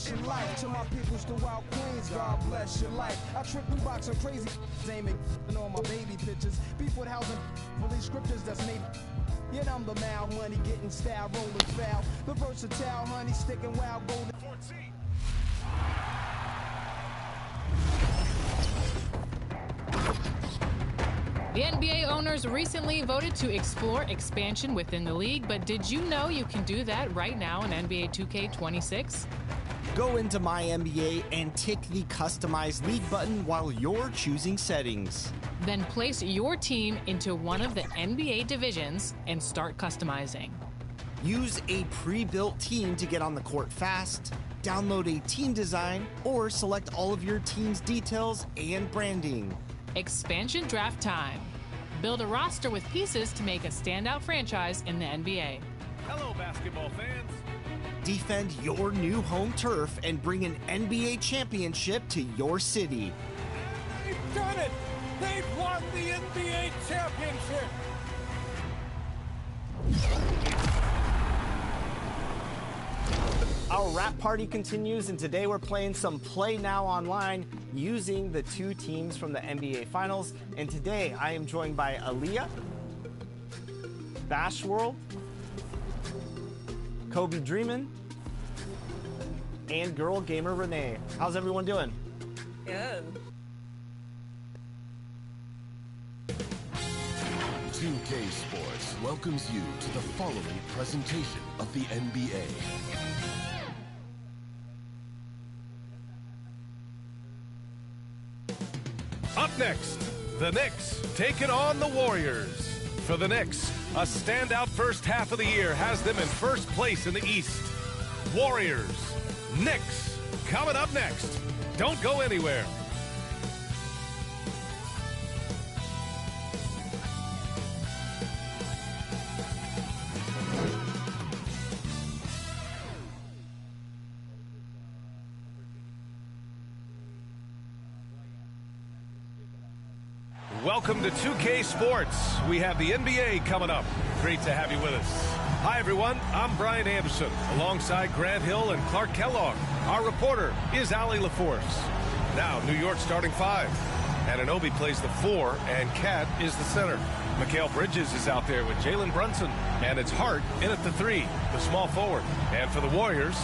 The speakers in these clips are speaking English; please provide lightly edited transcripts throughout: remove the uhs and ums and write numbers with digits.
expression life to my peoples throughout Queens. God bless your life. I trip through boxing crazy, aiming and all my baby pictures. Beef with housing, police scriptures that's made. Yet I'm the mal money getting style, rolling foul. The versatile honey sticking wild golden. 14. The NBA owners recently voted to explore expansion within the league, but did you know you can do that right now in NBA 2K26? Go into My NBA and tick the Customize League button while you're choosing settings. Then place your team into one of the NBA divisions and start customizing. Use a pre-built team to get on the court fast, download a team design, or select all of your team's details and branding. Expansion draft time. Build a roster with pieces to make a standout franchise in the NBA. Hello, basketball fans. Defend your new home turf and bring an NBA championship to your city. They've done it! They've won the NBA championship! Our rap party continues, and today we're playing some Play Now Online using the two teams from the NBA Finals. And today I am joined by Aaliyah, Bash World, Kobe Dreamin', and Girl Gamer Renee. How's everyone doing? Good. 2K Sports welcomes you to the following presentation of the NBA. Up next, the Knicks taking on the Warriors. For the Knicks, a standout first half of the year has them in first place in the East. Warriors, Knicks, coming up next. Don't go anywhere. Welcome to 2K Sports. We have the NBA coming up. Great to have you with us. Hi, everyone. I'm Brian Anderson, alongside Grant Hill and Clark Kellogg. Our reporter is Allie LaForce. Now, New York starting five. Anunoby plays the 4, and Cat is the center. Mikal Bridges is out there with Jalen Brunson, and it's Hart in at the 3, the small forward. And for the Warriors,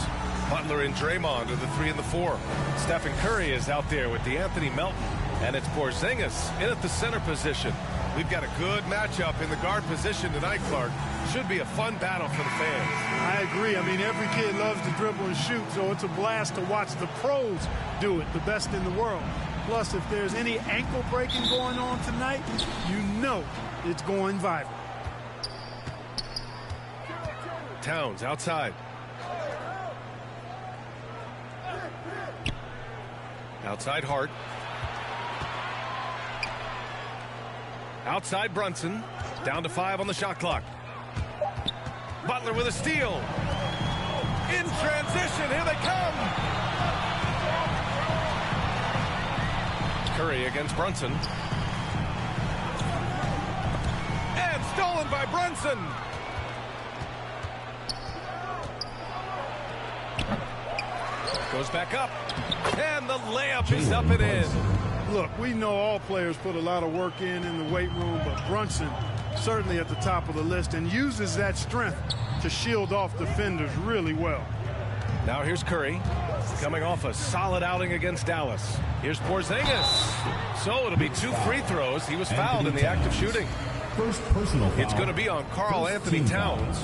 Butler and Draymond are the 3 and the 4. Stephen Curry is out there with DeAnthony Melton. And it's Porzingis in at the center position. We've got a good matchup in the guard position tonight, Clark. Should be a fun battle for the fans. I agree. I mean, every kid loves to dribble and shoot, so it's a blast to watch the pros do it, the best in the world. Plus, if there's any ankle breaking going on tonight, you know it's going viral. Towns outside. Outside Hart. Outside Brunson, down to 5 on the shot clock. Butler with a steal. In transition, here they come. Curry against Brunson. And stolen by Brunson. Goes back up. And the layup is up and in. Look, we know all players put a lot of work in the weight room, but Brunson certainly at the top of the list and uses that strength to shield off defenders really well. Now here's Curry, coming off a solid outing against Dallas. Here's Porzingis. So it'll be 2 free throws. He was fouled in the act of shooting. First personal foul. It's going to be on Karl Anthony Towns.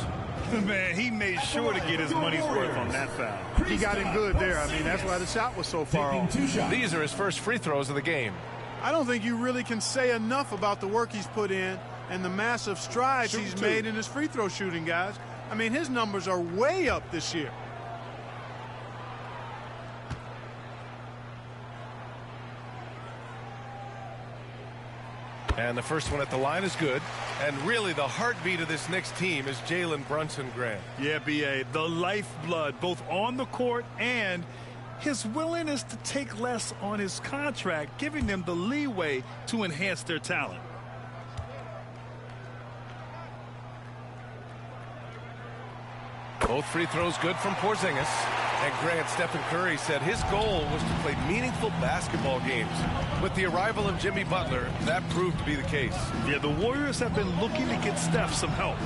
Man, he made sure to get his money's worth on that foul. He got in good there. I mean, that's why the shot was so far off. These are his first free throws of the game. I don't think you really can say enough about the work he's put in and the massive strides he's made in his free throw shooting, guys. I mean, his numbers are way up this year. And the first one at the line is good. And really the heartbeat of this Knicks team is Jalen Brunson, Grant. Yeah, B.A., the lifeblood, both on the court and his willingness to take less on his contract, giving them the leeway to enhance their talent. Both free throws good from Porzingis. And Grant, Stephen Curry said his goal was to play meaningful basketball games. With the arrival of Jimmy Butler, that proved to be the case. Yeah, the Warriors have been looking to get Steph some help.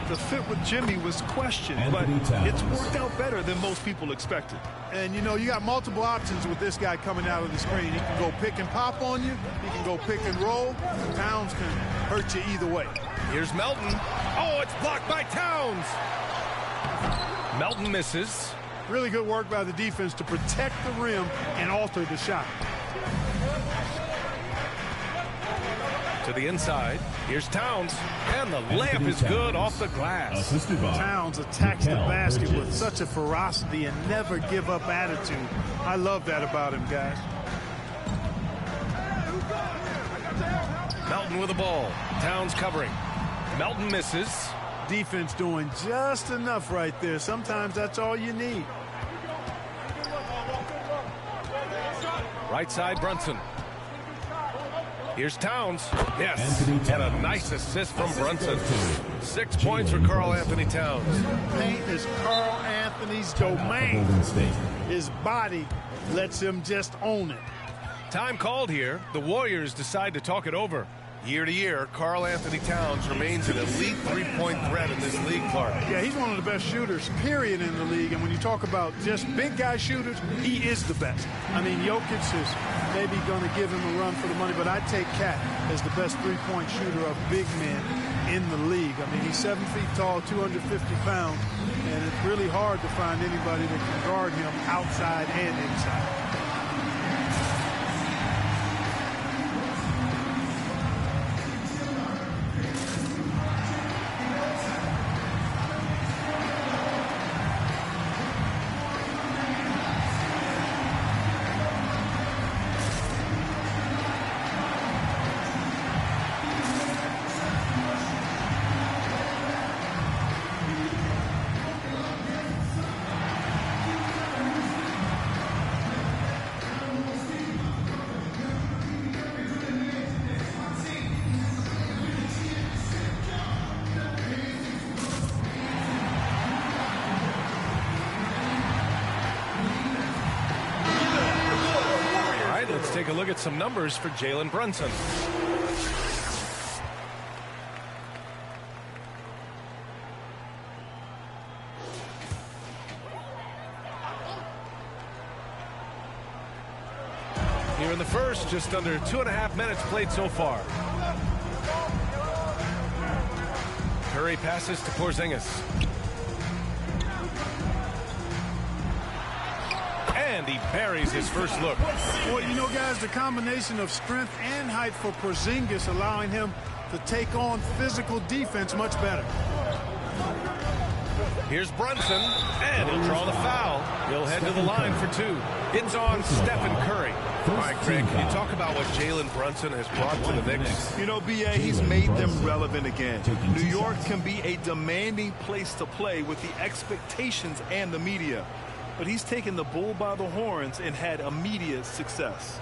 The fit with Jimmy was questioned, but it's worked out better than most people expected. And, you know, you got multiple options with this guy coming out of the screen. He can go pick and pop on you. He can go pick and roll. Towns can hurt you either way. Here's Melton. Oh, it's blocked by Towns. Melton misses. Really good work by the defense to protect the rim and alter the shot. To the inside. Here's Towns. And the layup is good off the glass. Towns attacks the basket with such a ferocity and never give up attitude. I love that about him, guys. Melton with the ball. Towns covering. Melton misses. Defense doing just enough right there. Sometimes that's all you need. Right side, Brunson. Here's Towns. Yes, and a nice assist from Brunson. 6 points for Karl Anthony Towns. Paint is Karl Anthony's domain. His body lets him just own it. Time called here. The Warriors decide to talk it over. Year to year, Karl Anthony Towns remains an elite three-point threat in this league, Clark. Yeah, he's one of the best shooters, period, in the league. And when you talk about just big guy shooters, he is the best. I mean, Jokic is maybe going to give him a run for the money, but I'd take Cat as the best three-point shooter of big men in the league. I mean, he's 7 feet tall, 250 pounds, and it's really hard to find anybody that can guard him outside and inside. Take a look at some numbers for Jalen Brunson. Here in the first, just under 2.5 minutes played so far. Curry passes to Porzingis. And he buries his first look. Well, you know, guys, the combination of strength and height for Porzingis allowing him to take on physical defense much better. Here's Brunson, and he'll draw the foul. He'll head to the line for two. It's on Stephen Curry. All right, Greg, can you talk about what Jalen Brunson has brought to the Knicks? You know, B.A., he's made them relevant again. New York can be a demanding place to play with the expectations and the media. But he's taken the bull by the horns and had immediate success.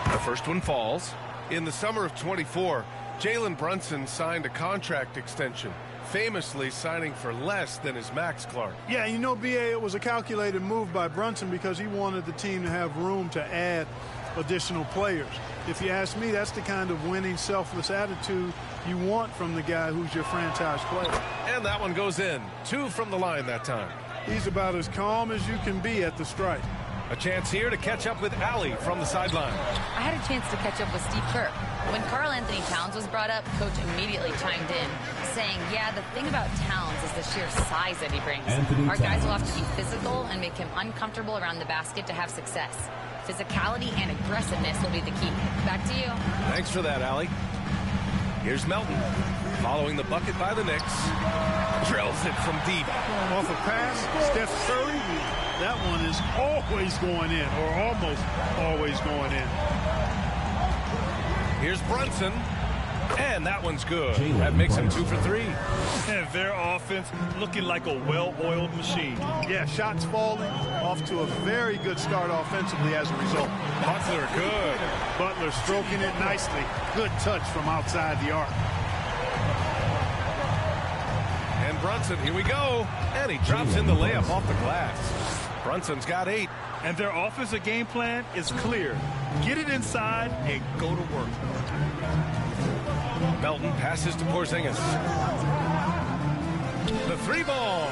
The first one falls. In the summer of 24, Jalen Brunson signed a contract extension, famously signing for less than his max, Clark. Yeah, you know, B.A., it was a calculated move by Brunson because he wanted the team to have room to add additional players. If you ask me, that's the kind of winning, selfless attitude you want from the guy who's your franchise player. And that one goes in. 2 from the line that time. He's about as calm as you can be at the strike. A chance here to catch up with Allie from the sideline. I had a chance to catch up with Steve Kerr. When Karl Anthony Towns was brought up, Coach immediately chimed in, saying, yeah, the thing about Towns is the sheer size that he brings. Our guys will have to be physical and make him uncomfortable around the basket to have success. Physicality and aggressiveness will be the key. Back to you. Thanks for that, Allie. Here's Melton, following the bucket by the Knicks. Drills it from deep. Off a pass, Steph Curry. That one is always going in, or almost always going in. Here's Brunson. And that one's good. That makes him 2 for 3. And their offense looking like a well-oiled machine. Yeah, shots falling, off to a very good start offensively as a result. Butler, good. Butler stroking it nicely. Good touch from outside the arc. And Brunson, here we go. And he drops in the layup off the glass. Brunson's got 8. And their offensive game plan is clear. Get it inside and go to work. Melton passes to Porzingis. The 3-ball.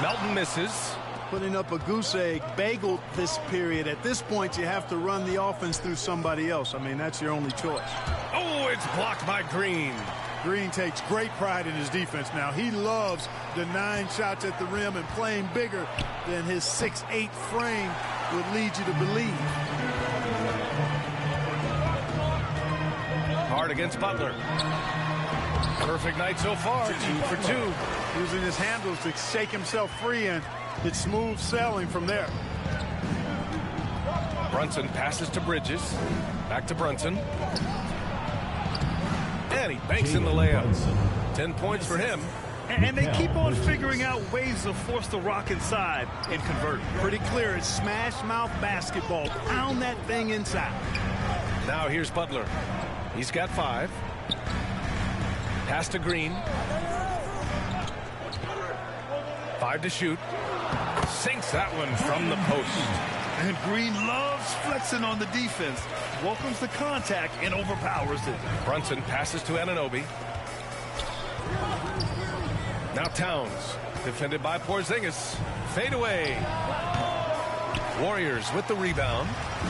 Melton misses. Putting up a goose egg, bageled this period. At this point, you have to run the offense through somebody else. I mean, that's your only choice. Oh, it's blocked by Green. Green takes great pride in his defense now. He loves denying shots at the rim and playing bigger than his 6'8" frame would lead you to believe. Hard against Butler. Perfect night so far, 2 for 2. Using his handles to shake himself free, and it's smooth sailing from there. Brunson passes to Bridges. Back to Brunson. And he banks in the layup. 10 points for him. And they keep on figuring out ways to force the rock inside and convert. Pretty clear. It's smash mouth basketball. Pound that thing inside. Now here's Butler. He's got 5. Pass to Green. 5 to shoot. Sinks that one from the post. And Green loves flexing on the defense. Welcomes the contact and overpowers it. Brunson passes to Anunoby. Now Towns. Defended by Porzingis. Fade away. Warriors with the rebound.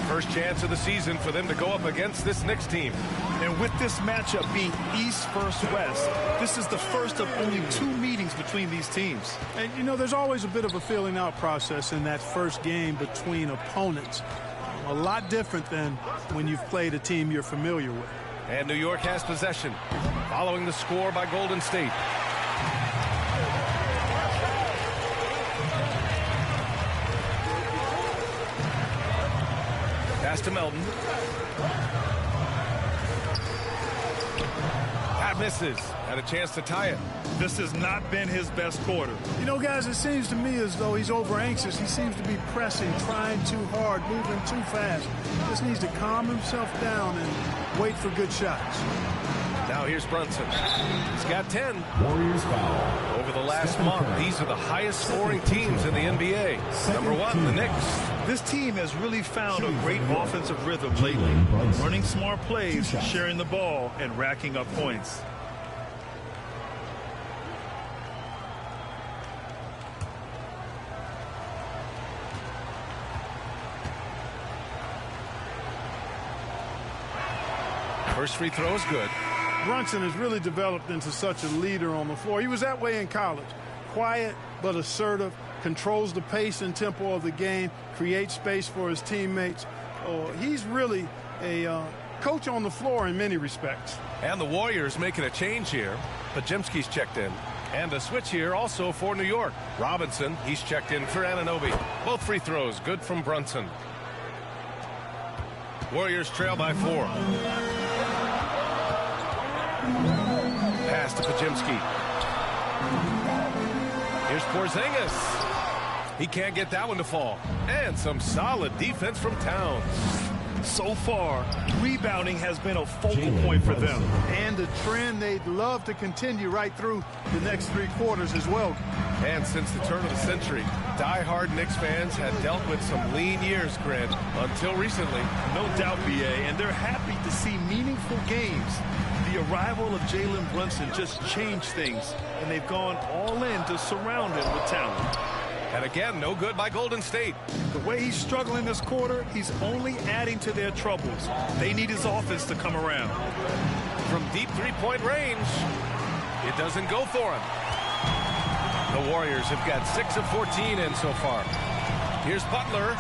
First chance of the season for them to go up against this Knicks team. And with this matchup being East versus West, this is the first of only 2 meetings between these teams. And, you know, there's always a bit of a feeling out process in that first game between opponents. A lot different than when you've played a team you're familiar with. And New York has possession, following the score by Golden State. Pass to Melton. That misses. Had a chance to tie it. This has not been his best quarter. You know, guys, it seems to me as though he's over anxious. He seems to be pressing, trying too hard, moving too fast. Just needs to calm himself down and wait for good shots. Now here's Brunson. He's got 10. Warriors foul. Over the last month, these are the highest scoring teams in the NBA. Number 1, the Knicks. This team has really found a great offensive rhythm lately. Running smart plays, sharing the ball, and racking up points. First free throw is good. Brunson has really developed into such a leader on the floor. He was that way in college. Quiet but assertive, controls the pace and tempo of the game, creates space for his teammates. He's really a coach on the floor in many respects. And the Warriors making a change here. Pajemski's checked in. And a switch here also for New York. Robinson, he's checked in for Anunoby. Both free throws good from Brunson. Warriors trail by 4. Pass to Pajemski. Here's Porzingis. He can't get that one to fall. And some solid defense from Towns. So far, rebounding has been a focal point for them. And a trend they'd love to continue right through the next 3 quarters as well. And since the turn of the century, die-hard Knicks fans had dealt with some lean years, Grant, until recently. No doubt, BA, and they're happy to see meaningful games. The arrival of Jalen Brunson just changed things, and they've gone all in to surround him with talent. And again, no good by Golden State. The way he's struggling this quarter, he's only adding to their troubles. They need his offense to come around. From deep three-point range, it doesn't go for him. The Warriors have got 6 of 14 in so far. Here's Butler,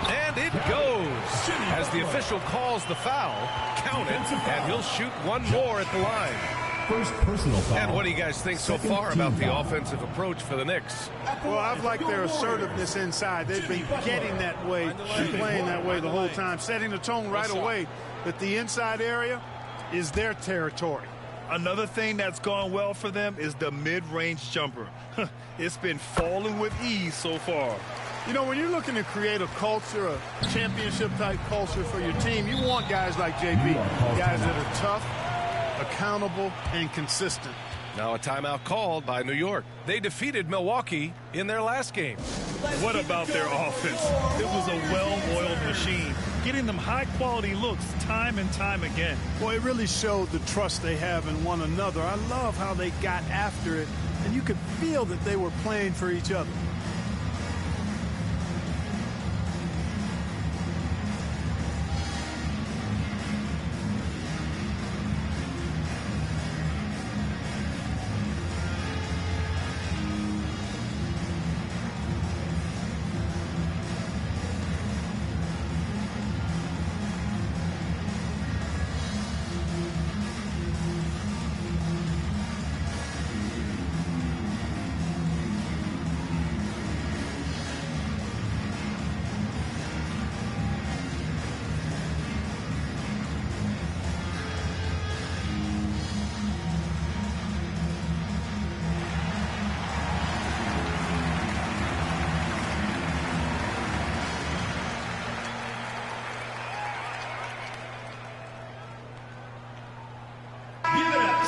and it goes. As the official calls the foul, count it, and he'll shoot one more at the line. First personal foul. And what do you guys think so far about the offensive approach for the Knicks? Well, I've liked their assertiveness inside. They've been getting that way and playing that way the whole time, setting the tone right away. But the inside area, is their territory. Another thing that's gone well for them is the mid-range jumper. It's been falling with ease so far. You know, when you're looking to create a culture, a championship-type culture for your team, you want guys like JB, guys that are tough, accountable, and consistent. Now a timeout called by New York. They defeated Milwaukee in their last game. What about their offense? It was a well-oiled machine, getting them high-quality looks time and time again. Boy, it really showed the trust they have in one another. I love how they got after it, and you could feel that they were playing for each other.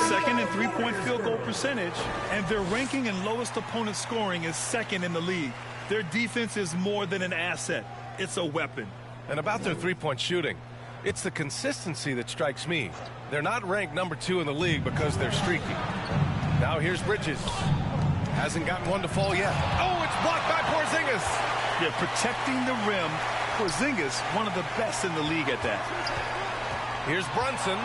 Second in three-point field goal percentage, and their ranking in lowest opponent scoring is second in the league. Their defense is more than an asset. It's a weapon. And about their three-point shooting, it's the consistency that strikes me. They're not ranked number 2 in the league because they're streaky. Now here's Bridges. Hasn't gotten one to fall yet. Oh, it's blocked by Porzingis. Yeah, protecting the rim. Porzingis, one of the best in the league at that. Here's Brunson.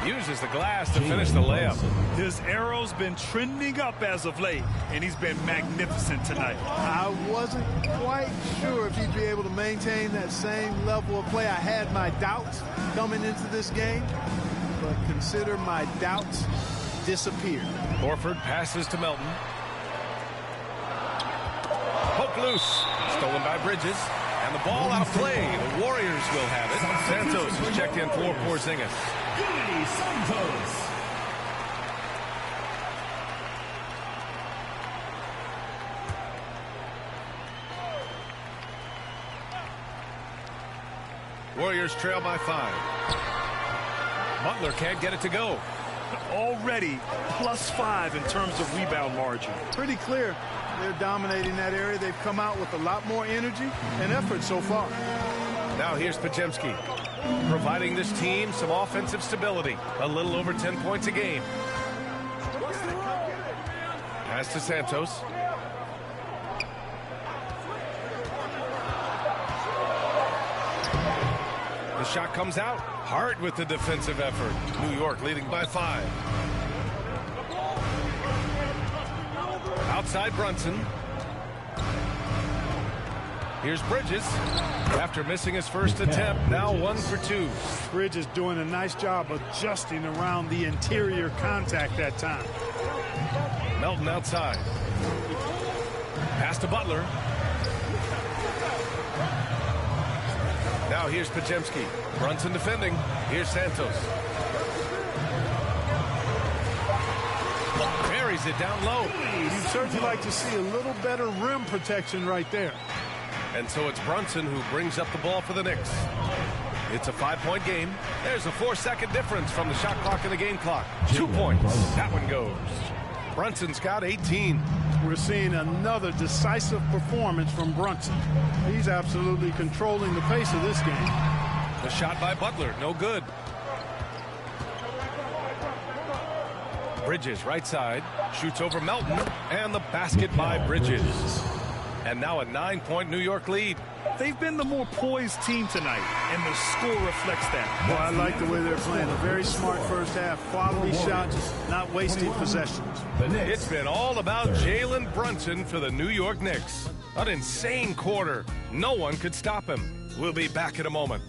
Uses the glass to finish the layup. His arrow's been trending up as of late, and he's been magnificent tonight. I wasn't quite sure if he'd be able to maintain that same level of play. I had my doubts coming into this game, but consider my doubts disappeared. Horford passes to Melton. Poke loose. Stolen by Bridges. And the ball out of play. The Warriors will have it. Santos has checked in for Porzingis. Santos. Warriors trail by 5. Butler can't get it to go. Already +5 in terms of rebound margin. Pretty clear. They're dominating that area. They've come out with a lot more energy and effort so far. Now here's Podziemski, providing this team some offensive stability. A little over 10 points a game. Pass to Santos. The shot comes out. Hart with the defensive effort. New York leading by 5. Outside Brunson. Here's Bridges. After missing his first attempt, now 1 for 2. Bridges doing a nice job adjusting around the interior contact that time. Melton outside. Pass to Butler. Now here's Podziemski. Brunson defending. Here's Santos. Buries it down low. You'd certainly like to see a little better rim protection right there. And so it's Brunson who brings up the ball for the Knicks. It's a 5-point game. There's a 4-second difference from the shot clock and the game clock. 2 points. That one goes. Brunson's got 18. We're seeing another decisive performance from Brunson. He's absolutely controlling the pace of this game. The shot by Butler, no good. Bridges right side, shoots over Melton, and the basket by Bridges. And now a 9-point New York lead. They've been the more poised team tonight, and the score reflects that. Well, I like the way they're playing. A very smart first half. Quality shots, not wasting possessions. It's been all about Jalen Brunson for the New York Knicks. An insane quarter. No one could stop him. We'll be back in a moment.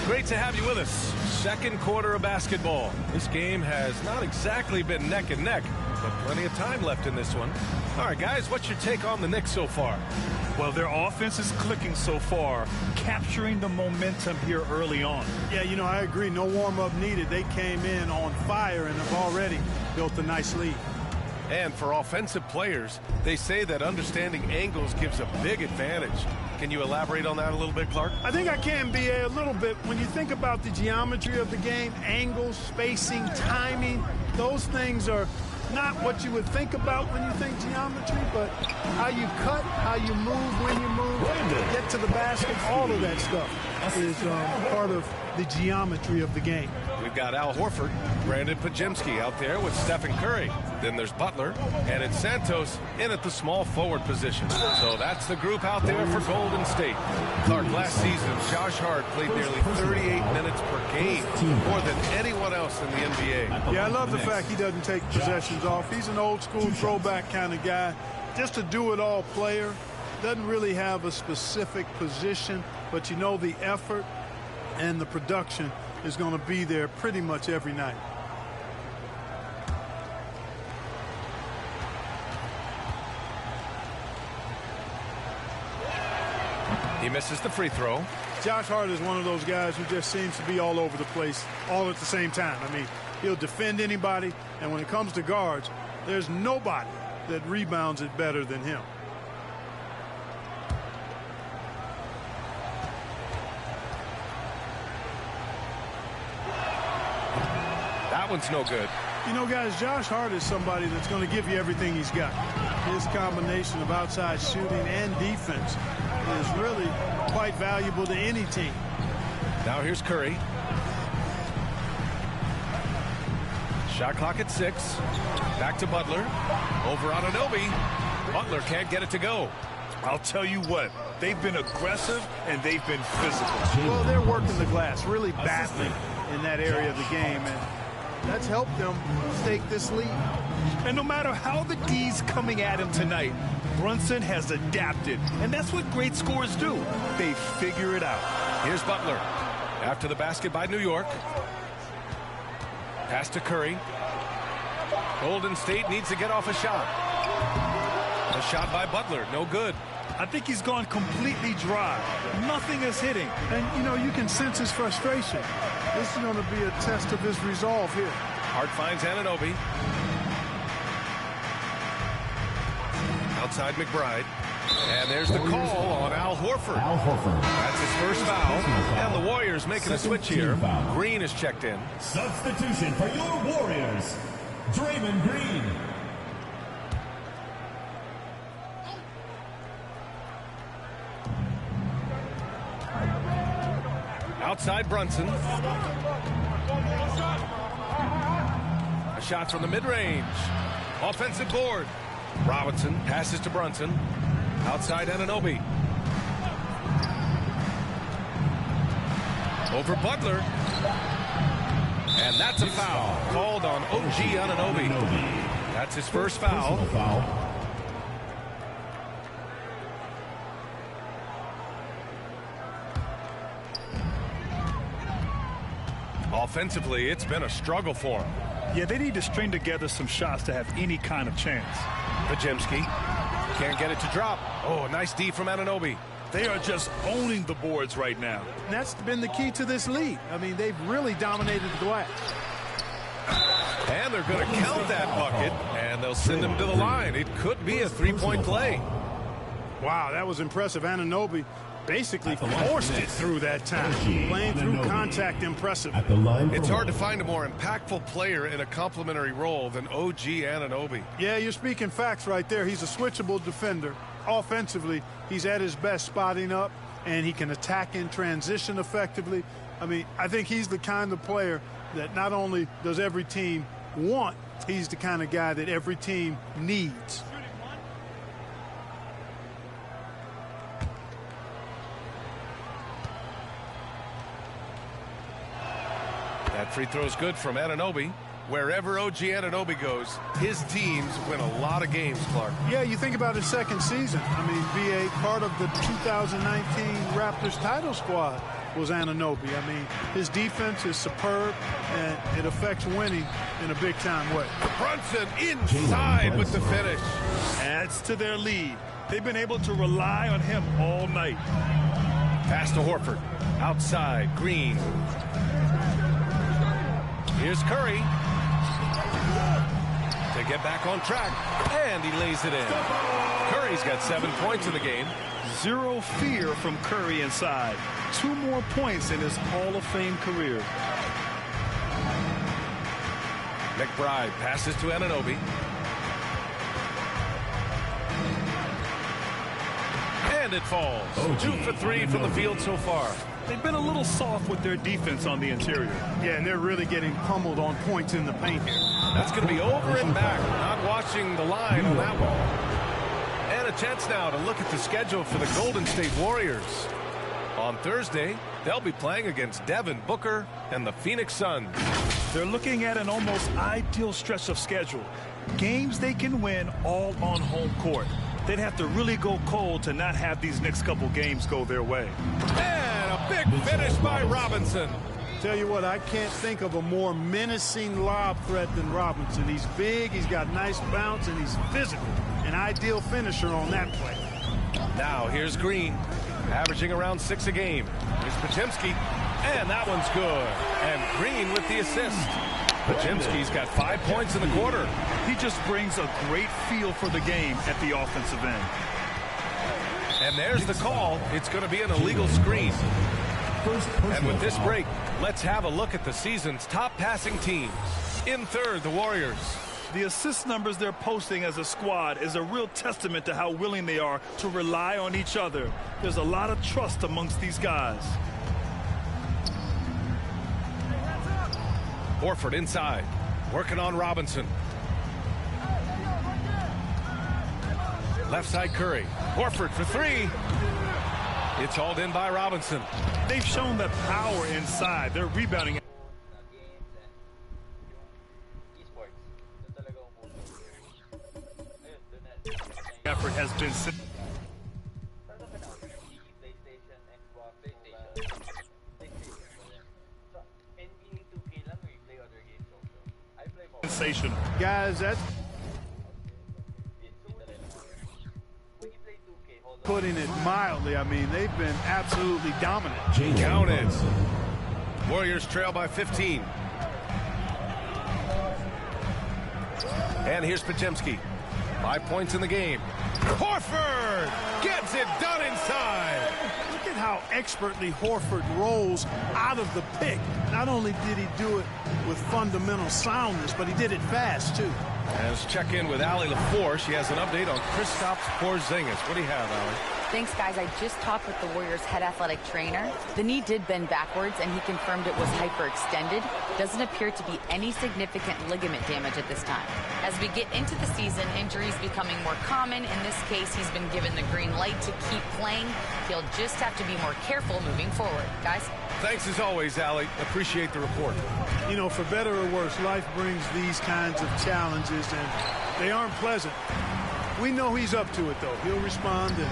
Great to have you with us. Second quarter of basketball. This game has not exactly been neck and neck, but plenty of time left in this one. All right, guys, what's your take on the Knicks so far? Well, their offense is clicking so far, capturing the momentum here early on. Yeah, you know, I agree. No warm-up needed. They came in on fire and have already built a nice lead. And for offensive players, they say that understanding angles gives a big advantage. Can you elaborate on that a little bit, Clark? I think I can, B.A., a little bit. When you think about the geometry of the game, angles, spacing, timing, those things are not what you would think about when you think geometry, but how you cut, how you move, when you move, get to the basket, all of that stuff is part of the geometry of the game. We've got Al Horford, Brandon Pajemski out there with Stephen Curry. Then there's Butler, and it's Santos in at the small forward position. So that's the group out there for Golden State. Clark, last season, Josh Hart played nearly 38 minutes per game, more than anyone else in the NBA. Yeah, I love the fact he doesn't take possessions off. He's an old-school throwback kind of guy, just a do-it-all player. Doesn't really have a specific position, but you know the effort and the production is going to be there pretty much every night. He misses the free throw. Josh Hart is one of those guys who just seems to be all over the place all at the same time. I mean, he'll defend anybody, and when it comes to guards, there's nobody that rebounds it better than him. That one's no good. You know, guys, Josh Hart is somebody that's going to give you everything he's got. His combination of outside shooting and defense is really quite valuable to any team. Now here's Curry. Shot clock at 6. Back to Butler. Over on Anunoby. Butler can't get it to go. I'll tell you what, they've been aggressive and they've been physical. Well, they're working the glass, really battling in that area of the game, and that's helped them stake this lead. And no matter how the D's coming at him tonight, Brunson has adapted, and that's what great scorers do. They figure it out. Here's Butler. After the basket by New York. Pass to Curry. Golden State needs to get off a shot. A shot by Butler, no good. I think he's gone completely dry. Nothing is hitting. And, you know, you can sense his frustration. This is going to be a test of his resolve here. Hart finds Anunoby. Outside McBride. And there's the call on Al Horford. That's his first foul. And the Warriors making a switch here. Green is checked in. Substitution for your Warriors, Draymond Green. Outside Brunson. A shot from the mid-range. Offensive board. Robinson passes to Brunson. Outside Anunoby. Over Butler. And that's a foul called on OG Anunoby. That's his first foul. Offensively, it's been a struggle for him. Yeah, they need to string together some shots to have any kind of chance. Pajemski can't get it to drop. Oh, nice D from Anunoby. They are just owning the boards right now. And that's been the key to this lead. I mean, they've really dominated the glass. And they're going to count that bucket, and they'll send him to the line. It could be a three-point play. Wow, that was impressive. Anunoby basically forced it through that time. Playing through contact, impressive. It's hard to find a more impactful player in a complementary role than OG Anunoby. Yeah, you're speaking facts right there. He's a switchable defender. Offensively, he's at his best spotting up, and he can attack in transition effectively. I mean, I think he's the kind of player that not only does every team want, he's the kind of guy that every team needs. That free throw is good from Anunoby. Wherever OG Anunoby goes, his teams win a lot of games, Clark. Yeah, you think about his second season. I mean, BA, part of the 2019 Raptors title squad was Anunoby. I mean, his defense is superb, and it affects winning in a big-time way. Brunson inside with the finish. Adds to their lead. They've been able to rely on him all night. Pass to Horford. Outside, Green. Here's Curry. To get back on track. And he lays it in. Curry's got 7 points in the game. Zero fear from Curry inside. 2 more points in his Hall of Fame career. McBride passes to Anunoby. And it falls. 2 for 3 from the field so far. They've been a little soft with their defense on the interior. Yeah, and they're really getting pummeled on points in the paint here. That's going to be over and back. Not watching the line on that one. And a chance now to look at the schedule for the Golden State Warriors. On Thursday, they'll be playing against Devin Booker and the Phoenix Suns. They're looking at an almost ideal stretch of schedule. Games they can win all on home court. They'd have to really go cold to not have these next couple games go their way. And a big finish by Robinson. Tell you what, I can't think of a more menacing lob threat than Robinson. He's big, he's got nice bounce, and he's physical. An ideal finisher on that play. Now here's Green, averaging around 6 a game. Here's Podziemski, and that one's good. And Green with the assist. Podziemski's got 5 points in the quarter. He just brings a great feel for the game at the offensive end. And there's the call. It's going to be an illegal screen. And with this break, let's have a look at the season's top passing teams. In third, the Warriors. The assist numbers they're posting as a squad is a real testament to how willing they are to rely on each other. There's a lot of trust amongst these guys. Horford inside, working on Robinson. Left side Curry. Horford for 3. It's hauled in by Robinson. They've shown that power inside. They're rebounding. Effort has been. Sensational. Guys, that's putting it mildly. I mean, they've been absolutely dominant. Counted. Warriors trail by 15. And here's Podziemski. 5 points in the game. Horford gets it done inside. Look at how expertly Horford rolls out of the pick. Not only did he do it with fundamental soundness, but he did it fast, too. Let's check in with Allie LaForce. She has an update on Kristaps Porzingis. What do you have, Allie? Thanks, guys. I just talked with the Warriors' head athletic trainer. The knee did bend backwards, and he confirmed it was hyperextended. Doesn't appear to be any significant ligament damage at this time. As we get into the season, injuries becoming more common. In this case, he's been given the green light to keep playing. He'll just have to be more careful moving forward. Guys? Thanks as always, Allie. Appreciate the report. You know, for better or worse, life brings these kinds of challenges, and they aren't pleasant. We know he's up to it, though. He'll respond and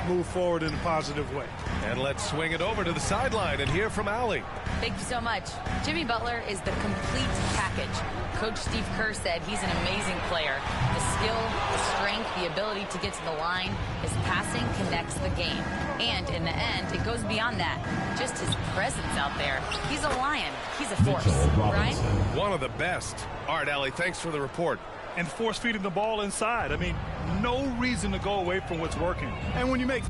move forward in a positive way. And let's swing it over to the sideline and hear from Allie. Thank you so much. Jimmy Butler is the complete package. Coach Steve Kerr said he's an amazing player. The skill, the strength, the ability to get to the line, his passing connects the game. And in the end, it goes beyond that. Just his presence out there. He's a lion. He's a force. Right? One of the best. All right, Allie, thanks for the report. And force feeding the ball inside. I mean, no reason to go away from what's working. And when you make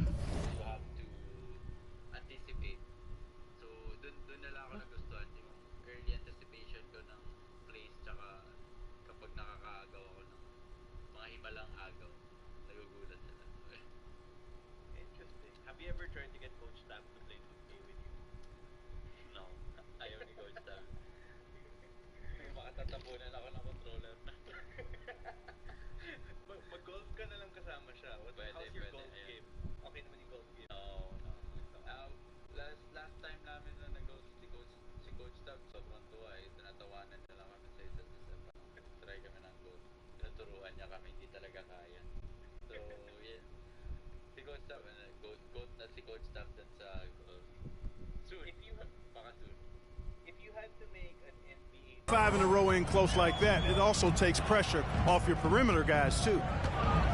If you had to make an NBA 5 in a row in close like that, it also takes pressure off your perimeter guys, too.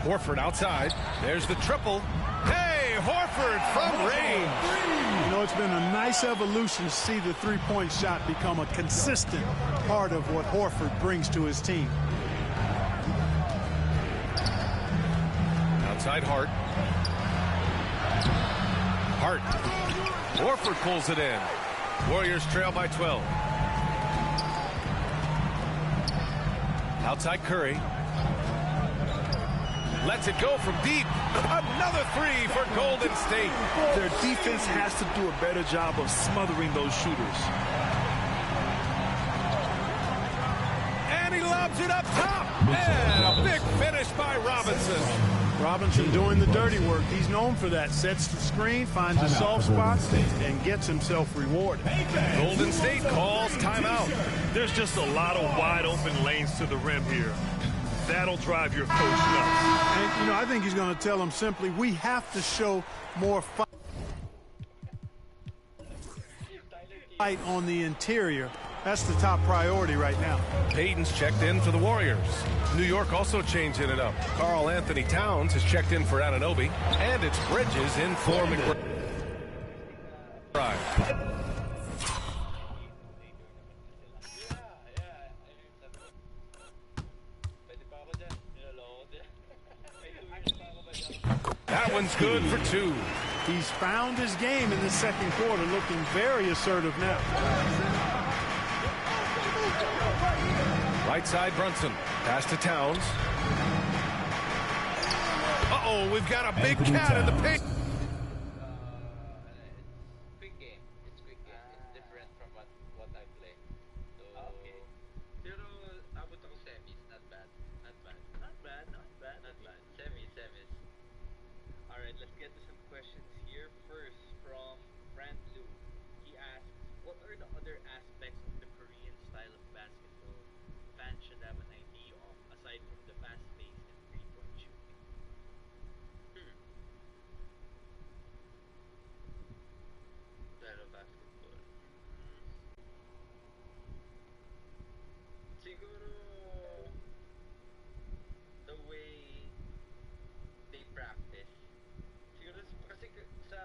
Horford outside. There's the triple. Hey, Horford from range. You know, it's been a nice evolution to see the three-point shot become a consistent part of what Horford brings to his team. Outside Hart. Hart. Horford pulls it in. Warriors trail by 12. Outside Curry. Lets it go from deep. Another three for Golden State. Their defense has to do a better job of smothering those shooters. And he lobs it up top. And a big finish by Robinson. Robinson doing the dirty work. He's known for that. Sets the screen, finds a soft spot, and gets himself rewarded. Golden State calls timeout. There's just a lot of wide open lanes to the rim here. That'll drive your coach nuts. And, you know, I think he's going to tell them simply, we have to show more fight on the interior. That's the top priority right now. Payton's checked in for the Warriors. New York also changing it up. Karl Anthony Towns has checked in for Anunoby. And it's Bridges in for McBride. That one's good for two. He's found his game in the second quarter, looking very assertive now. Right side Brunson. Pass to Towns. Uh-oh, we've got a big cat in the paint. Quick game. It's quick game. It's different from what I play. So, okay. Pero abot ako semis. Not bad. Not bad. Not bad. Not bad. Not bad. Semis. Alright, let's get to some questions here. First, from Brand Lou. He asks, what are the other aspects of the Korean style of basketball fans should have an idea of, aside from the fast pace and three-point shooting? Style of basketball. Siguro the way they practice. Siguro kasi sa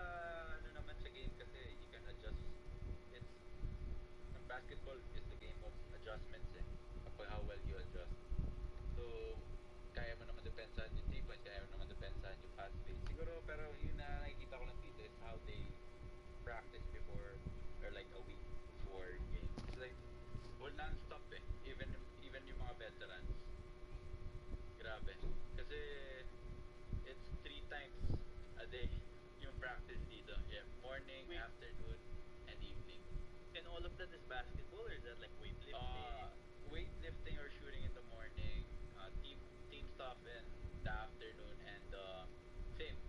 ano naman sa game kasi you can adjust. It's basketball is the game of adjustments eh. How well you adjust. So kaya mo naman depensahan yung 3 points, kaya mo naman depensahan yung fast pace. Siguro pero yun na nakikita ko lang dito is how they practice before or like a week before games. It's like non-stop eh. Even yung mga veterans. Grabe. Kasi it's 3 times a day yung practice dito. Yeah, morning, afternoon, and evening. And all of that is basketball or is that like weightlifting? Weightlifting or shooting in the morning, team stuff in the afternoon, and same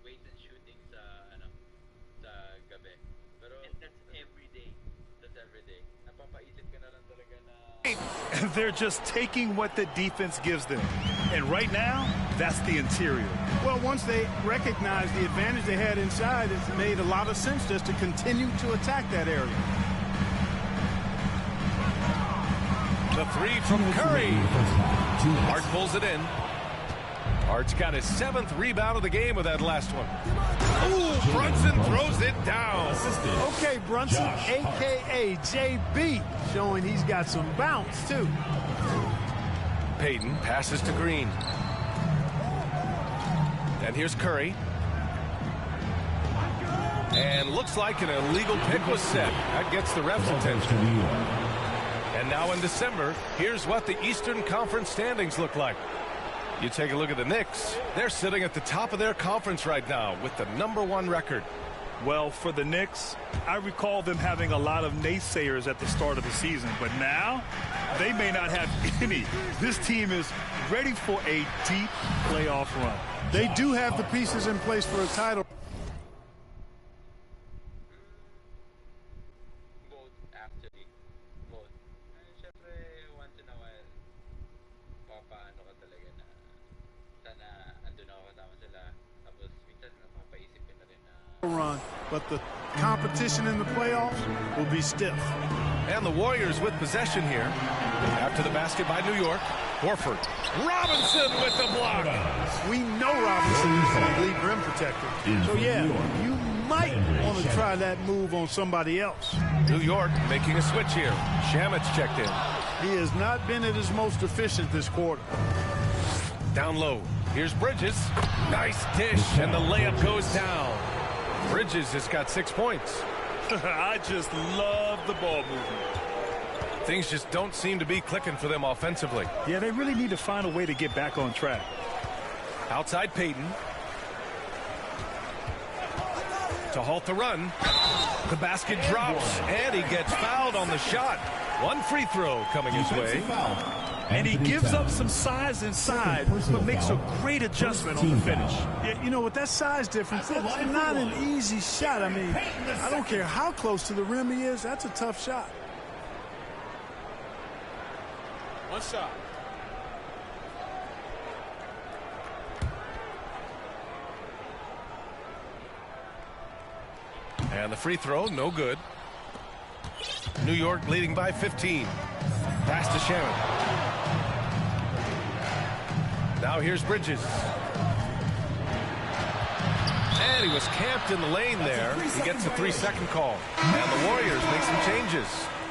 weights and shooting sa gabi. Pero and that's every day. That's every day. Napapaisip ka na lang talaga na They're just taking what the defense gives them. And right now, that's the interior. Well, once they recognize the advantage they had inside, it's made a lot of sense just to continue to attack that area. The three from Curry. Hart pulls it in. Hart's got his 7th rebound of the game with that last one. Ooh, Brunson throws it down. Okay, Brunson, a.k.a. JB, showing he's got some bounce, too. Payton passes to Green. And here's Curry. And looks like an illegal pick was set. That gets the ref's attention. And now in December, here's what the Eastern Conference standings look like. You take a look at the Knicks. They're sitting at the top of their conference right now with the #1 record. Well, for the Knicks, I recall them having a lot of naysayers at the start of the season, but now they may not have any. This team is ready for a deep playoff run. They do have the pieces in place for a title. both actually. Both. Siyempre, once in a while, papaano ka talaga na sana andun ako kasama sila. Tapos minsan napapaisip ka na rin na Run, but the competition in the playoffs will be stiff. And the Warriors with possession here. After the basket by New York. Horford. Robinson with the block. We know Robinson is an elite rim protector. So, yeah, you might want to try that move on somebody else. New York making a switch here. Shamit's checked in. He has not been at his most efficient this quarter. Down low. Here's Bridges. Nice dish, and the layup goes down. Bridges has got 6 points. I just love the ball movement. Things just don't seem to be clicking for them offensively. Yeah, they really need to find a way to get back on track. Outside Payton. To halt the run. The basket drops, and he gets fouled on the shot. One free throw coming his way. And he gives up some size inside, but makes a great adjustment on the finish. Yeah, you know, with that size difference, that's not an easy shot. I mean, I don't care how close to the rim he is, that's a tough shot. One shot. And the free throw, no good. New York leading by 15. Pass to Shannon. Now here's Bridges. And he was camped in the lane there. He gets a 3-second call. And the Warriors make some changes.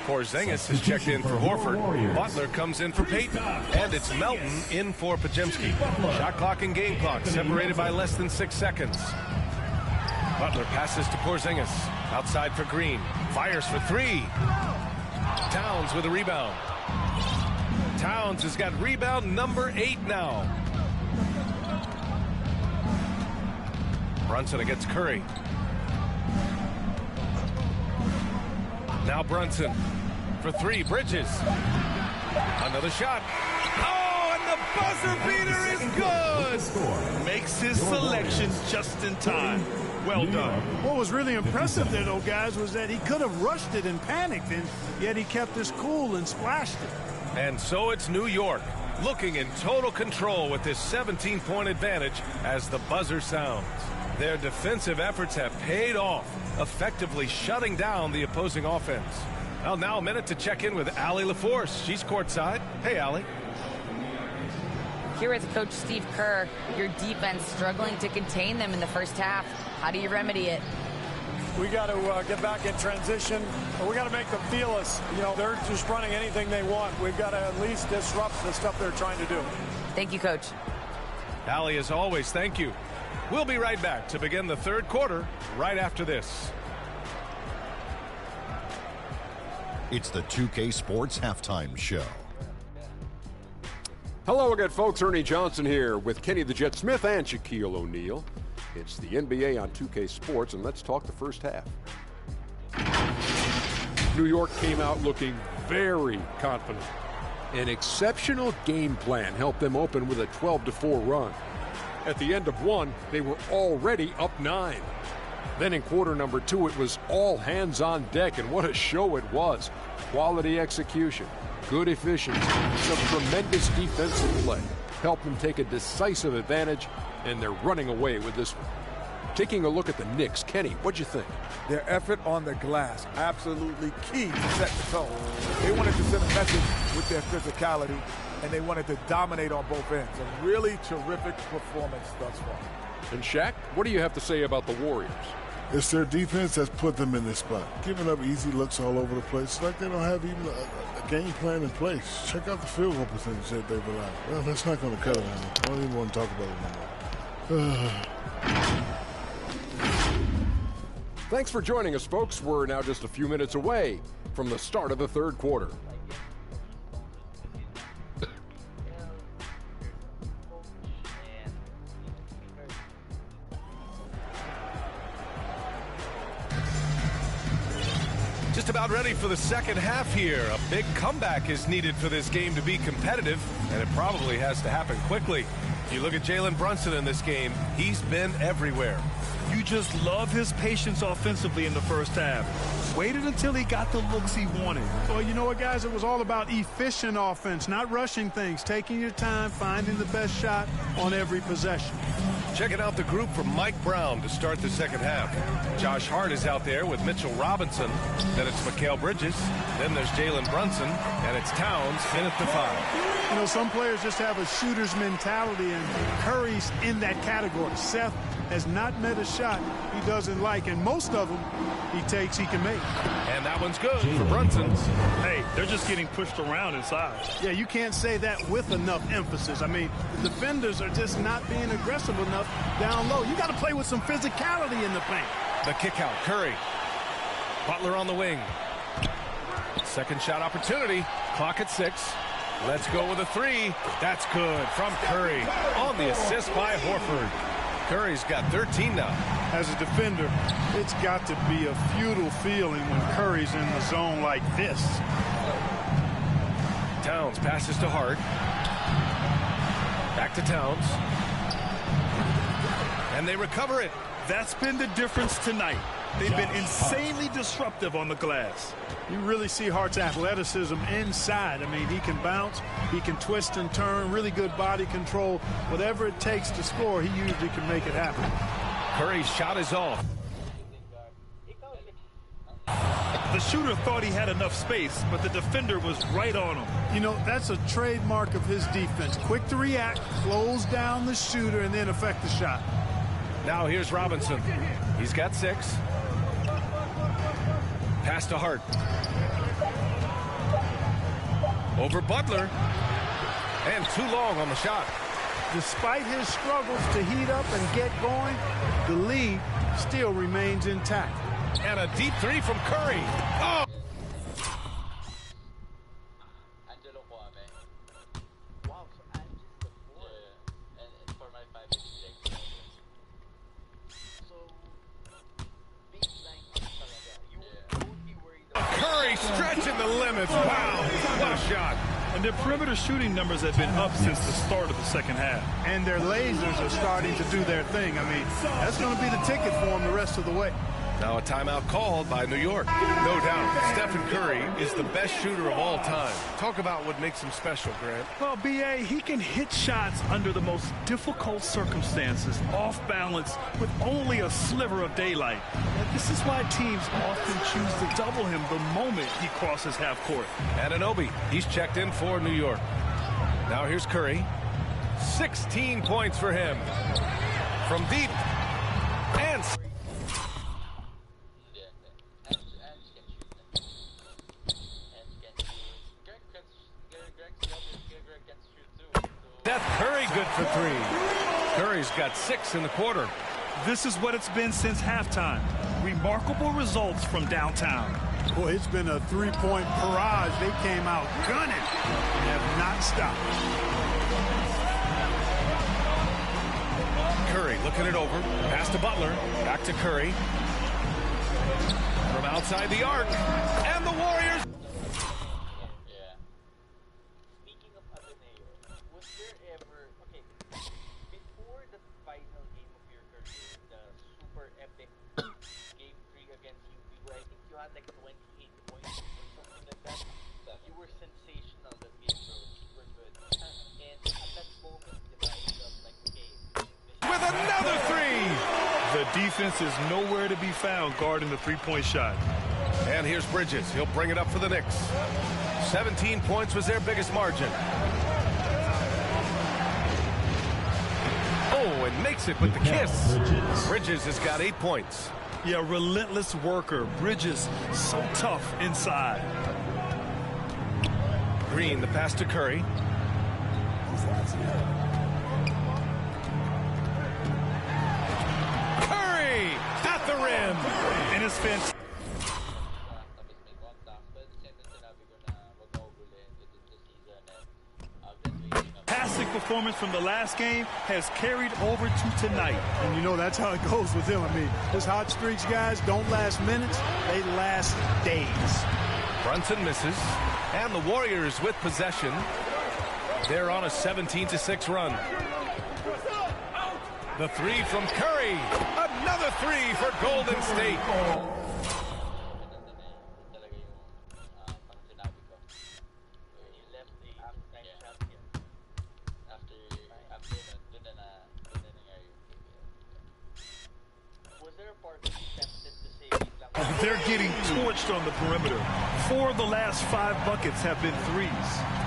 Porzingis is checked in for Horford. Butler comes in for Payton. And it's Melton in for Podziemski. Shot clock and game clock separated by less than 6 seconds. Butler passes to Porzingis. Outside for Green. Fires for 3. Towns with a rebound. Towns has got rebound number 8 now. Brunson against Curry. Now Brunson for 3. Bridges. Another shot. Oh, and the buzzer beater is good. Makes his selection just in time. Well done. What was really impressive there, though, guys, was that he could have rushed it and panicked, and yet he kept his cool and splashed it. And so it's New York looking in total control with this 17-point advantage as the buzzer sounds. Their defensive efforts have paid off, effectively shutting down the opposing offense. Well, now a minute to check in with Allie LaForce. She's courtside. Hey, Allie. Here with Coach Steve Kerr, your defense struggling to contain them in the first half. How do you remedy it? We got to get back in transition. We got to make them feel us. You know, they're just running anything they want. We've got to at least disrupt the stuff they're trying to do. Thank you, Coach. Allie, as always, thank you. We'll be right back to begin the third quarter right after this. It's the 2K Sports Halftime Show. Hello again, folks. Ernie Johnson here with Kenny the Jet Smith and Shaquille O'Neal. It's the NBA on 2K Sports, and let's talk the first half. New York came out looking very confident. An exceptional game plan helped them open with a 12-4 run. At the end of one, they were already up 9. Then in quarter number 2, it was all hands on deck, and what a show it was. Quality execution, good efficiency, some tremendous defensive play helped them take a decisive advantage, and they're running away with this one. Taking a look at the Knicks, Kenny, what'd you think? Their effort on the glass, absolutely key to set the tone. They wanted to send a message with their physicality, and they wanted to dominate on both ends. A really terrific performance thus far. And Shaq, what do you have to say about the Warriors? It's their defense that's put them in this spot. Giving up easy looks all over the place. It's like they don't have even a game plan in place. Check out the field goal percentage that they've allowed. Well, that's not going to cut it anymore. I don't even want to talk about it anymore. Thanks for joining us, folks. We're now just a few minutes away from the start of the third quarter. Just about ready for the second half here. A big comeback is needed for this game to be competitive, and it probably has to happen quickly. If you look at Jalen Brunson in this game, he's been everywhere. You just love his patience offensively in the first half. Waited until he got the looks he wanted. Well, you know what, guys? It was all about efficient offense, not rushing things, taking your time, finding the best shot on every possession. Checking out the group from Mike Brown to start the second half. Josh Hart is out there with Mitchell Robinson. Then it's Mikal Bridges. Then there's Jalen Brunson. And it's Towns in at the 5. You know, some players just have a shooter's mentality, and Curry's in that category. Seth has not met a shot he doesn't like, and most of them he takes he can make. And that one's good for Brunson. Hey, they're just getting pushed around inside. Yeah, you can't say that with enough emphasis. I mean, the defenders are just not being aggressive enough down low. You got to play with some physicality in the paint. The kick out, Curry. Butler on the wing. Second shot opportunity. Clock at 6. Let's go with a 3. That's good from Curry on the assist by Horford. Curry's got 13 now. As a defender, it's got to be a futile feeling when Curry's in the zone like this. Towns passes to Hart. Back to Towns. And they recover it. That's been the difference tonight. They've been insanely disruptive on the glass. You really see Hart's athleticism inside. I mean, he can bounce, he can twist and turn, really good body control. Whatever it takes to score, he usually can make it happen. Curry's shot is off. The shooter thought he had enough space, but the defender was right on him. You know, that's a trademark of his defense. Quick to react, close down the shooter, and then affect the shot. Now here's Robinson. He's got 6. Pass to Hart. Over Butler. And too long on the shot. Despite his struggles to heat up and get going, the lead still remains intact. And a deep 3 from Curry. Oh! Curry stretching the limits. Wow, what a shot. And their perimeter shooting numbers have been up since the start of the second half. And their lasers are starting to do their thing. I mean, that's going to be the ticket for them the rest of the way. Now a timeout called by New York. No doubt, Stephen Curry is the best shooter of all time. Talk about what makes him special, Grant. Well, B.A., he can hit shots under the most difficult circumstances, off balance, with only a sliver of daylight. And this is why teams often choose to double him the moment he crosses half court. Anunoby, he's checked in for New York. Now here's Curry. 16 points for him. From deep. And... Steph Curry good for 3. Curry's got 6 in the quarter. This is what it's been since halftime. Remarkable results from downtown. Boy, it's been a three-point barrage. They came out gunning and have not stopped. Curry looking it over. Pass to Butler. Back to Curry. From outside the arc. And the Warriors. Defense is nowhere to be found guarding the three-point shot. And here's Bridges. He'll bring it up for the Knicks. 17 points was their biggest margin. Oh, and makes it with the kiss. Bridges has got 8 points. Yeah, relentless worker. Bridges, so tough inside. Green, the pass to Curry. At the rim. And it's fantastic. Fantastic performance from the last game has carried over to tonight. And you know that's how it goes with him. I mean, his hot streaks guys don't last minutes, they last days. Brunson misses. And the Warriors with possession. They're on a 17-6 run. The 3 from Curry. Another 3 for Golden State. They're getting torched on the perimeter. 4 of the last 5 buckets have been threes.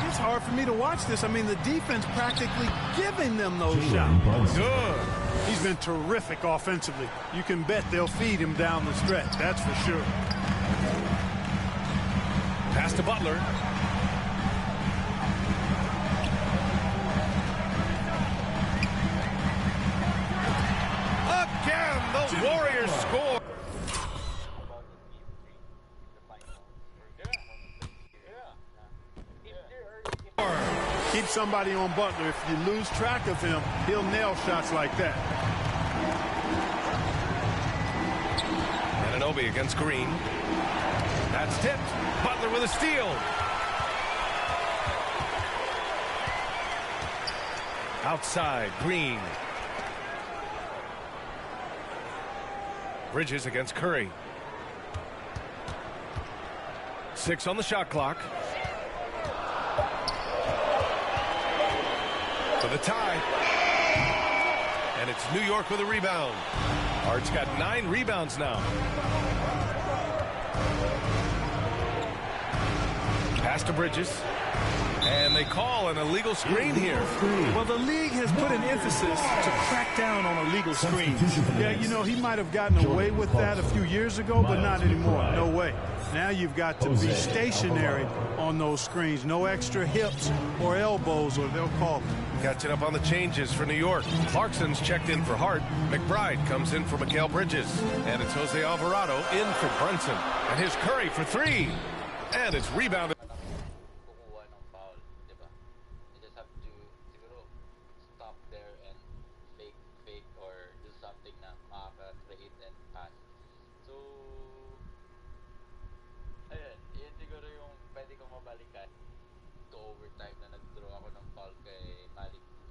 It's hard for me to watch this. I mean, the defense practically giving them those shots. Good. He's been terrific offensively. You can bet they'll feed him down the stretch. That's for sure. Pass to Butler. Again, the Warriors score. Keep somebody on Butler. If you lose track of him, he'll nail shots like that. Anunoby against Green. That's tipped. Butler with a steal. Outside, Green. Bridges against Curry. 6 on the shot clock. For the tie. And it's New York with a rebound. Hart's got 9 rebounds now. Pass to Bridges. And they call an illegal screen here. Well, the league has put an emphasis to crack down on illegal screens. Yeah, you know, he might have gotten away with that a few years ago, but not anymore. No way. Now you've got to be stationary on those screens. No extra hips or elbows, or they'll call it. Catching up on the changes for New York. Clarkson's checked in for Hart. McBride comes in for Mikal Bridges. And it's Jose Alvarado in for Brunson. And here's Curry for 3. And it's rebounded.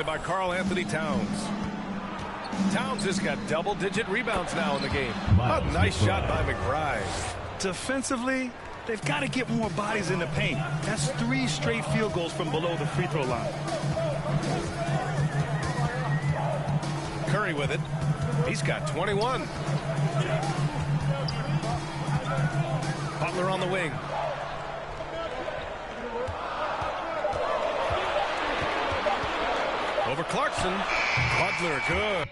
By Karl Anthony Towns. Towns has got double-digit rebounds now in the game. A nice shot by McBride. Defensively, they've got to get more bodies in the paint. That's 3 straight field goals from below the free throw line. Curry with it. He's got 21. Butler on the wing. Over Clarkson. Butler, good.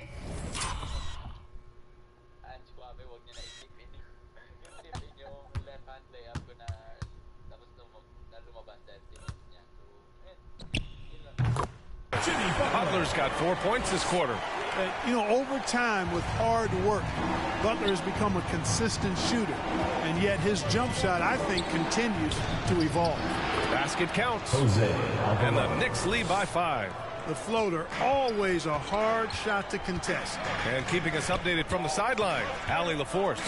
Butler's got 4 points this quarter. You know, over time with hard work, Butler has become a consistent shooter, and yet his jump shot, I think, continues to evolve. Basket counts. And the Knicks lead by 5. The floater, always a hard shot to contest. And keeping us updated from the sideline, Allie LaForce.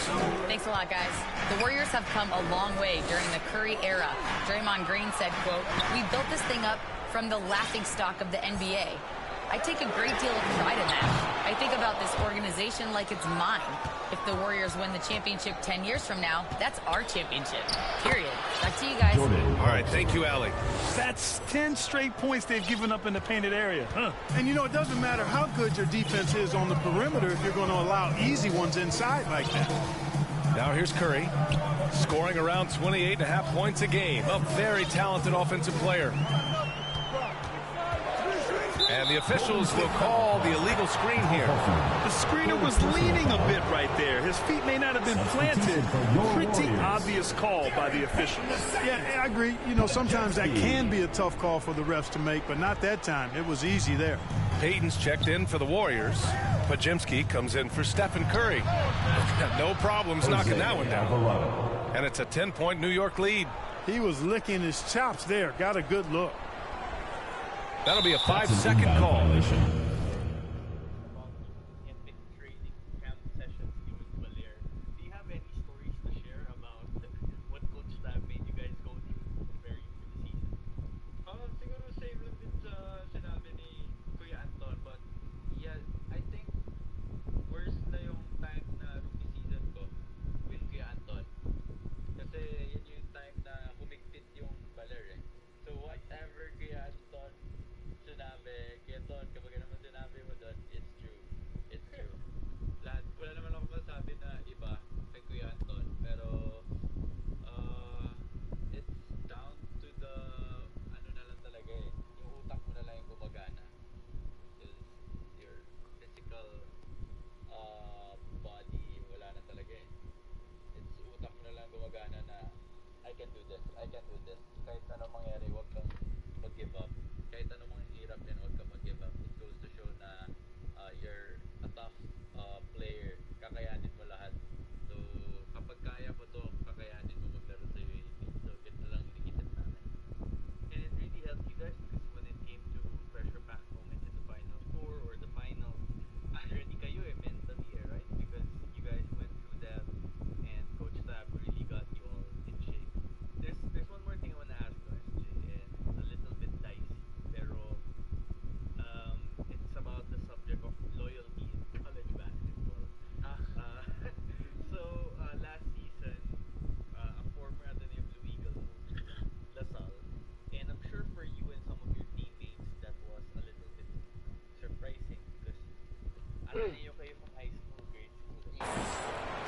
Thanks a lot, guys. The Warriors have come a long way during the Curry era. Draymond Green said, quote, "We built this thing up from the laughingstock of the NBA. I take a great deal of pride in that. I think about this organization like it's mine. If the Warriors win the championship 10 years from now, that's our championship. Period." Back to you guys. All right, thank you, Allie. That's 10 straight points they've given up in the painted area. And, you know, it doesn't matter how good your defense is on the perimeter if you're going to allow easy ones inside like that. Now here's Curry, scoring around 28.5 points a game. A very talented offensive player. And the officials will call the illegal screen here. The screener was leaning a bit right there. His feet may not have been planted. Pretty obvious call by the officials. Yeah, I agree. You know, sometimes that can be a tough call for the refs to make, but not that time. It was easy there. Payton's checked in for the Warriors. Pajimski comes in for Stephen Curry. No problems knocking that one down. And it's a 10-point New York lead. He was licking his chops there. Got a good look. That'll be a 5-second call.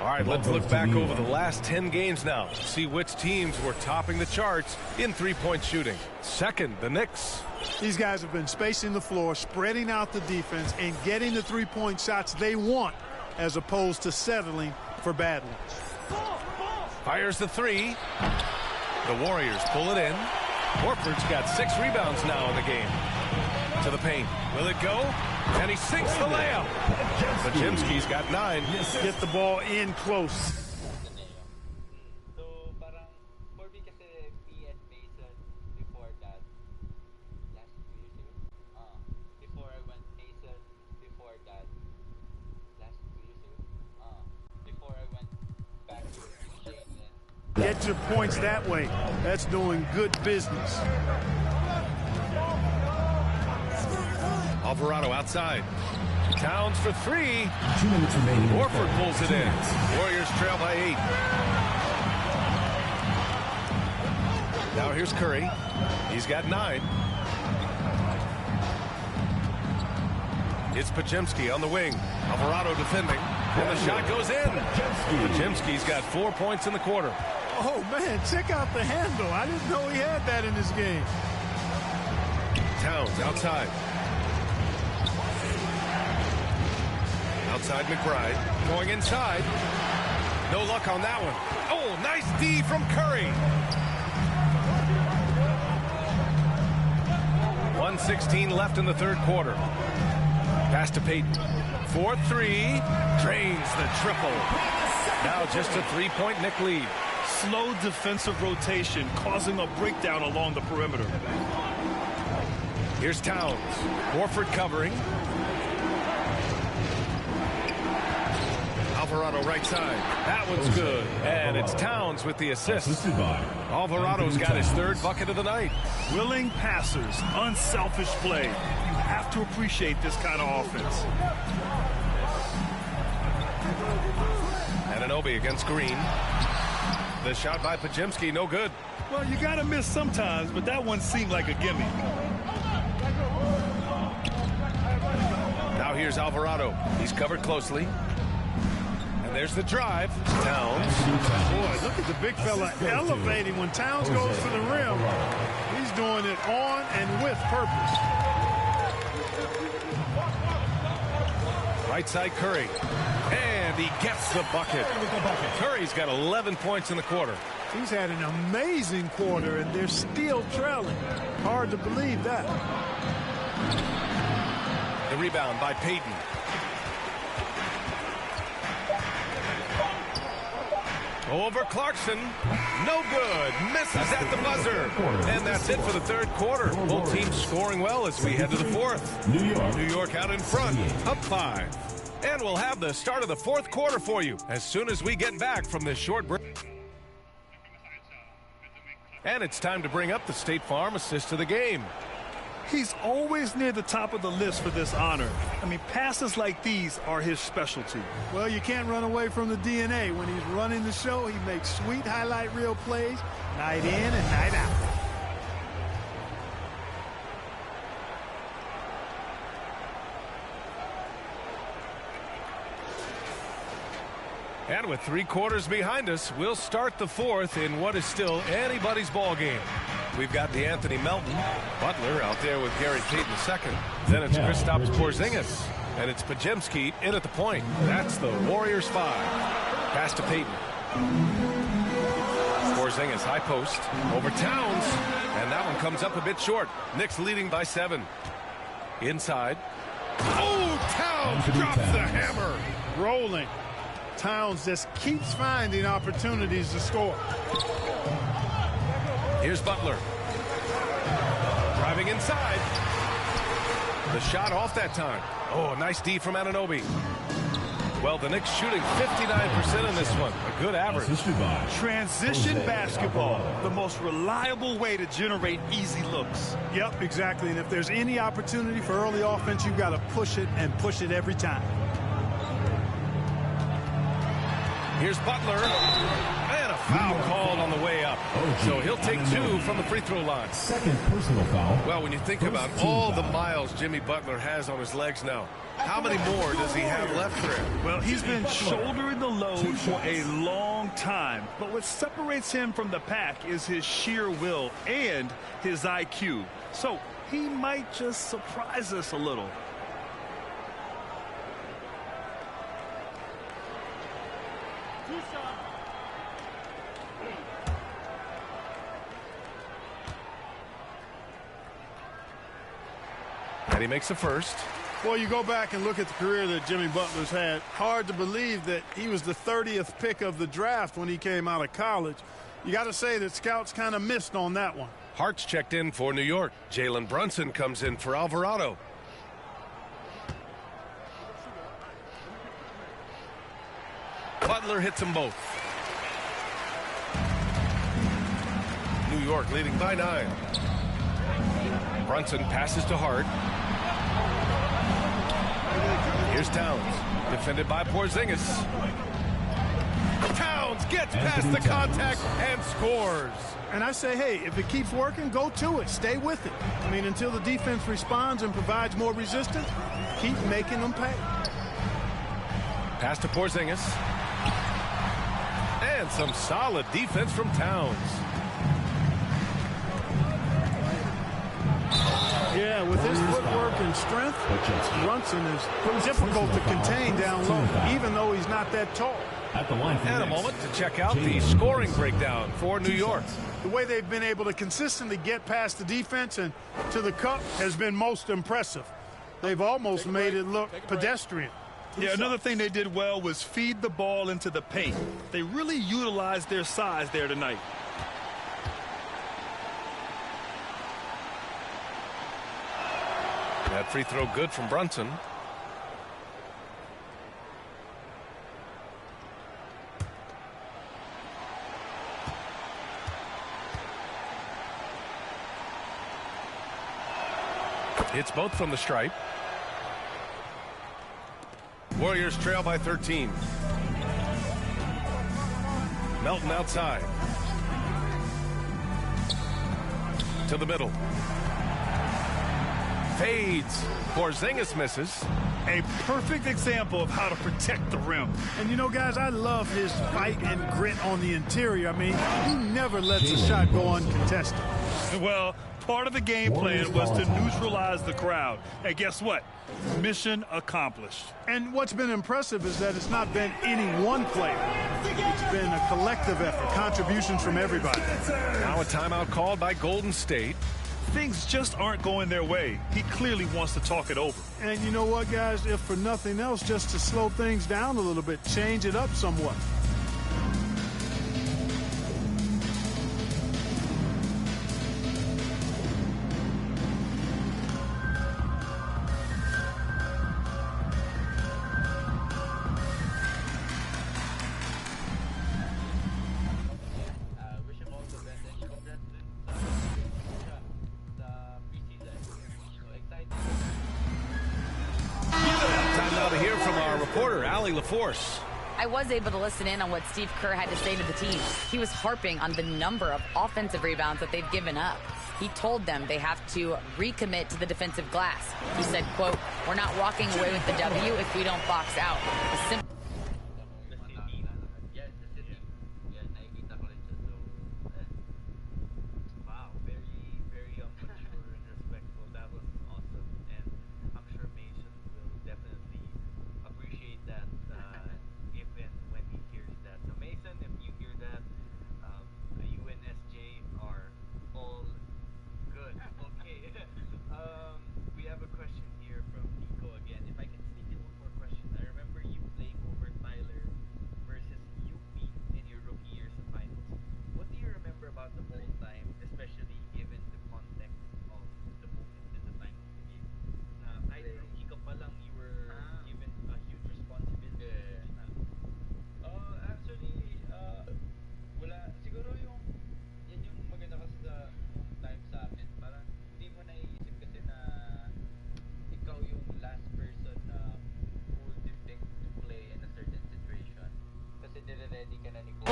All right, let's look back over the last 10 games now. See which teams were topping the charts in three-point shooting. Second, the Knicks. These guys have been spacing the floor, spreading out the defense, and getting the three-point shots they want as opposed to settling for bad ones. Fires the three. The Warriors pull it in. Horford's got 6 rebounds now in the game. To the paint. Will it go? And he sinks the layup. Podziemski's got 9. Get the ball in close. So, parang, for me kasi, me and Mason, before that, last 2 years ago, before I went Mason, before that, last 2 years ago, before I went back to Shane. Get your points that way. That's doing good business. Alvarado outside. Towns for 3. 2 minutes remaining. Horford pulls it in. Warriors trail by 8. Now here's Curry. He's got 9. It's Podziemski on the wing. Alvarado defending. And the shot goes in. Podziemski's got 4 points in the quarter. Oh, man, check out the handle. I didn't know he had that in this game. Towns outside. Outside McBride. Going inside. No luck on that one. Oh, nice D from Curry. 1:16 left in the third quarter. Pass to Payton. 4-3. Drains the triple. Now just a 3-point Knick lead. Slow defensive rotation causing a breakdown along the perimeter. Here's Towns. Horford covering. Alvarado right side. That one's good. And it's Towns with the assist. Alvarado's got his 3rd bucket of the night. Willing passers, unselfish play. You have to appreciate this kind of offense. Anunoby against Green. The shot by Podziemski, no good. Well, you got to miss sometimes, but that one seemed like a gimme. Now here's Alvarado. He's covered closely. And there's the drive. Towns. Boy, look at the big fella elevating when Towns goes to the rim. He's doing it on and with purpose. Right side Curry. And he gets the bucket. Curry's got 11 points in the quarter. He's had an amazing quarter, and they're still trailing. Hard to believe that. The rebound by Payton. Over Clarkson. No good. Misses at the buzzer. And that's it for the third quarter. Both teams scoring well as we head to the fourth. New York out in front. Up 5. And we'll have the start of the fourth quarter for you as soon as we get back from this short break. And it's time to bring up the State Farm assist of the game. He's always near the top of the list for this honor. I mean, passes like these are his specialty. Well, you can't run away from the DNA. When he's running the show, he makes sweet highlight reel plays night in and night out. And with 3 quarters behind us, we'll start the fourth in what is still anybody's ball game. We've got the Anthony Melton, Butler out there with Gary Payton II. Then it's Kristaps Porzingis, and it's Podziemski in at the point. That's the Warriors 5. Pass to Payton. Porzingis high post over Towns, and that one comes up a bit short. Knicks leading by 7. Inside. Oh, Towns drops the hammer. Rolling. Towns just keeps finding opportunities to score. Here's Butler. Driving inside. The shot off that time. Oh, nice D from Anunoby. Well, the Knicks shooting 59% in this one. A good average. Transition basketball, the most reliable way to generate easy looks. Yep, exactly. And if there's any opportunity for early offense, you've got to push it and push it every time. Here's Butler. And a Foul called on the way up. So he'll take 2 from the free throw line. Second personal foul. Well, when you think about all the miles Jimmy Butler has on his legs now, how many more does he have left for him? Well, he's been shouldering the load for a long time. But what separates him from the pack is his sheer will and his IQ. So he might just surprise us a little. And he makes the first. Well, you go back and look at the career that Jimmy Butler's had. Hard to believe that he was the 30th pick of the draft when he came out of college. You got to say that scouts kind of missed on that one. Hart's checked in for New York. Jalen Brunson comes in for Alvarado. Butler hits them both. New York leading by 9. Brunson passes to Hart. Here's Towns, defended by Porzingis. Towns gets past the contact and scores. And I say, hey, if it keeps working, go to it. Stay with it. I mean, until the defense responds and provides more resistance, keep making them pay. Pass to Porzingis. And some solid defense from Towns. Yeah, with his footwork and strength, Brunson is difficult to contain down low, even though he's not that tall. And a moment to check out the scoring breakdown for New York. The way they've been able to consistently get past the defense and to the cup has been most impressive. They've almost made it look pedestrian. Yeah, another thing they did well was feed the ball into the paint. They really utilized their size there tonight. That free throw good from Brunson. Hits both from the stripe. Warriors trail by 13. Melton outside. To the middle. Fades. Porzingis misses. A perfect example of how to protect the rim. And, you know, guys, I love his fight and grit on the interior. I mean, he never lets a shot go uncontested. Well, part of the game plan was to neutralize the crowd. And guess what? Mission accomplished. And what's been impressive is that it's not been any one player. It's been a collective effort, contributions from everybody. Now a timeout called by Golden State. Things just aren't going their way. He clearly wants to talk it over. And you know what, guys? If for nothing else, just to slow things down a little bit, change it up somewhat. I was able to listen in on what Steve Kerr had to say to the team. He was harping on the number of offensive rebounds that they've given up. He told them they have to recommit to the defensive glass. He said, quote, "We're not walking away with the W if we don't box out."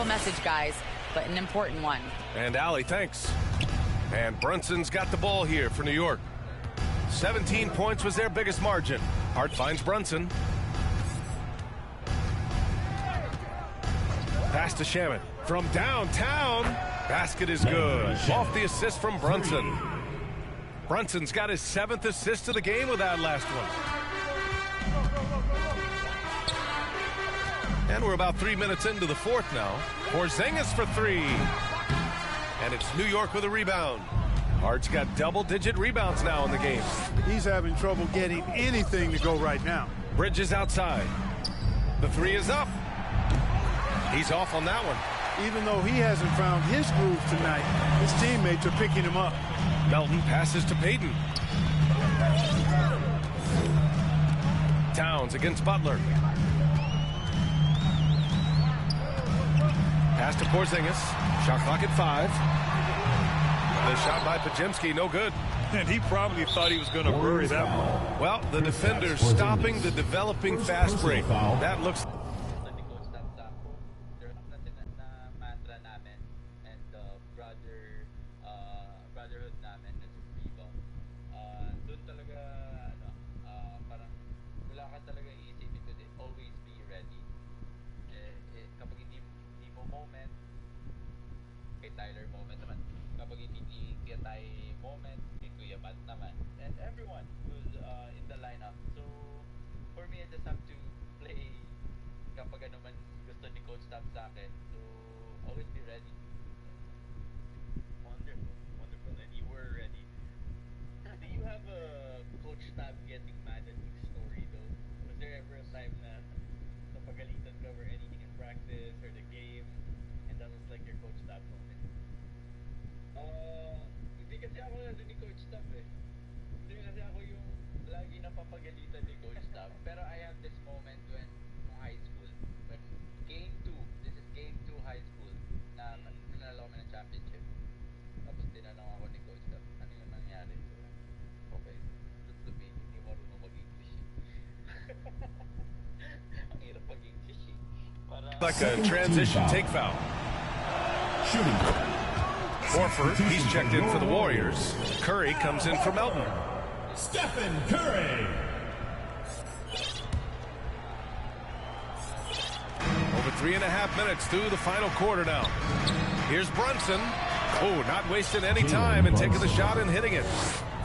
Message, guys. but an important one. And Allie, thanks. And Brunson's got the ball here for New York. 17 points was their biggest margin. Hart finds Brunson. Pass to Shaman from downtown. Basket is good. Off the assist from Brunson. Brunson's got his 7th assist of the game with that last one. And we're about 3 minutes into the 4th now. Porzingis for 3. And it's New York with a rebound. Hart's got double-digit rebounds now in the game. He's having trouble getting anything to go right now. Bridges outside. The 3 is up. He's off on that one. Even though he hasn't found his groove tonight, his teammates are picking him up. Melton passes to Payton. Towns against Butler. Pass to Porzingis. Shot clock at 5. The shot by Podziemski, no good. And he probably thought he was going to bury that one. Well, the defender stopping the developing fast break. That looks... like a transition take foul. Horford, he's checked in for the Warriors. Curry comes in for Melton. Stephen Curry. Over 3.5 minutes through the final quarter now. Here's Brunson. Oh, not wasting any time and taking the shot and hitting it.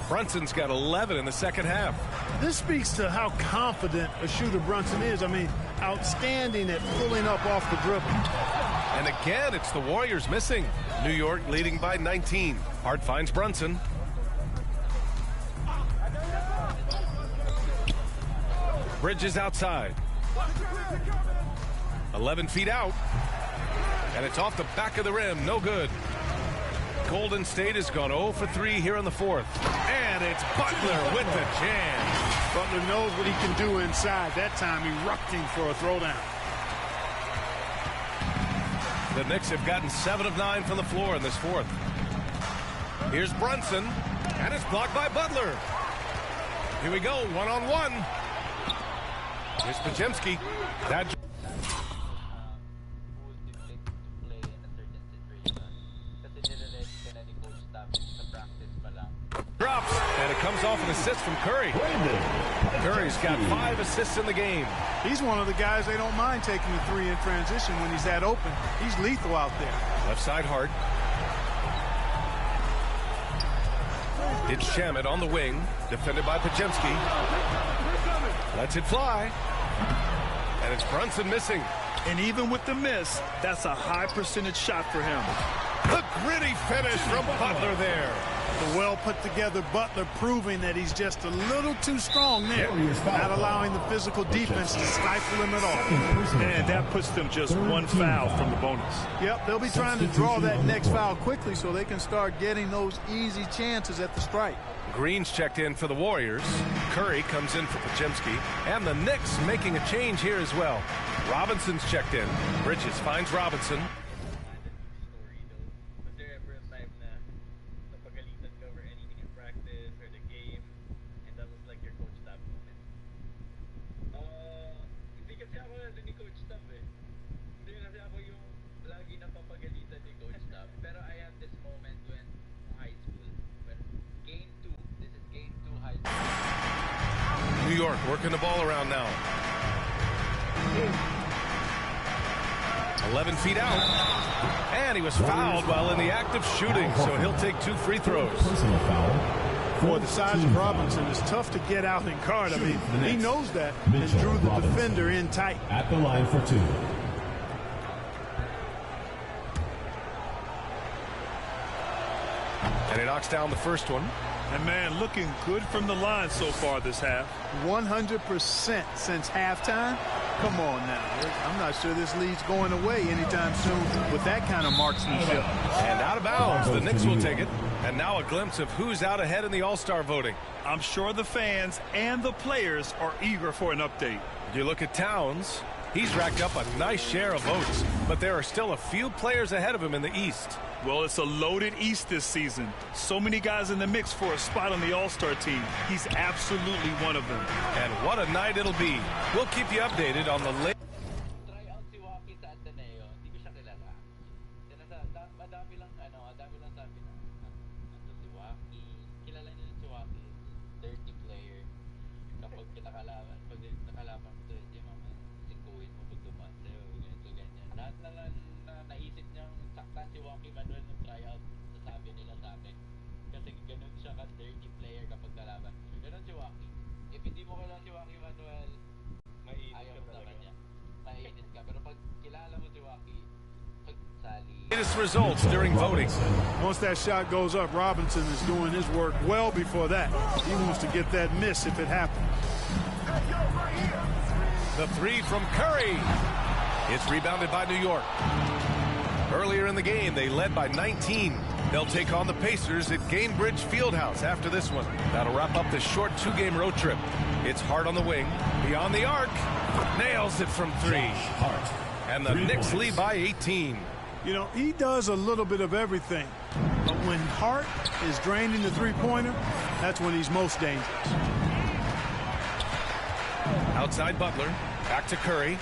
Brunson's got 11 in the second half. This speaks to how confident a shooter Brunson is. I mean, outstanding at pulling up off the dribble. And again, it's the Warriors missing. New York leading by 19. Hart finds Brunson. Bridges outside. 11 feet out. And it's off the back of the rim. No good. Golden State has gone 0 for 3 here in the 4th. And it's Butler with the jam. Butler knows what he can do inside. That time erupting for a throwdown. The Knicks have gotten 7 of 9 from the floor in this 4th. Here's Brunson. And it's blocked by Butler. Here we go, one-on-one. Here's Podziemski. That drops, and it comes off an assist from Curry. Curry's got 5 assists in the game. He's one of the guys they don't mind taking the 3 in transition when he's that open. He's lethal out there. Left side Hart. It's Shamet on the wing, defended by Podziemski. Lets it fly. And it's Brunson missing. And even with the miss, that's a high percentage shot for him. The gritty finish from Butler there. The well-put-together Butler proving that he's just a little too strong there, not allowing the physical defense to stifle him at all. And that puts them just 1 foul from the bonus. Yep, they'll be trying to draw that next foul quickly so they can start getting those easy chances at the strike. Green's checked in for the Warriors. Curry comes in for Podziemski. And the Knicks making a change here as well. Robinson's checked in. Bridges finds Robinson. Working the ball around now. 11 feet out. And he was fouled while in the act of shooting, so he'll take 2 free throws. Personal foul. Boy, the size of Robinson is tough to get out and guard. I mean, he knows that and drew the defender in tight. At the line for 2. And he knocks down the first one. And, man, looking good from the line so far this half. 100% since halftime. Come on now. I'm not sure this lead's going away anytime soon with that kind of marksmanship. And out of bounds. The Knicks will take it. And now a glimpse of who's out ahead in the All-Star voting. I'm sure the fans and the players are eager for an update. You look at Towns. He's racked up a nice share of votes, but there are still a few players ahead of him in the East. Well, it's a loaded East this season. So many guys in the mix for a spot on the All-Star team. He's absolutely one of them. And what a night it'll be. We'll keep you updated on the latest. Results during voting. Once that shot goes up, Robinson is doing his work well before that. He wants to get that miss if it happens. The 3 from Curry. It's rebounded by New York. Earlier in the game, they led by 19. They'll take on the Pacers at Gainbridge Fieldhouse after this one. That'll wrap up this short 2-game road trip. It's Hart on the wing. Beyond the arc. Nails it from 3. And the Knicks lead by 18. You know, he does a little bit of everything. But when Hart is draining the three-pointer, that's when he's most dangerous. Outside Butler. Back to Curry.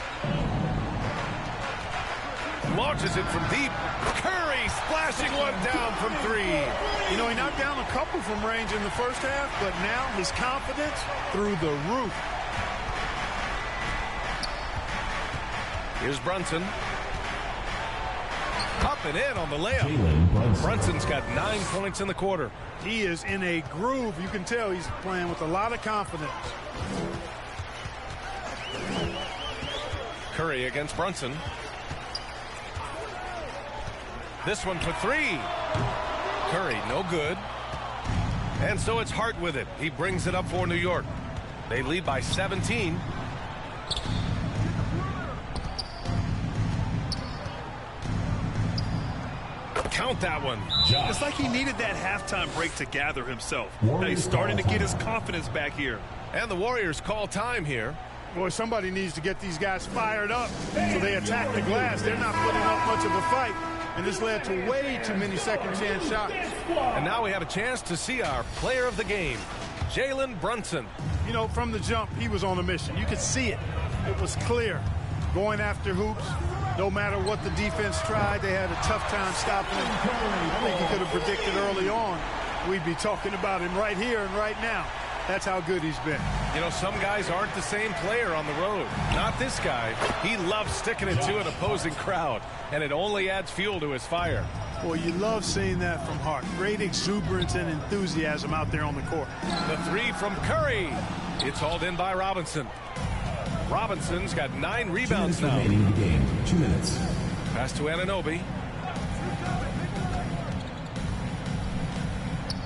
Launches it from deep. Curry splashing one down from 3. You know, he knocked down a couple from range in the first half, but now his confidence through the roof. Here's Brunson. Up and in on the layup. Brunson's got 9 points in the quarter. He is in a groove. You can tell he's playing with a lot of confidence. Curry against Brunson. This one for 3. Curry, no good. And so it's Hart with it. He brings it up for New York. They lead by 17. Count that one. It's like he needed that halftime break to gather himself. Now he's starting to get his confidence back here. And the Warriors call time here. Boy, somebody needs to get these guys fired up so they attack the glass. They're not putting up much of a fight, and this led to way too many second-chance shots. And now we have a chance to see our player of the game, Jalen Brunson. You know, from the jump, he was on a mission. You could see it. It was clear. Going after hoops, no matter what the defense tried, they had a tough time stopping him. I think you could have predicted early on we'd be talking about him right here and right now. That's how good he's been. You know, some guys aren't the same player on the road. Not this guy. He loves sticking it to an opposing crowd, and it only adds fuel to his fire. Well, you love seeing that from Hart. Great exuberance and enthusiasm out there on the court. The 3 from Curry. It's hauled in by Robinson. Robinson's got 9 rebounds now. Remaining in the game. 2 minutes. Pass to Anunoby.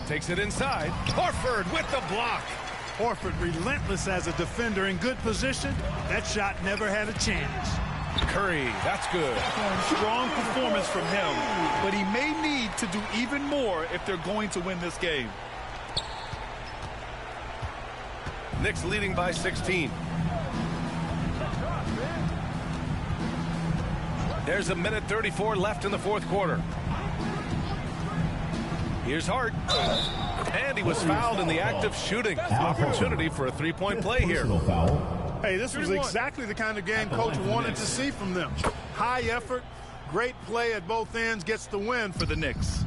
Takes it inside. Horford with the block. Horford relentless as a defender in good position. That shot never had a chance. Curry, that's good. Strong performance from him, but he may need to do even more if they're going to win this game. Knicks leading by 16. There's a minute 34 left in the fourth quarter. Here's Hart. And he was fouled in the act of shooting. Opportunity for a three-point play here. Hey, this was exactly the kind of game Coach wanted to see from them. High effort, great play at both ends, gets the win for the Knicks.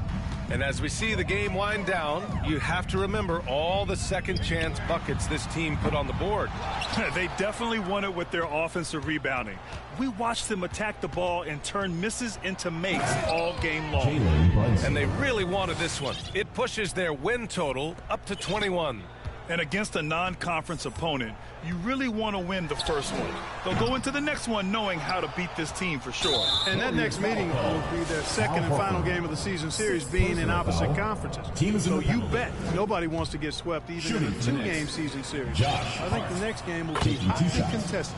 And as we see the game wind down, you have to remember all the second chance buckets this team put on the board. They definitely won it with their offensive rebounding. We watched them attack the ball and turn misses into makes all game long. And they really wanted this one. It pushes their win total up to 21. And against a non-conference opponent, you really want to win the first one. They'll go into the next one knowing how to beat this team for sure. And that next meeting will be their second and final game of the season series, being in opposite conferences. So you bet nobody wants to get swept even in a two-game season series. I think the next game will be hotly contested.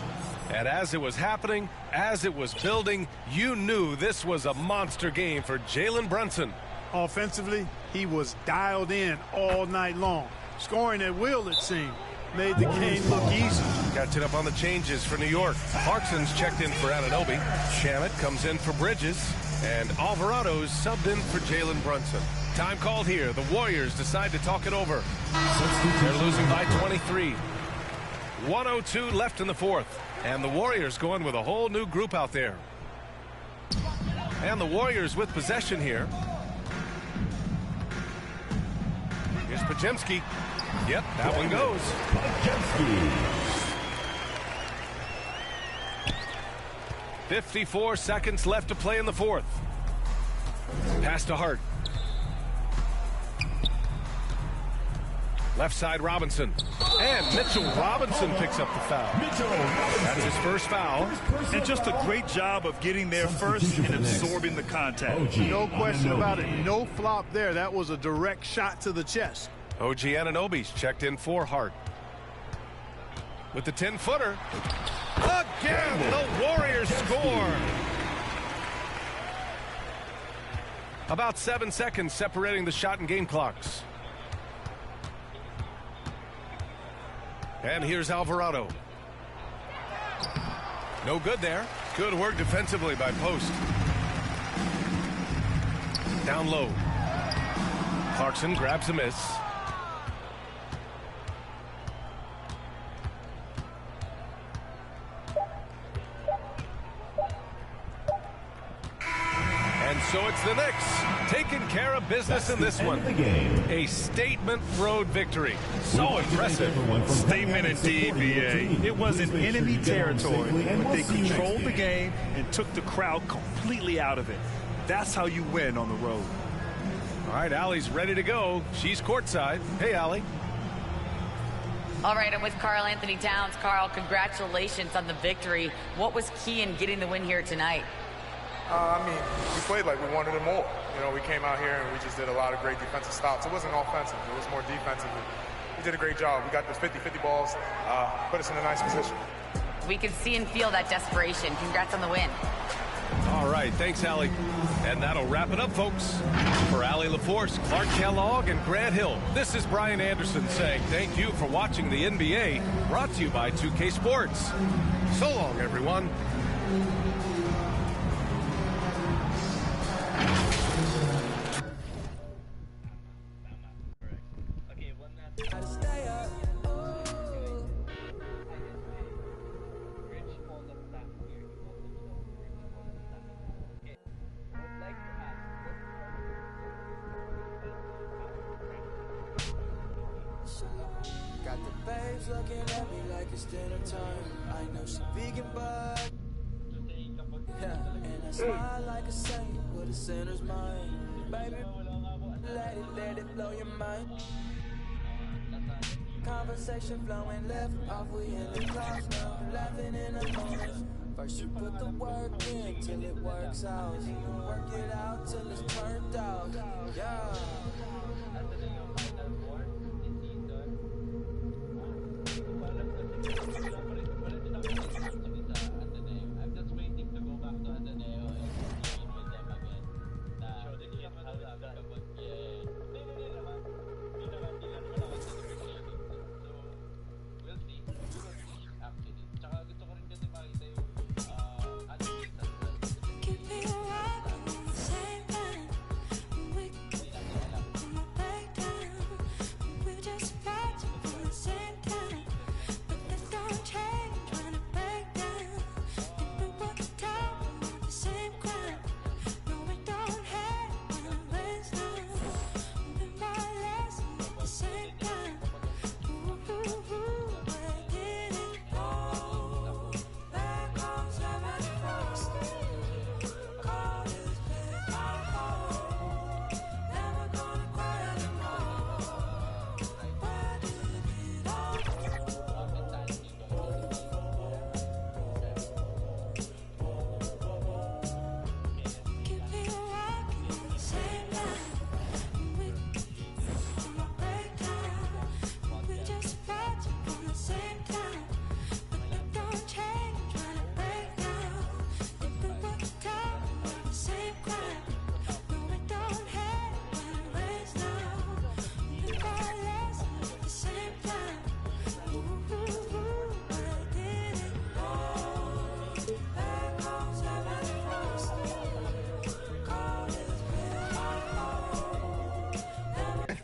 And as it was happening, as it was building, you knew this was a monster game for Jalen Brunson. Offensively, he was dialed in all night long. Scoring at will, it seemed, made the game look easy. Catching up on the changes for New York. Clarkson's checked in for Anunoby. Shamet comes in for Bridges. And Alvarado's subbed in for Jalen Brunson. Time called here. The Warriors decide to talk it over. They're losing by 23. 1:02 left in the fourth. And the Warriors going with a whole new group out there. And the Warriors with possession here. Here's Pajemski. Yep, that one goes. 54 seconds left to play in the fourth. Pass to Hart. Left side Robinson. And Mitchell Robinson picks up the foul. That's his first foul. And just a great job of getting there first and absorbing the contact. No question about it. No flop there. That was a direct shot to the chest. OG Anunoby's checked in for Hart. With the 10-footer. Again, the Warriors score. About 7 seconds separating the shot and game clocks. And here's Alvarado. No good there. Good work defensively by Post. Down low. Clarkson grabs a miss. And so it's the Knicks taking care of business in this one. A statement road victory. So impressive. Statement indeed, BA. It was in enemy territory, but they controlled the game and took the crowd completely out of it. That's how you win on the road. All right, Allie's ready to go. She's courtside. Hey, Allie. All right, I'm with Karl Anthony Towns. Karl, congratulations on the victory. What was key in getting the win here tonight? I mean, we played like we wanted it more. You know, we came out here and we just did a lot of great defensive stops. It wasn't offensive. It was more defensive. We did a great job. We got those 50-50 balls, put us in a nice position. We can see and feel that desperation. Congrats on the win. All right, thanks, Allie. And that'll wrap it up, folks. For Allie LaForce, Clark Kellogg, and Grant Hill, this is Brian Anderson saying thank you for watching the NBA, brought to you by 2K Sports. So long, everyone. Got the babes looking at me like it's dinner time. I know she vegan, but yeah, and I smile like a saint with a sinner's mind. Baby, let it blow your mind. Conversation flowing left off, we in the clouds now, laughing in the mornings. First you put the work in till it works out. Work it out till it's turned out. Yeah.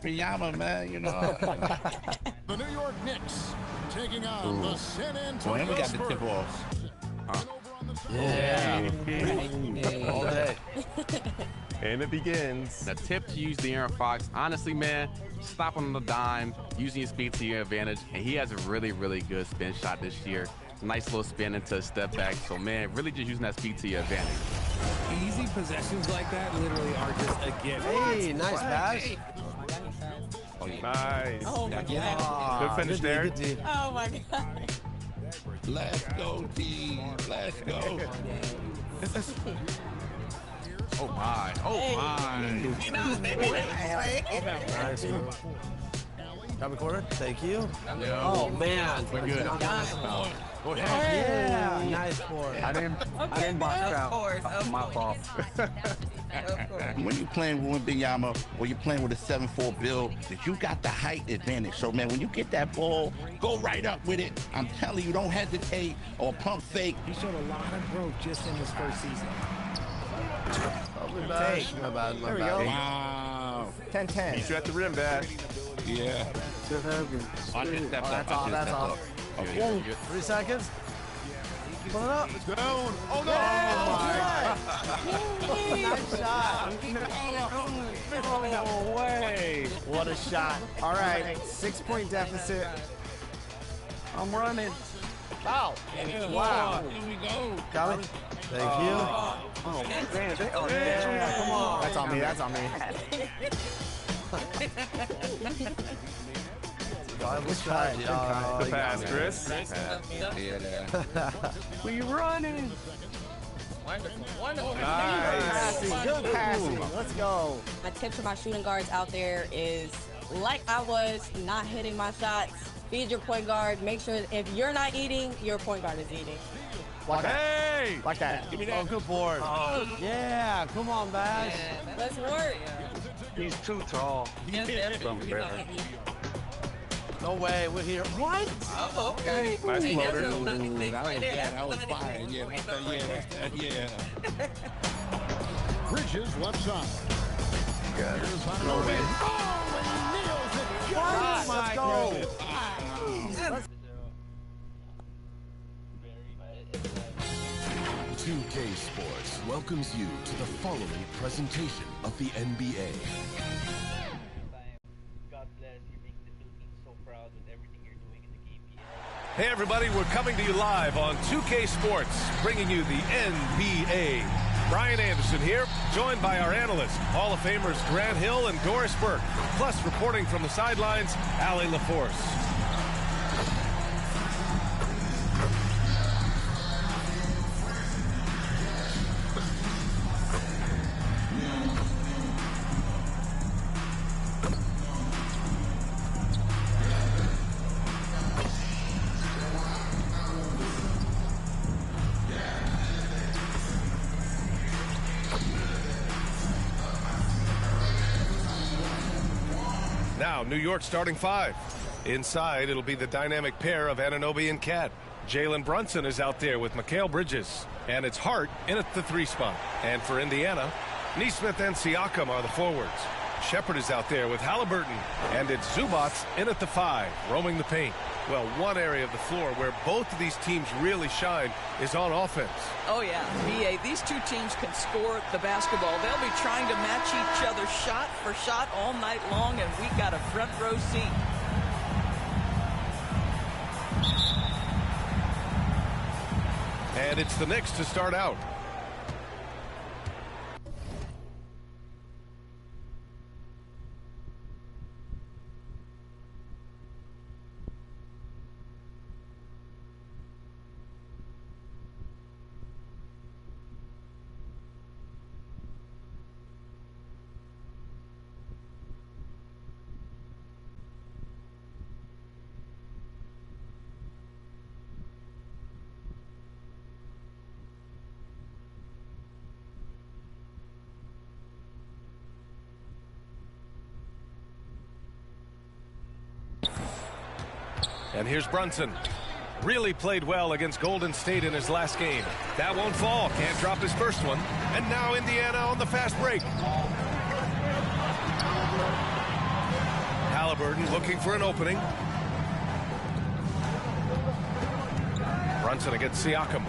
Wembanyama, man, you know. The New York Knicks taking on the San Antonio We got the Spurs. tip off. Yeah. All day. And it begins. The tip to use the Aaron Fox. Honestly, man, stop on the dime, using his speed to your advantage. And he has a really, really good spin shot this year. Nice little spin into a step back. So, man, really just using that speed to your advantage. Easy possessions like that literally are just a gift. Hey, nice pass. Oh, yeah. Nice. Oh, my God. Good finish there. Oh, my God. Let's go, team. Let's go. Oh, my. Oh, my. Nice. Double quarter. Thank you. Yeah. Oh, man. We're good. Oh, yeah. Nice board. I didn't box out. My fault. When you're playing with Wembanyama or you're playing with a 7-4 build, that you got the height advantage. So, man, when you get that ball, go right up with it. I'm telling you, don't hesitate or pump fake. He showed a lot of growth just in his first season. My bad. There we go. Wow. 10-10. He's at the rim, Bash. Yeah. Watch his step up. That's all. Okay, 3 seconds. Pull it up. It's down. Oh, no. Nice shot. No way. What a shot. All right, 6-point deficit. I'm running. Foul. Wow. Here we go. Got it. Thank you. Oh, man. Come on. That's on me. That's on me. Good shot. The pass, Chris. We running. Wonderful. Nice. Good passing. Let's go. My tip to my shooting guards out there is, like I was, not hitting my shots. Feed your point guard. Make sure if you're not eating, your point guard is eating. Like that. Hey! Like that. Give me that. Oh, good board. Yeah, come on, Bash. Let's work. He's too tall. No way, we're here. What? Oh, okay. Nice floater. That was fire. Yeah, yeah. Bridges left side. Good. Here's Hanover. Oh, let's go. 2K Sports welcomes you to the following presentation of the NBA. God bless you, make the Philippines so proud with everything you're doing in the game. Hey everybody, we're coming to you live on 2K Sports, bringing you the NBA. Brian Anderson here, joined by our analysts, Hall of Famers Grant Hill and Doris Burke, plus reporting from the sidelines, Allie LaForce. Now, New York starting 5. Inside, it'll be the dynamic pair of Anunoby and Cat. Jalen Brunson is out there with Mikal Bridges. And it's Hart in at the 3 spot. And for Indiana, Nesmith and Siakam are the forwards. Shepard is out there with Halliburton. And it's Zubats in at the 5, roaming the paint. Well, one area of the floor where both of these teams really shine is on offense. Oh, yeah. BA, these two teams can score the basketball. They'll be trying to match each other shot for shot all night long, and we got a front row seat. And it's the Knicks to start out. And here's Brunson. Really played well against Golden State in his last game. That won't fall. Can't drop his first one. And now Indiana on the fast break. Halliburton looking for an opening. Brunson against Siakam.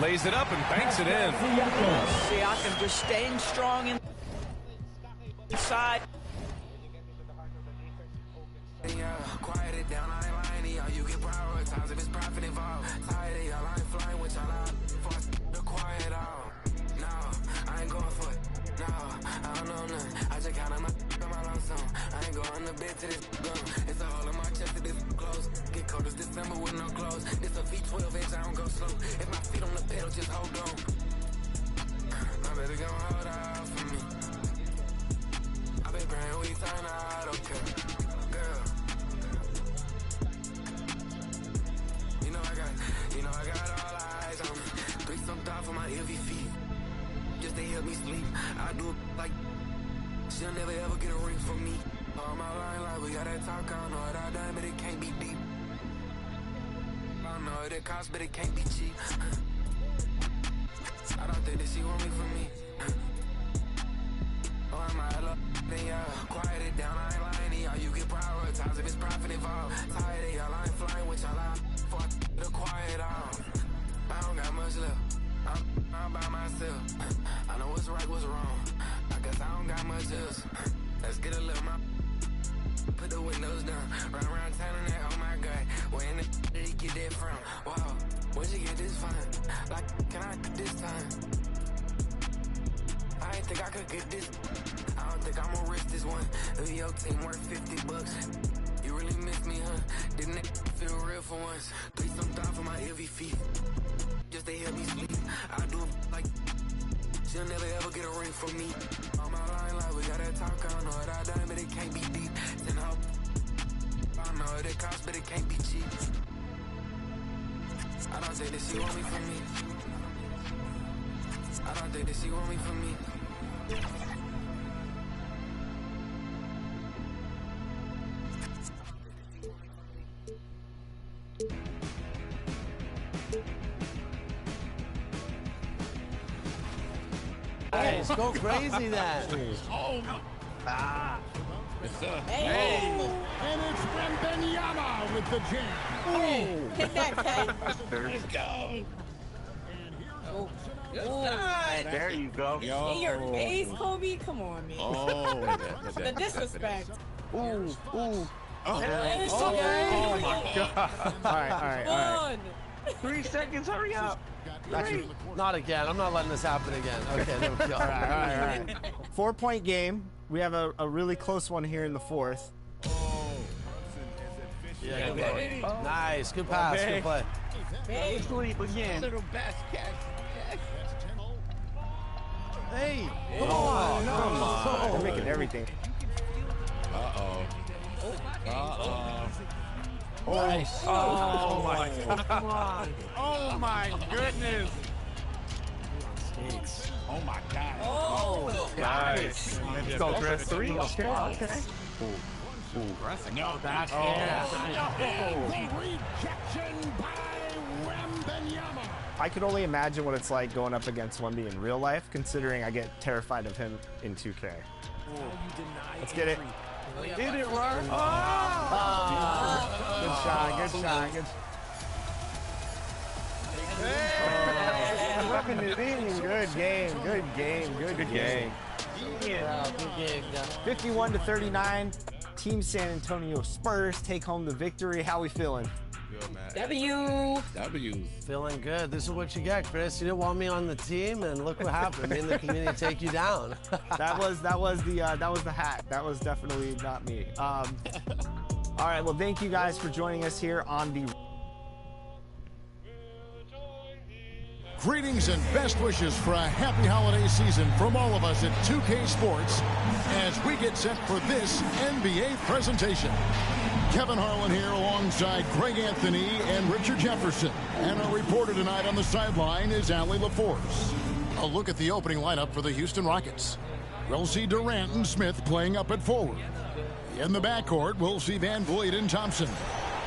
Lays it up and banks it in. Siakam just staying strong inside. Quiet it down, I ain't lying. Y'all, you get prioritized if it's profit involved. Tired of y'all, I ain't flying with y'all out. For the quiet out. No, I ain't going for it. No, I don't know nothing. I just counted my lump sum. I ain't going to bed to this gun. It's a hole in my chest to this close. Get cold as December with no clothes. This a V12 inch, I don't go slow. If my feet on the pedal, just hold on. My baby gon' hold out for me. I've been praying we turn out okay. Girl. I got all eyes on me. Three some thought for my heavy feet. Just to help me sleep. I do it like she'll never ever get a ring from me. On my line like we got that talk. I know what I done, but it can't be deep. I know what it costs, but it can't be cheap. I don't think that she want me for me. Oh, I'm out of then y'all quiet it down. I ain't lying to y'all. You get prioritized if it's profit involved. Tired of y'all, I ain't flying with y'all out. For the quiet out. I don't got much left. I'm by myself. I know what's right, what's wrong. I guess I don't got much else. Let's get a little more. Put the windows down. Run around town and that, oh my God. Where in the did he get that from? Wow, where'd you get this from? Like, can I do this time? I ain't think I could get this. I don't think I'ma risk this one. If your team worth $50, you really miss me, huh? Didn't it feel real for once? Please some thought for my heavy feet. Just to help me sleep. I do it like she'll never ever get a ring from me. On my line like we got that talk. I know what I done, but it can't be deep. Then I know what it costs, but it can't be cheap. I don't think that she want me for me. I don't think that she want me for me. Nice, go crazy then. Oh, Hey. and it's Wembanyama with the jam. Oh, hit that, Ken. Let's go. There you go. In your face, Kobe. Come on, man. Oh, the disrespect. Ooh, ooh. Oh my God. All right. 3 seconds, hurry up. Actually, not again. I'm not letting this happen again. Okay, there we go. All right. 4-point game. We have a really close one here in the fourth. Yeah, good play. Nice. Good pass. Good play. Sleep again. Little best catch. Hey. Come on. They're making everything. Nice. Oh my God. Come on. Oh my goodness. Oh my God. Oh, Nice. Let's go, Chris. 3. Okay. No, that's The rejection by Wembanyama. I could only imagine what it's like going up against Wemby in real life, considering I get terrified of him in 2K. Let's get it. Did it work? Good shot. Rubbing it in. Good game. Yeah, 51-39. Team San Antonio Spurs take home the victory. How we feeling? Good, man. W. feeling good. This is what you get, Chris. You didn't want me on the team, and look what happened. Me and the community take you down. That was the hat. That was definitely not me. All right. Well, thank you guys for joining us here on the. Greetings and best wishes for a happy holiday season from all of us at 2K Sports as we get set for this NBA presentation. Kevin Harlan here alongside Greg Anthony and Richard Jefferson. And our reporter tonight on the sideline is Allie LaForce. A look at the opening lineup for the Houston Rockets. We'll see Durant and Smith playing up at forward. In the backcourt, we'll see Van Vliet and Thompson.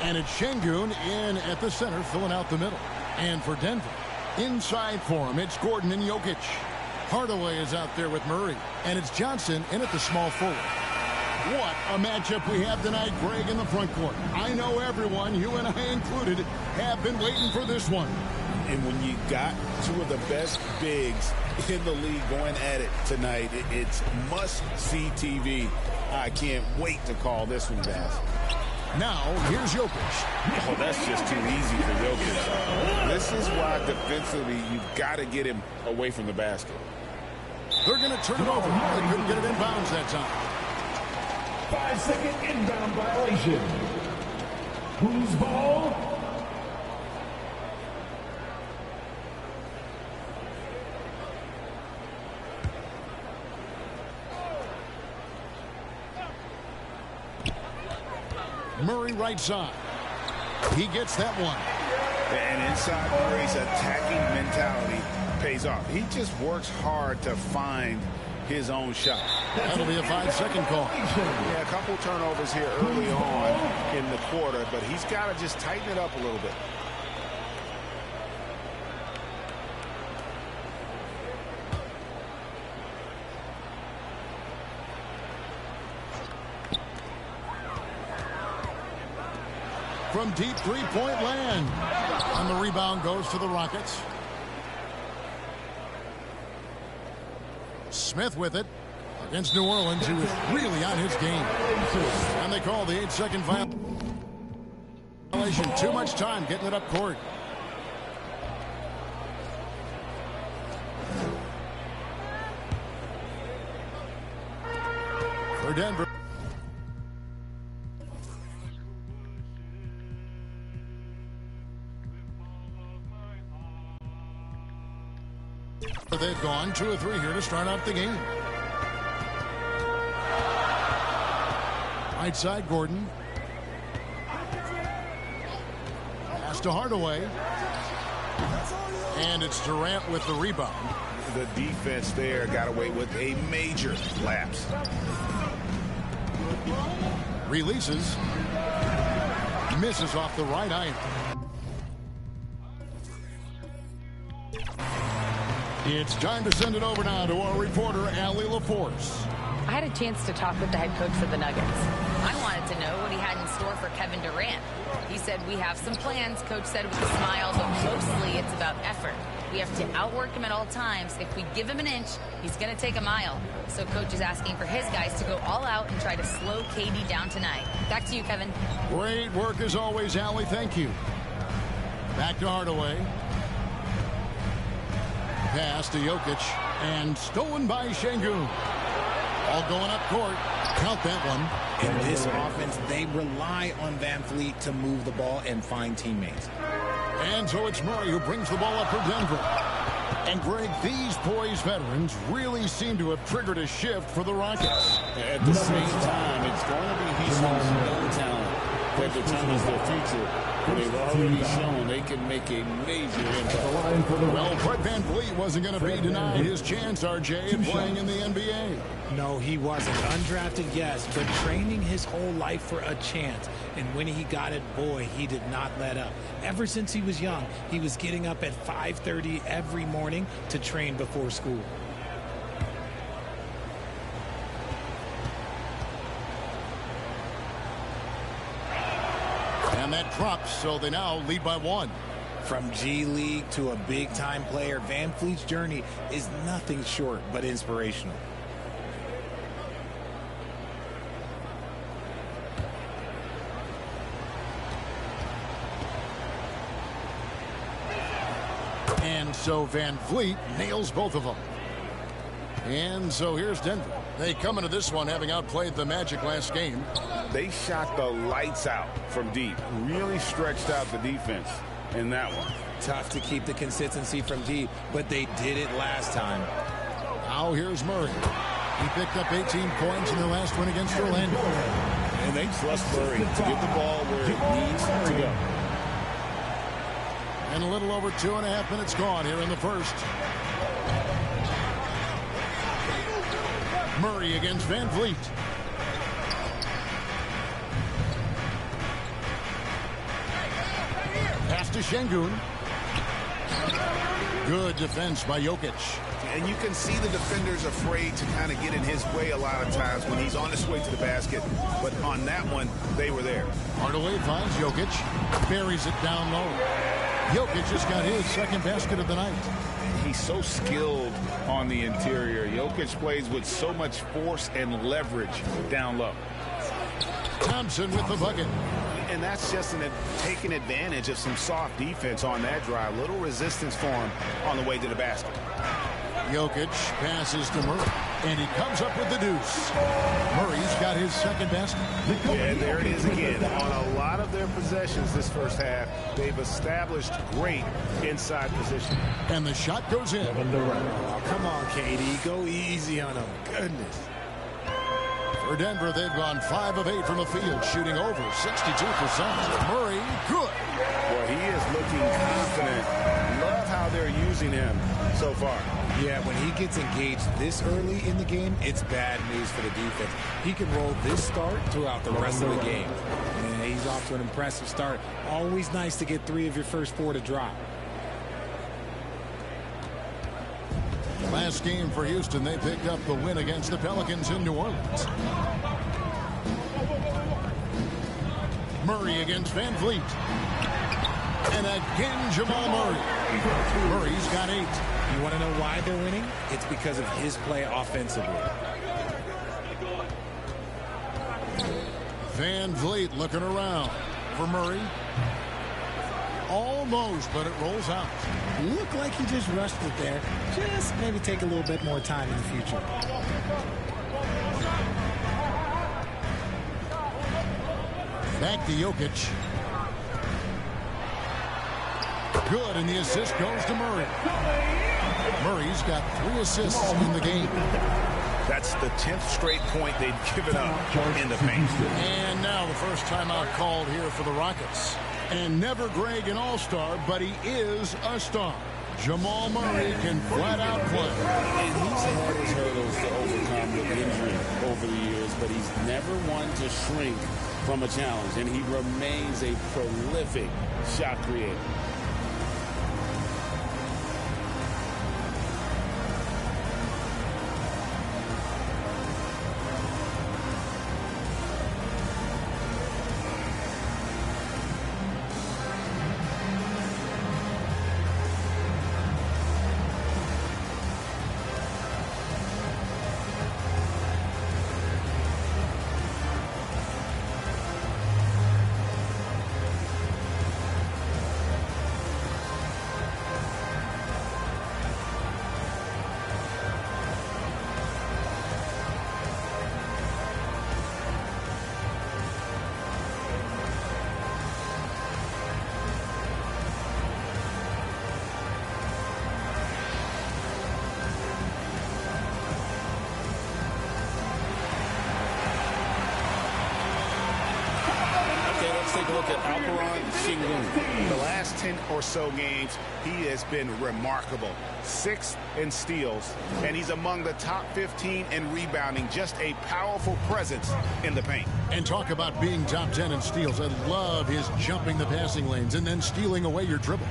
And it's Şengün in at the center, filling out the middle. And for Denver, inside for him, it's Gordon and Jokic. Hardaway is out there with Murray. And it's Johnson in at the small forward. What a matchup we have tonight, Greg, in the front court. I know everyone, you and I included, have been waiting for this one. And when you got two of the best bigs in the league going at it tonight, it's must-see TV. I can't wait to call this one, guys. Now, here's Jokic. Oh, that's just too easy for Jokic. This is why defensively you've got to get him away from the basket. They're going to turn it over. They couldn't get it in bounds that time. 5-second inbound violation. Whose ball? Murray right side. He gets that one. And inside Murray's attacking mentality pays off. He just works hard to find his own shot. That'll be a 5-second call. Yeah, a couple turnovers here early on in the quarter, but he's got to just tighten it up a little bit. From deep three-point land. And the rebound goes to the Rockets. Smith with it against New Orleans, who is really on his game. And they call the 8-second violation. Too much time getting it up court. For Denver. They've gone 2 of 3 here to start out the game. Right side, Gordon. Pass to Hardaway. And it's Durant with the rebound. The defense there got away with a major lapse. Releases. Misses off the right iron. It's time to send it over now to our reporter, Allie LaForce. I had a chance to talk with the head coach for the Nuggets. I wanted to know what he had in store for Kevin Durant. He said, we have some plans, Coach said with a smile, but mostly it's about effort. We have to outwork him at all times. If we give him an inch, he's going to take a mile. So Coach is asking for his guys to go all out and try to slow KD down tonight. Back to you, Kevin. Great work as always, Allie. Thank you. Back to Hardaway. Pass to Jokic, and stolen by Şengün. All going up court. Count that one. In this offense, they rely on Van Fleet to move the ball and find teammates. And so it's Murray who brings the ball up for Denver. And Greg, these poised veterans really seem to have triggered a shift for the Rockets. At the same time, it's going to be Houston's young talent that determines their future. They've already shown they can make a major impact. Well, Fred Van Fleet wasn't going to be denied his chance, RJ, of playing in the NBA. No, he wasn't. Undrafted, yes, but training his whole life for a chance. And when he got it, boy, he did not let up. Ever since he was young, he was getting up at 5:30 every morning to train before school. And that drops, so they now lead by 1. From G League to a big-time player, Van Fleet's journey is nothing short but inspirational. And so Van Fleet nails both of them. And so here's Denver. They come into this one having outplayed the Magic last game. They shot the lights out from deep. Really stretched out the defense in that one. Tough to keep the consistency from deep, but they did it last time. Now here's Murray. He picked up 18 points in their last win against Orlando. And they trust Murray to get the ball where it needs to go. And a little over 2.5 minutes gone here in the first. Murray against Van Fleet. Pass to Şengün. Good defense by Jokic. And you can see the defenders afraid to kind of get in his way a lot of times when he's on his way to the basket. But on that one, they were there. Hardaway finds Jokic, buries it down low. Jokic just got his second basket of the night. He's so skilled on the interior. Jokic plays with so much force and leverage down low. Thompson with the bucket. And that's just taking advantage of some soft defense on that drive. Little resistance for him on the way to the basket. Jokic passes to Murray, and he comes up with the deuce. Murray's got his second basket. Yeah, there it is again. On a lot of their possessions this first half, they've established great inside position. And the shot goes in. Oh, come on, KD. Go easy on him. Goodness. For Denver, they've gone 5 of 8 from the field, shooting over 62%. Murray, good. Boy, he is looking confident. Love how they're using him so far. Yeah, when he gets engaged this early in the game, it's bad news for the defense. He can roll this start throughout the rest of the game. And he's off to an impressive start. Always nice to get 3 of your first 4 to drop. Last game for Houston, they picked up the win against the Pelicans in New Orleans. Murray against Van Vliet. And again, Jamal Murray. Murray's got 8. You want to know why they're winning? It's because of his play offensively. Van Vliet looking around for Murray. Almost, but it rolls out. Looked like he just rushed it there. Just maybe take a little bit more time in the future. Back to Jokic. Good, and the assist goes to Murray. Murray's got 3 assists in the game. That's the 10th straight point they've given up in the paint. And now the first timeout called here for the Rockets. And never Greg an all-star, but he is a star. Jamal Murray can flat out play. And he's had his hurdles to overcome with injury over the years, but he's never one to shrink from a challenge. And he remains a prolific shot creator. The last 10 or so games, he has been remarkable. 6th in steals, and he's among the top 15 in rebounding. Just a powerful presence in the paint. And talk about being top 10 in steals. I love his jumping the passing lanes and then stealing away your dribble.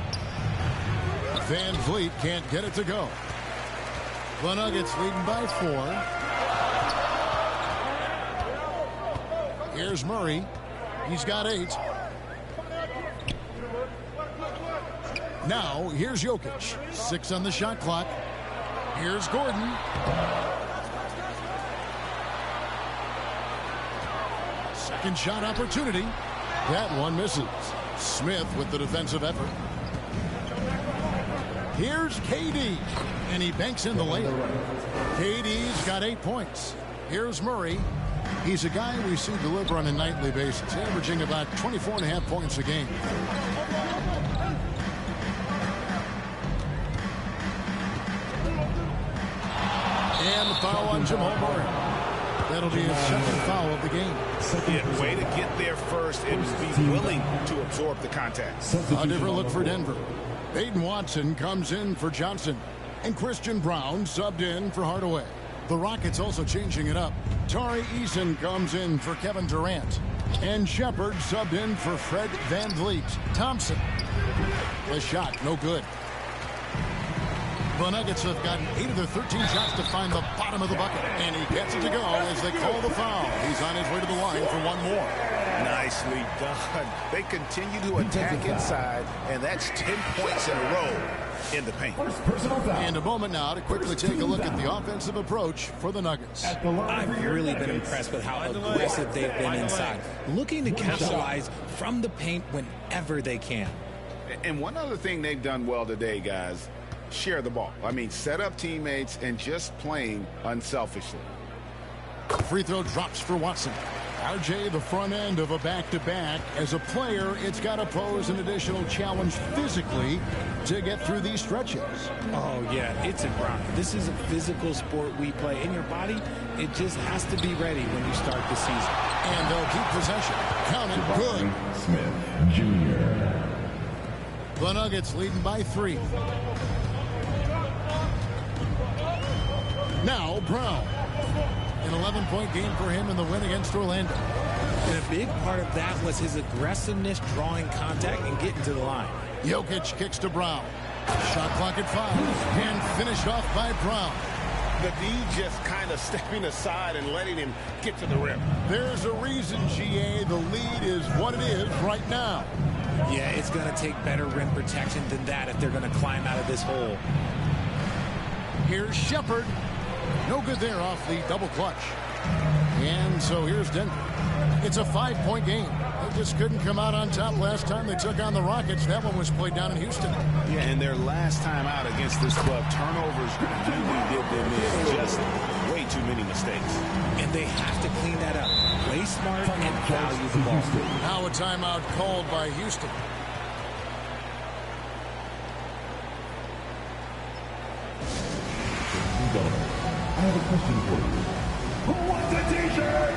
Van Vliet can't get it to go. The Nuggets leading by 4. Here's Murray. He's got 8. Now, here's Jokic. 6 on the shot clock. Here's Gordon. Second shot opportunity. That one misses. Smith with the defensive effort. Here's KD. And he banks in the layup. KD's got 8 points. Here's Murray. He's a guy we see deliver on a nightly basis, averaging about 24.5 points a game. And the foul on Jamal Murray. That'll be his second foul of the game. Yeah, way to get there first and be willing to absorb the contact. A different look for Denver. Aiden Watson comes in for Johnson. And Christian Brown subbed in for Hardaway. The Rockets also changing it up. Tari Eason comes in for Kevin Durant. And Shepard subbed in for Fred Van Vliet. Thompson. The shot, no good. The Nuggets have gotten 8 of their 13 shots to find the bottom of the bucket. And he gets it to go as they call the foul. He's on his way to the line for one more. Nicely done. They continue to attack inside, and that's 10 points in a row in the paint. And a moment now to quickly take a look at the offensive approach for the Nuggets. I've really been impressed with how aggressive they've been inside, looking to capitalize from the paint whenever they can. And one other thing they've done well today, guys, share the ball. I mean, set up teammates and just playing unselfishly. Free throw drops for Watson. RJ, the front end of a back-to-back. As a player, it's got to pose an additional challenge physically to get through these stretches. Oh, yeah, it's a grind. This is a physical sport we play. And your body, it just has to be ready when you start the season. And they'll keep possession. Count it. Good. Smith Jr. The Nuggets leading by 3. Now Brown. An 11-point game for him in the win against Orlando. And a big part of that was his aggressiveness, drawing contact, and getting to the line. Jokic kicks to Brown. Shot clock at 5. And finished off by Brown. The D just kind of stepping aside and letting him get to the rim. There's a reason, GA, the lead is what it is right now. Yeah, it's going to take better rim protection than that if they're going to climb out of this hole. Here's Shepard. No good there off the double clutch. And so here's Denver. It's a 5-point game. They just couldn't come out on top last time they took on the Rockets. That one was played down in Houston. Yeah, and their last time out against this club, turnovers really did them in. Just way too many mistakes. And they have to clean that up. Play smart and value the ball. Now a timeout called by Houston. I have a question for you. Who wants a t-shirt?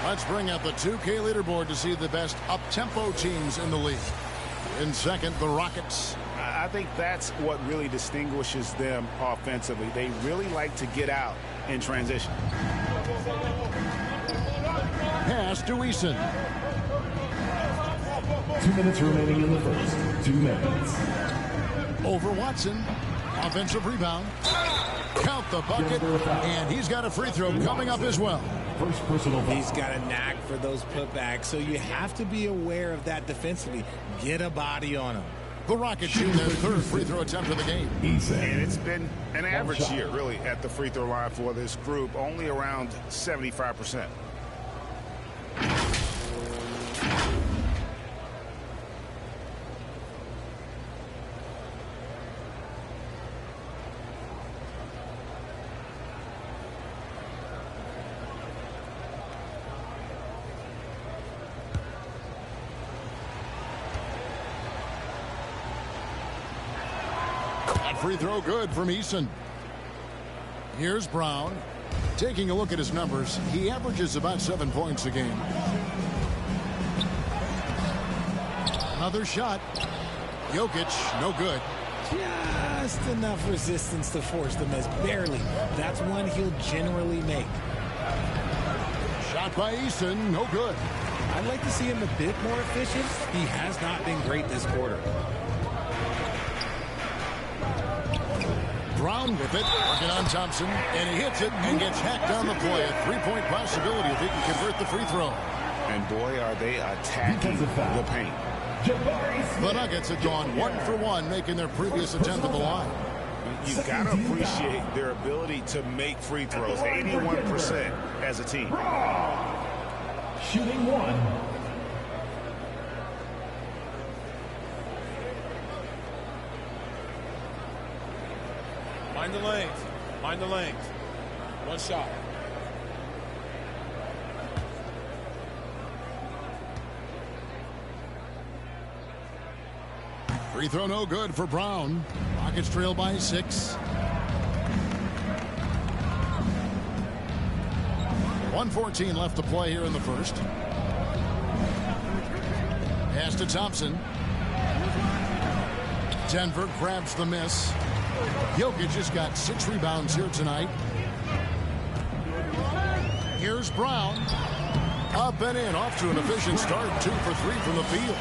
Let's bring out the 2K leaderboard to see the best up-tempo teams in the league. In second, the Rockets. I think that's what really distinguishes them offensively. They really like to get out in transition. Pass to Eason. 2 minutes remaining in the first. 2 minutes. Over Watson. Offensive rebound. Count the bucket. And he's got a free throw coming up as well. First personal foul. He's got a knack for those putbacks, so you have to be aware of that defensively. Get a body on him. The Rockets shoot their third free throw attempt of the game. And it's been an average year, really, at the free throw line for this group, only around 75%. Free throw good from Eason. Here's Brown. Taking a look at his numbers, he averages about 7 points a game. Another shot. Jokic, no good. Just enough resistance to force the miss. Barely. That's one he'll generally make. Shot by Eason, no good. I'd like to see him a bit more efficient. He has not been great this quarter. Brown with it, working on Thompson, and he hits it and gets hacked on the play. A 3-point possibility if he can convert the free throw. And boy, are they attacking the paint. The Nuggets have gone 1 for 1, making their previous attempt at the line. You've got to appreciate their ability to make free throws, 81% as a team. Shooting 1. Mind the lanes. Mind the lanes. One shot. Free throw no good for Brown. Rockets trail by 6. 1:14 left to play here in the first. Pass to Thompson. Denver grabs the miss. Jokic has got 6 rebounds here tonight. Here's Brown. Up and in, off to an efficient start. 2 for 3 from the field.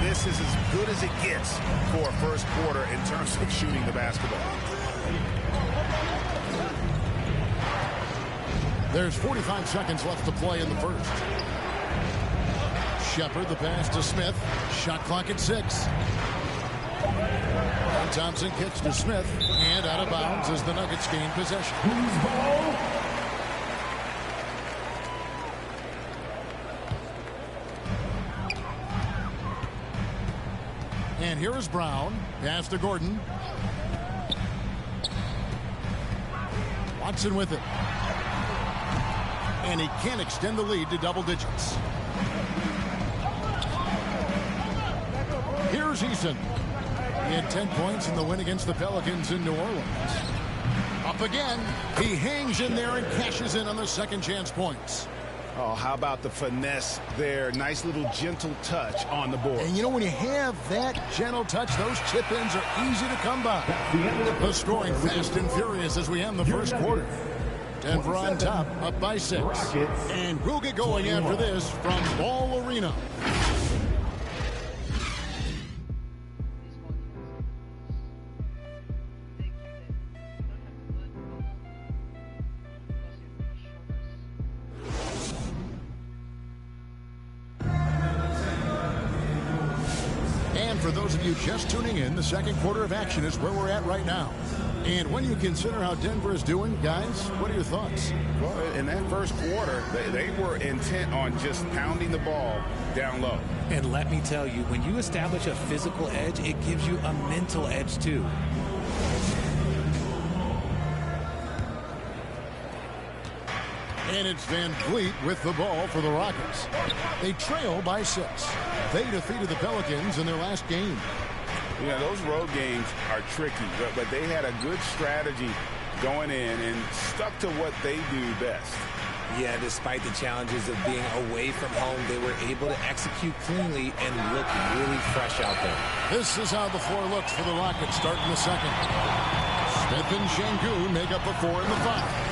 This is as good as it gets for a first quarter in terms of shooting the basketball. There's 45 seconds left to play in the first. Shepard, the pass to Smith. Shot clock at 6. And Thompson kicks to Smith. And out of bounds as the Nuggets gain possession. And here is Brown. Pass to Gordon. Watson with it. And he can't extend the lead to double digits. Here's Eason. He had 10 points in the win against the Pelicans in New Orleans. Up again. He hangs in there and cashes in on the second chance points. Oh, how about the finesse there? Nice little gentle touch on the board. And you know, when you have that gentle touch, those chip-ins are easy to come by. The scoring fast and furious as we end the first quarter. Denver on top, up by 6. And we'll get going after this from Ball Arena. For those of you just tuning in, the second quarter of action is where we're at right now. And when you consider how Denver is doing, guys, what are your thoughts? Well, in that first quarter, they were intent on just pounding the ball down low. And let me tell you, when you establish a physical edge, it gives you a mental edge too. And it's Van Vliet with the ball for the Rockets. They trail by 6. They defeated the Pelicans in their last game. Yeah, those road games are tricky, but they had a good strategy going in and stuck to what they do best. Yeah, despite the challenges of being away from home, they were able to execute cleanly and look really fresh out there. This is how the floor looks for the Rockets starting the second. Smith and Şengün make up a 4 in the 5.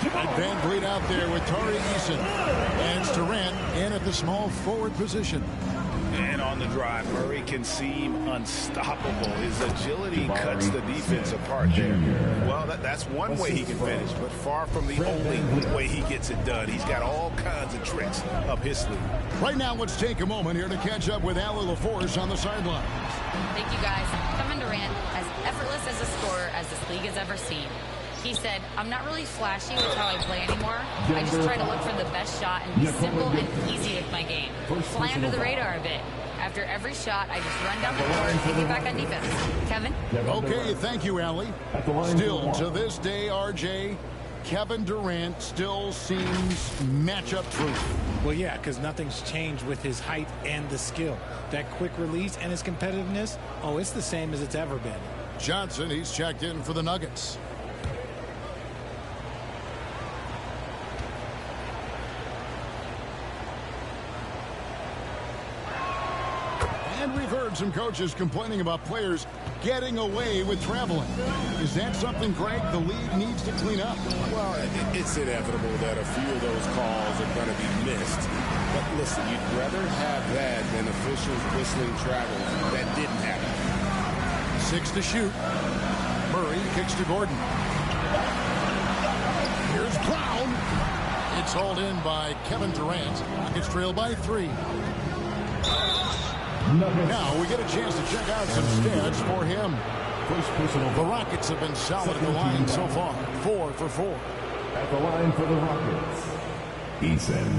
And Van Vliet out there with Tari Eason. And Durant in at the small forward position. And on the drive, Murray can seem unstoppable. His agility cuts the defense apart there. Well, that's one way he can finish, but far from the only way he gets it done. He's got all kinds of tricks up his sleeve. Right now, let's take a moment here to catch up with Allie LaForce on the sideline. Thank you, guys. Kevin Durant, as effortless as a scorer as this league has ever seen. He said, I'm not really flashy with how I play anymore. I just try to look for the best shot and be simple and easy with my game. Fly under the radar a bit. After every shot, I just run down the court and get back on defense. Kevin? Okay, thank you, Allie. Still, to this day, RJ, Kevin Durant still seems matchup proof. Well, yeah, because nothing's changed with his height and the skill. That quick release and his competitiveness, oh, it's the same as it's ever been. Johnson, he's checked in for the Nuggets. And we've heard some coaches complaining about players getting away with traveling. Is that something, Greg, the league needs to clean up? Well, it's inevitable that a few of those calls are going to be missed. But listen, you'd rather have that than officials whistling travel that didn't happen. 6 to shoot. Murray kicks to Gordon. Here's Brown. It's hauled in by Kevin Durant. Rockets trail by 3. Now we get a chance to check out some stats for him. The Rockets have been solid at the line so far. 4 for 4. At the line for the Rockets, Eason.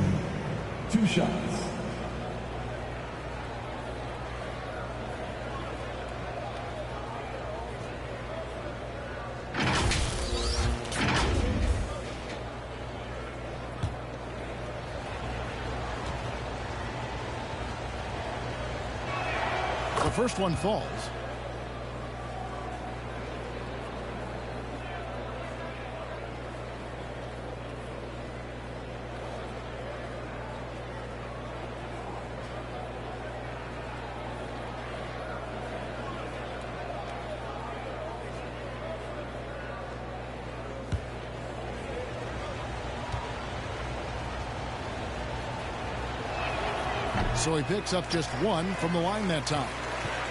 2 shots. The first one falls. So he picks up just 1 from the line that time.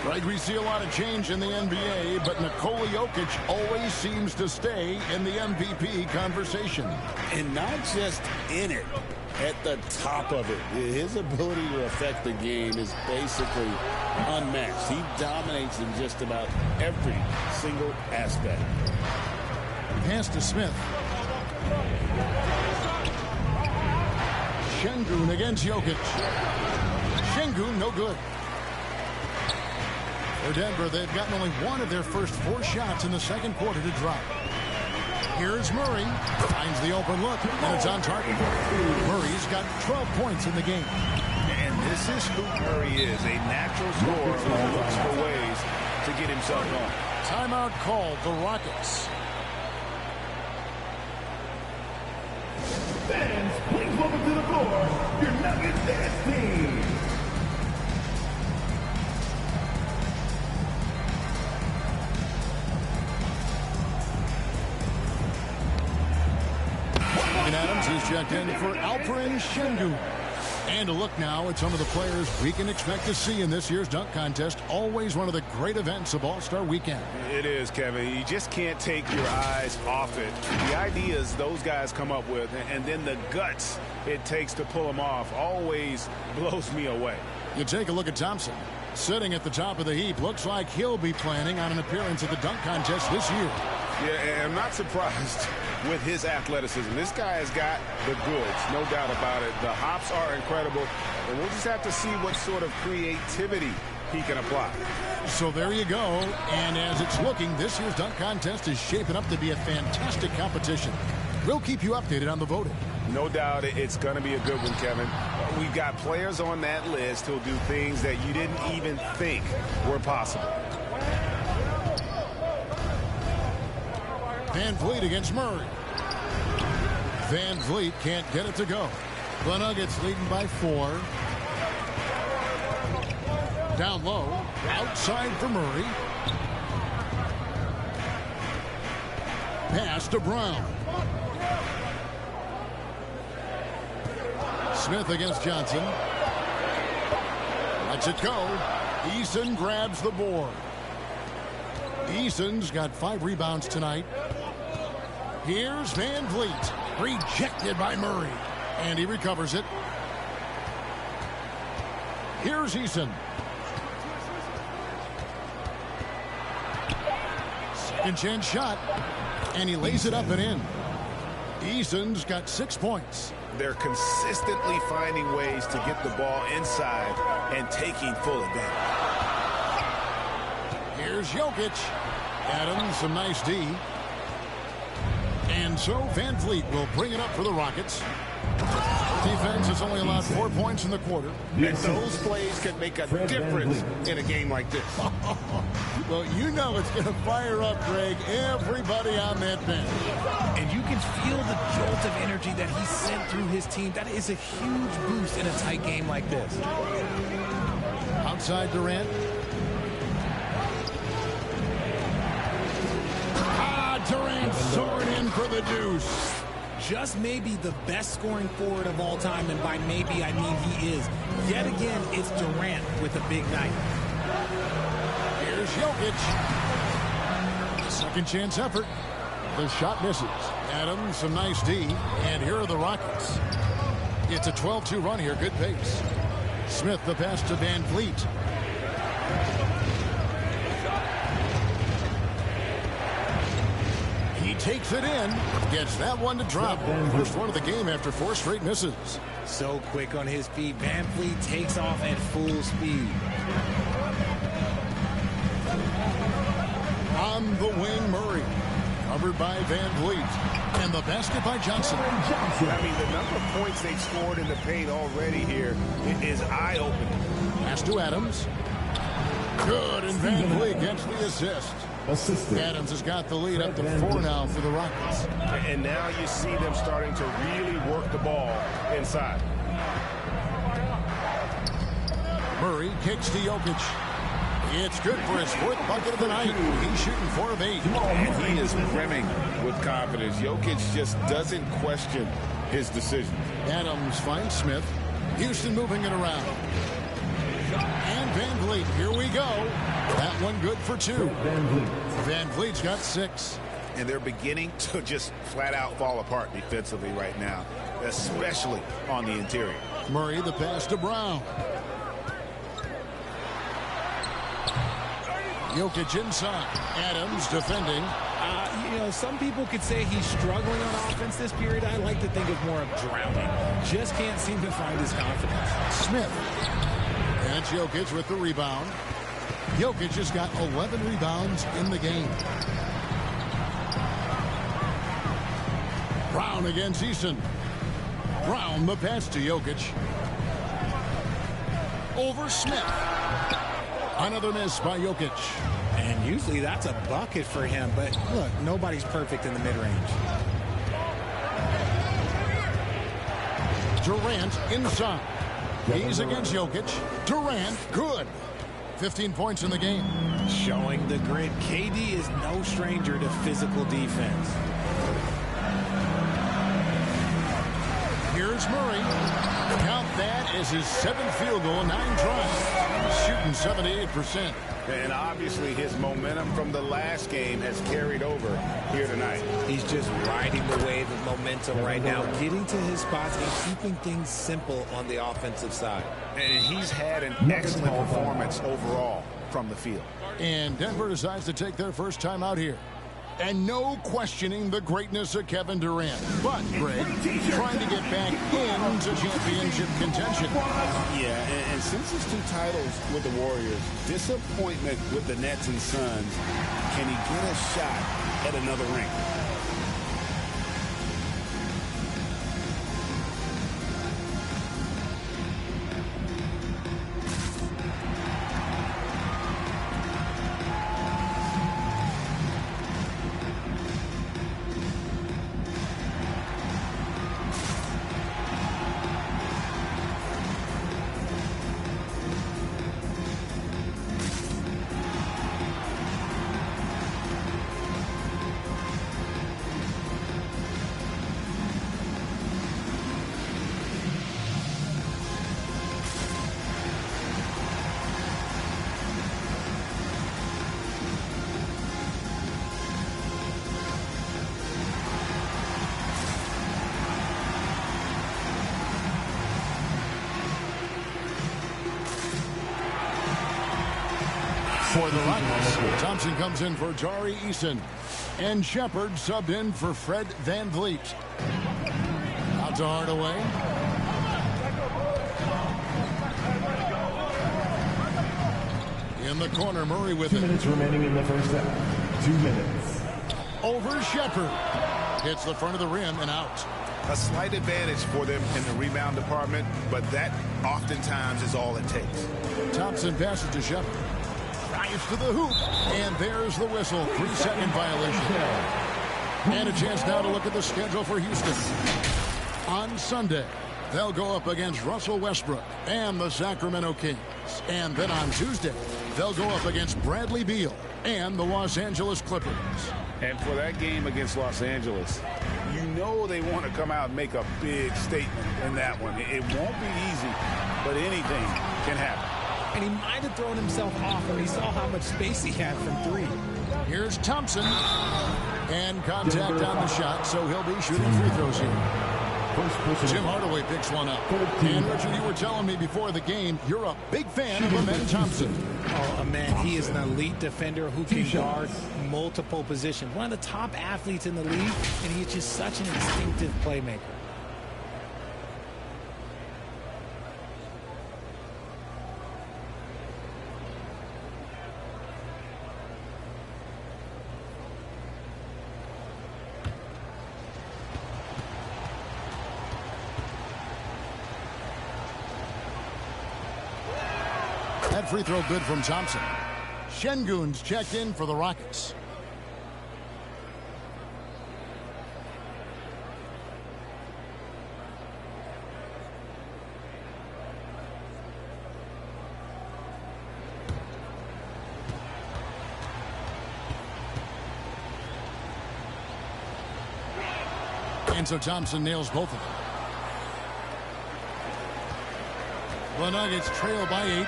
Right, we see a lot of change in the NBA, but Nikola Jokic always seems to stay in the MVP conversation. And not just in it, at the top of it. His ability to affect the game is basically unmatched. He dominates in just about every single aspect. Pass to Smith. Şengün against Jokic. Şengün, no good. For Denver, they've gotten only 1 of their first 4 shots in the second quarter to drop. Here's Murray. Finds the open look, and it's on target. Murray's got 12 points in the game. And this is who Murray is, a natural scorer who looks for ways to get himself going. Timeout called the Rockets. Fans, please welcome to the floor your Nuggets dance team. Adams is checked in for Alperen Şengün. And a look now at some of the players we can expect to see in this year's dunk contest. Always one of the great events of All-Star Weekend. It is, Kevin. You just can't take your eyes off it. The ideas those guys come up with, and then the guts it takes to pull them off, always blows me away. You take a look at Thompson. Sitting at the top of the heap. Looks like he'll be planning on an appearance at the dunk contest this year. Yeah, I'm not surprised with his athleticism. This guy has got the goods, no doubt about it. The hops are incredible, and we'll just have to see what sort of creativity he can apply. So there you go, and as it's looking, this year's dunk contest is shaping up to be a fantastic competition. We'll keep you updated on the voting. No doubt it's going to be a good one, Kevin. We've got players on that list who'll do things that you didn't even think were possible. Van Vliet against Murray. Van Vliet can't get it to go. The Nuggets leading by 4. Down low. Outside for Murray. Pass to Brown. Smith against Johnson. Lets it go. Eason grabs the board. Eason's got 5 rebounds tonight. Here's Van Vliet. Rejected by Murray. And he recovers it. Here's Eason. Second chance shot. And he lays it up and in. Eason's got 6 points. They're consistently finding ways to get the ball inside and taking full advantage. Here's Jokic. Adams, some nice D. And so Van Vliet will bring it up for the Rockets. Defense has only allowed 4 points in the quarter. And those plays can make a difference in a game like this. Well, you know it's going to fire up, Greg, everybody on that bench. And you can feel the jolt of energy that he sent through his team. That is a huge boost in a tight game like this. Outside Durant. Durant soaring in for the deuce. Just maybe the best scoring forward of all time, and by maybe I mean he is. Yet again, it's Durant with a big night. Here's Jokic. Second chance effort. The shot misses. Adams, some nice D. And here are the Rockets. It's a 12-2 run here. Good pace. Smith, the pass to Van Vliet. takes it in, gets that one to drop. First one of the game after 4 straight misses. So quick on his feet. Van Fleet takes off at full speed. On the wing, Murray. Covered by Van Vliet. And the basket by Johnson. I mean, the number of points they've scored in the paint already here is eye-opening. Pass to Adams. Good, and Van Vliet gets the assist. Adams has got the lead up to 4 now for the Rockets. And now you see them starting to really work the ball inside. Murray kicks to Jokic. It's good for his 4th bucket of the night. He's shooting 4 of 8. And he is brimming with confidence. Jokic just doesn't question his decision. Adams finds Smith. Houston moving it around. And Van Vliet, here we go. That one good for 2. Van Vliet's got 6. And they're beginning to just flat out fall apart defensively right now, especially on the interior. Murray, the pass to Brown. Jokic inside. Adams defending. You know, some people could say he's struggling on offense this period. I like to think of more of drowning. Just can't seem to find his confidence. Smith. That's Jokic with the rebound. Jokic has got 11 rebounds in the game. Brown against Eason. Brown, the pass to Jokic. Over Smith. Another miss by Jokic. And usually that's a bucket for him, but look, nobody's perfect in the mid-range. Durant inside. He's against Jokic. Durant, good. 15 points in the game. Showing the grit. KD is no stranger to physical defense. Here's Murray. Count that as his 7th field goal, 9 tries. Shooting 78%. And obviously his momentum from the last game has carried over here tonight. He's just riding the wave of momentum right now, getting to his spots and keeping things simple on the offensive side. And he's had an excellent performance overall from the field. And Denver decides to take their first time out here. And no questioning the greatness of Kevin Durant. But, Greg, trying to get back into championship contention. Yeah, and since his 2 titles with the Warriors, disappointment with the Nets and Suns, can he get a shot at another ring? For the Rockets, Thompson comes in for Jari Eason. And Shepard subbed in for Fred Van Vliet. Out to Hardaway. In the corner, Murray with it. 2 minutes remaining in the first half. 2 minutes. Over Shepard. Hits the front of the rim and out. A slight advantage for them in the rebound department, but that oftentimes is all it takes. Thompson passes to Shepard. Drives to the hoop, and there's the whistle. 3-second violation. And a chance now to look at the schedule for Houston. On Sunday, they'll go up against Russell Westbrook and the Sacramento Kings. And then on Tuesday, they'll go up against Bradley Beal and the Los Angeles Clippers. And for that game against Los Angeles, you know they want to come out and make a big statement in that one. It won't be easy, but anything can happen. And he might have thrown himself off when he saw how much space he had from 3. Here's Thompson. And contact on the shot, so he'll be shooting free throws here. Jim Hardaway picks one up. And Richard, you were telling me before the game, you're a big fan of Amen Thompson. Oh, man, he is an elite defender who can guard multiple positions. One of the top athletes in the league, and he's just such an instinctive playmaker. That free throw good from Thompson. Şengün's checked in for the Rockets. And so Thompson nails both of them. The Nuggets trail by 8.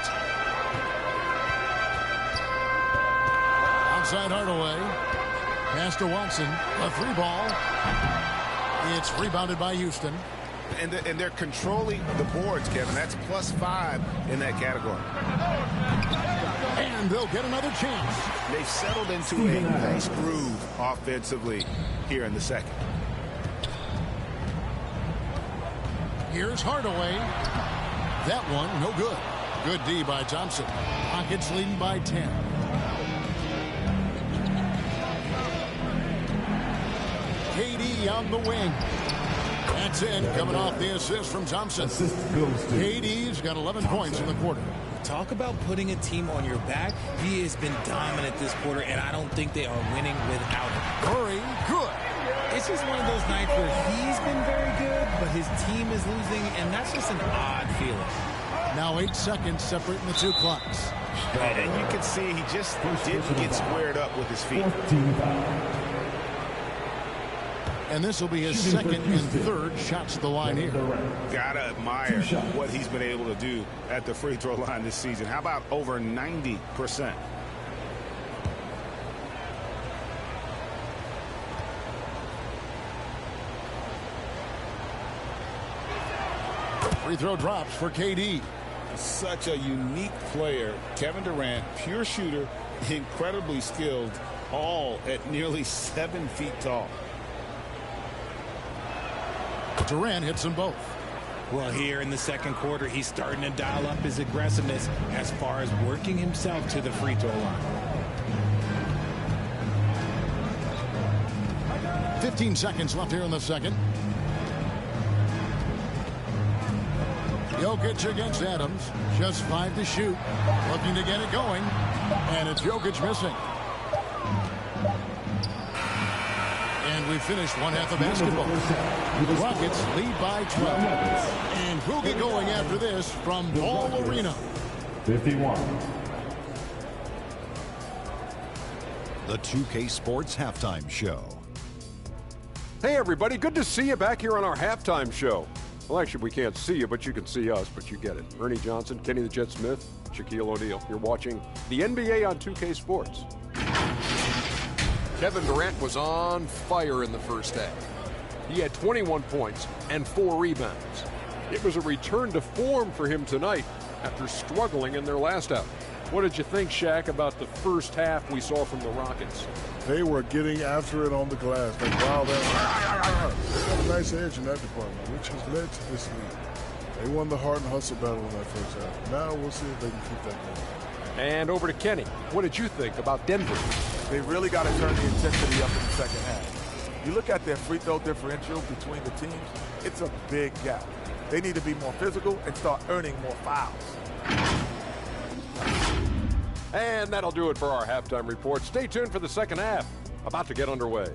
Outside Hardaway. Pass to Watson. A 3-ball. It's rebounded by Houston. And they're controlling the boards, Kevin. That's +5 in that category. And they'll get another chance. They've settled into a nice groove offensively here in the second. Here's Hardaway. That one, no good. Good D by Thompson. Rockets leading by 10. KD on the wing. That's in, coming off the assist from Thompson. KD's got 11 points in the quarter. Talk about putting a team on your back. He has been dominant this quarter, and I don't think they are winning without him. Curry, good. It's just one of those nights where he's been very good, but his team is losing, and that's just an odd feeling. Now 8 seconds separating the two clocks. And you can see he just didn't get squared up with his feet. And this will be his second and third shots at the line here. Gotta admire what he's been able to do at the free throw line this season. How about over 90%? Free throw drops for KD. Such a unique player. Kevin Durant, pure shooter, incredibly skilled, all at nearly 7 feet tall. Durant hits them both. Well, here in the second quarter, he's starting to dial up his aggressiveness as far as working himself to the free throw line. 15 seconds left here in the second. Jokic against Adams. Just 5 to shoot. Looking to get it going. And it's Jokic missing. And we finished one half of basketball. The Rockets lead by 12. And we'll get going after this from Ball Arena. 51. The 2K Sports Halftime Show. Hey, everybody. Good to see you back here on our halftime show. Well, actually, we can't see you, but you can see us, but you get it. Ernie Johnson, Kenny the Jet Smith, Shaquille O'Neal. You're watching the NBA on 2K Sports. Kevin Durant was on fire in the first half. He had 21 points and 4 rebounds. It was a return to form for him tonight after struggling in their last outing. What did you think, Shaq, about the first half we saw from the Rockets? They were getting after it on the glass. They got a nice edge in that department, which has led to this lead. They won the heart and hustle battle in that first half. Now we'll see if they can keep that going. And over to Kenny. What did you think about Denver? They really got to turn the intensity up in the second half. You look at their free throw differential between the teams, it's a big gap. They need to be more physical and start earning more fouls. And that'll do it for our halftime report. Stay tuned for the second half. About to get underway.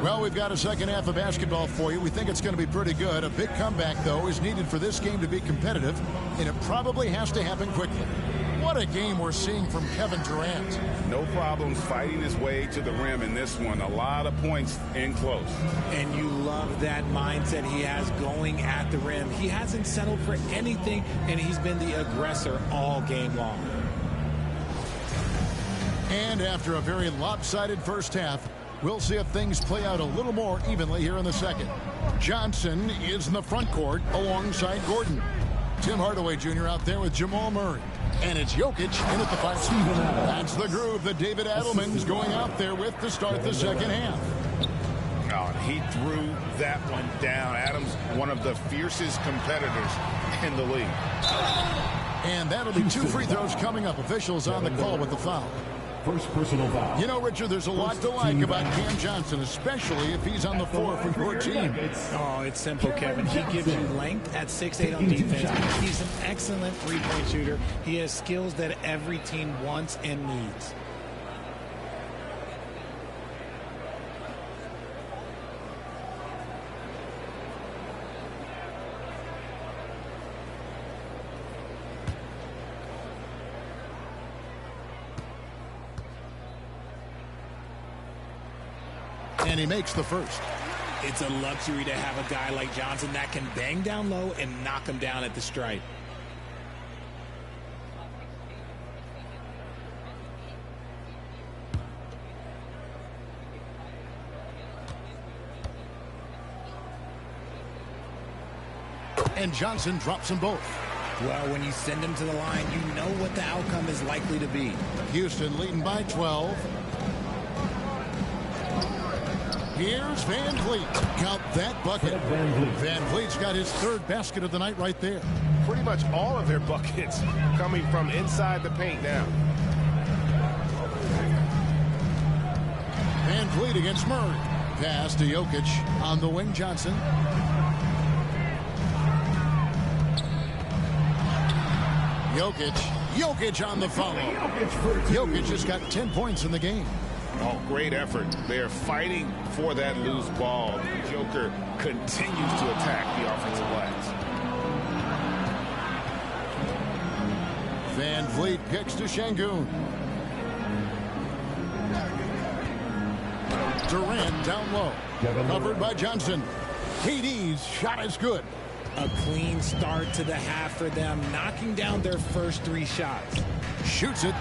Well, we've got a second half of basketball for you. We think it's going to be pretty good. A big comeback, though, is needed for this game to be competitive, and it probably has to happen quickly. What a game we're seeing from Kevin Durant. No problems fighting his way to the rim in this one. A lot of points in close. And you love that mindset he has going at the rim. He hasn't settled for anything, and he's been the aggressor all game long. And after a very lopsided first half, we'll see if things play out a little more evenly here in the second. Johnson is in the front court alongside Gordon. Tim Hardaway Jr. out there with Jamal Murray. And it's Jokic in at the 5 spot. That's the groove that David Adelman's going out there with to start the second half. Oh, he threw that one down. Adams, one of the fiercest competitors in the league. And that'll be 2 free throws coming up. Officials on the call with the foul. First personal foul. You know, Richard, there's a lot to like about Cam Johnson, especially if he's on the floor for your team. Oh, it's simple, Kevin. He gives you length at 6'8" on defense. He's an excellent three-point shooter. He has skills that every team wants and needs. And he makes the first. It's a luxury to have a guy like Johnson that can bang down low and knock him down at the stripe. And Johnson drops them both. Well, when you send him to the line, you know what the outcome is likely to be. Houston leading by 12. Here's Van Vliet. Count that bucket. Van Vliet's got his 3rd basket of the night right there. Pretty much all of their buckets coming from inside the paint now. Van Vliet against Murray. Pass to Jokic on the wing. Johnson. Jokic on the follow. Jokic has got 10 points in the game. Oh, great effort. They're fighting for that loose ball. Joker continues to attack the offensive glass. Van Vliet kicks to Şengün. Durant down low. Covered by Johnson. KD's shot is good. A clean start to the half for them, knocking down their first 3 shots. Shoots it.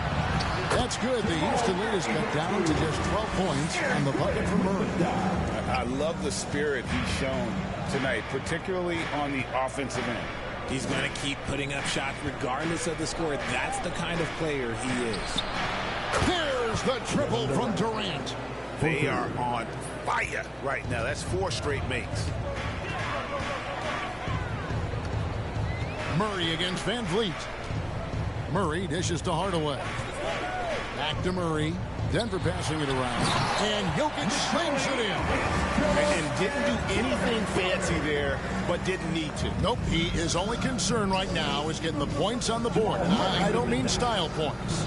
That's good. The Houston lead is cut down to just 12 points on the bucket from Murray. I love the spirit he's shown tonight, particularly on the offensive end. He's going to keep putting up shots regardless of the score. That's the kind of player he is. There's the triple from Durant. They are on fire right now. That's 4 straight makes. Murray against Van Vliet. Murray dishes to Hardaway. Back to Murray. Denver passing it around. And Jokic slings it in. And didn't do anything fancy there, but didn't need to. Nope. His only concern right now is getting the points on the board. I don't mean style points.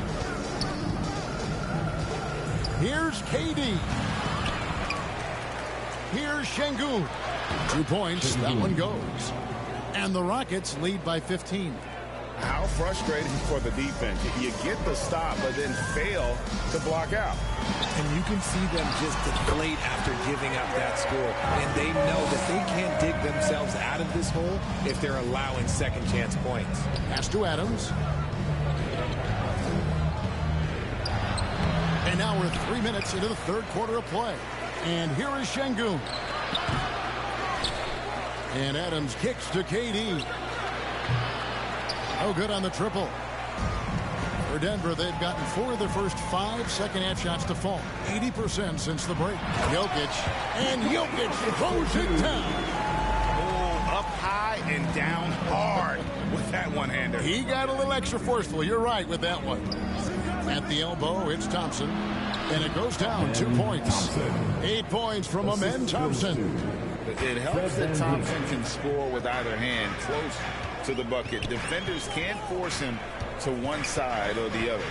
Here's KD. Here's Şengün. 2 points. That one goes. And the Rockets lead by 15. How frustrating for the defense. You get the stop, but then fail to block out. And you can see them just deflate after giving up that score. And they know that they can't dig themselves out of this hole if they're allowing second chance points. Pass to Adams. And now we're 3 minutes into the 3rd quarter of play. And here is Şengün. And Adams kicks to KD. Oh, good on the triple. For Denver, they've gotten 4 of their first 5 second-half shots to fall. 80% since the break. Jokic. And Jokic throws it down. Oh, up high and down hard with that one-hander. He got a little extra forceful. You're right with that one. At the elbow, it's Thompson. And it goes down 2 points. 8 points from Amen Thompson. It helps that Thompson can score with either hand close to the bucket. Defenders can't force him to one side or the other.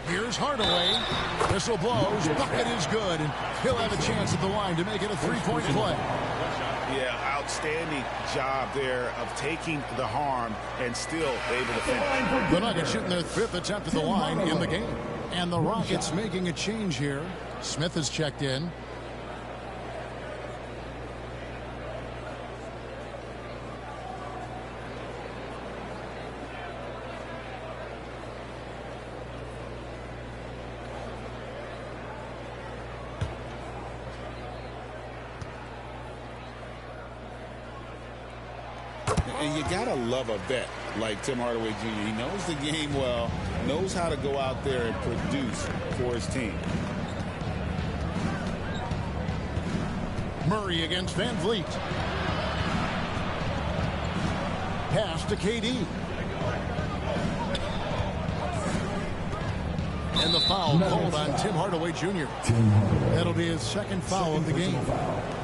Here's Hardaway. Whistle blows. Bucket is good, and he'll have a chance at the line to make it a three-point play. Yeah, outstanding job there of taking the harm and still able to finish. The Nuggets shooting their 5th attempt at the line in the game. And the Rockets making a change here. Smith has checked in. And you got to love a vet like Tim Hardaway Jr. He knows the game well, knows how to go out there and produce for his team. Murray against Van Vliet. Pass to KD. And the foul called on Tim Hardaway Jr. That'll be his 2nd foul of the game.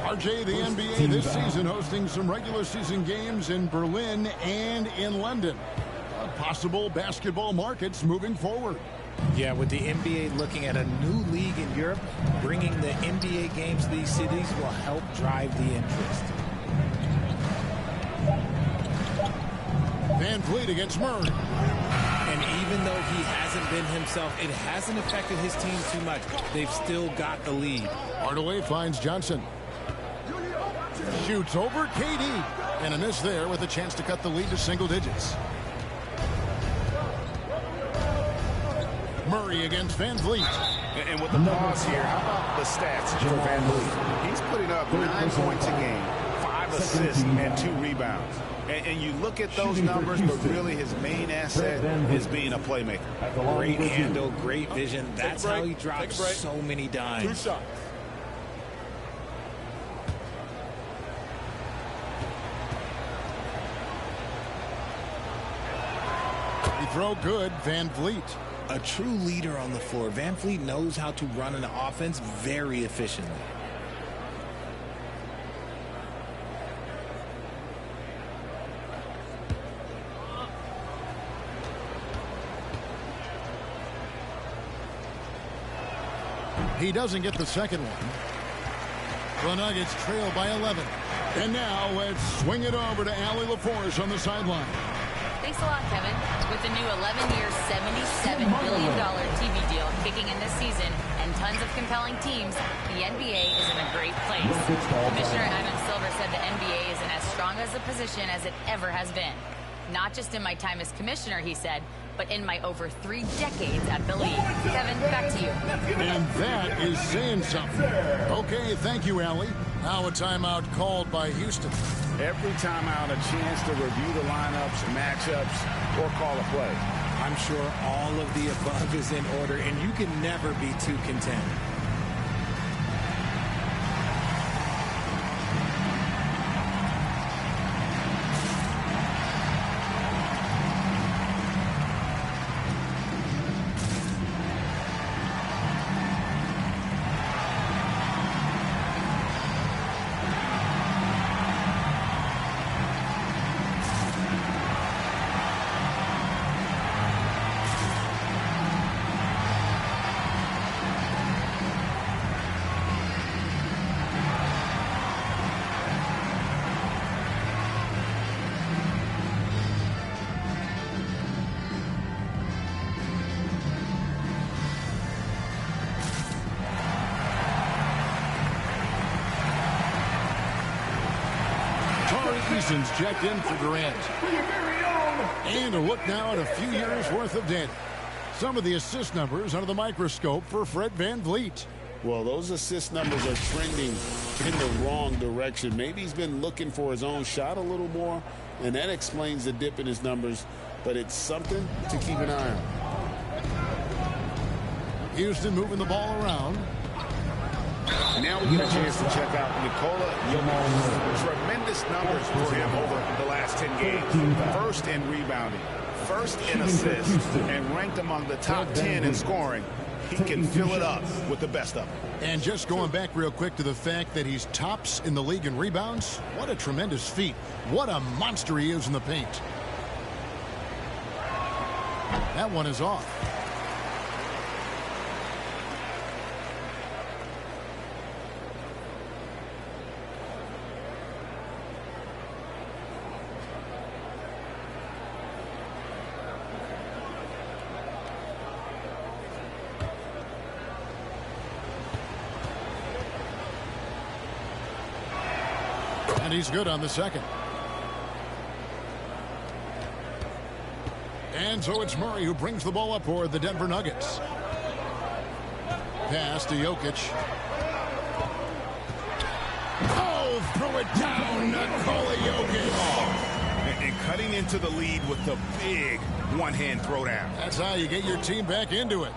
RJ, the NBA this season hosting some regular season games in Berlin and in London. Possible basketball markets moving forward. Yeah, with the NBA looking at a new league in Europe, bringing the NBA games to these cities will help drive the interest. Van Vliet against Murray. And even though he hasn't been himself, it hasn't affected his team too much. They've still got the lead. Hardaway finds Johnson. Shoots over KD. And a miss there with a chance to cut the lead to single digits. Murray against Van Vliet. And with the pause here, how about the stats for Van Vliet? He's putting up 9 points a game, 5 assists, and 2 rebounds. And you look at those numbers, but really his main asset is being a playmaker. Great handle, great vision. That's how he drops so many dimes. 2 shots. He throw good, Van Vliet. A true leader on the floor. Van Vliet knows how to run an offense very efficiently. He doesn't get the second one. The Nuggets trail by 11. And now let's swing it over to Allie LaForce on the sideline. Thanks a lot, Kevin. With the new 11-year, $77 billion TV deal kicking in this season and tons of compelling teams, the NBA is in a great place. Commissioner Adam Silver said the NBA is in as strong as a position as it ever has been. Not just in my time as commissioner, he said, but in my over 3 decades at the league. Kevin, back to you. And that is saying something. Okay, thank you, Allie. Now a timeout called by Houston. Every timeout a chance to review the lineups, matchups, or call a play. I'm sure all of the above is in order, and you can never be too content. Eason's checked in for Durant. And a look now at a few years worth of data. Some of the assist numbers under the microscope for Fred Van Vliet. Well, those assist numbers are trending in the wrong direction. Maybe he's been looking for his own shot a little more, and that explains the dip in his numbers, but it's something to keep an eye on. Houston moving the ball around. Now we get a chance to check out Nikola Jokic. Tremendous numbers for him over the last 10 games. First in rebounding, first in assists, and ranked among the top 10 in scoring. He can fill it up with the best of them. And just going back real quick to the fact that he's tops in the league in rebounds, what a tremendous feat. What a monster he is in the paint. That one is off. he's good on the second. And so it's Murray who brings the ball up for the Denver Nuggets. Pass to Jokic. Oh, throw it down, Nikola Jokic. And cutting into the lead with the big one-hand throwdown. That's how you get your team back into it.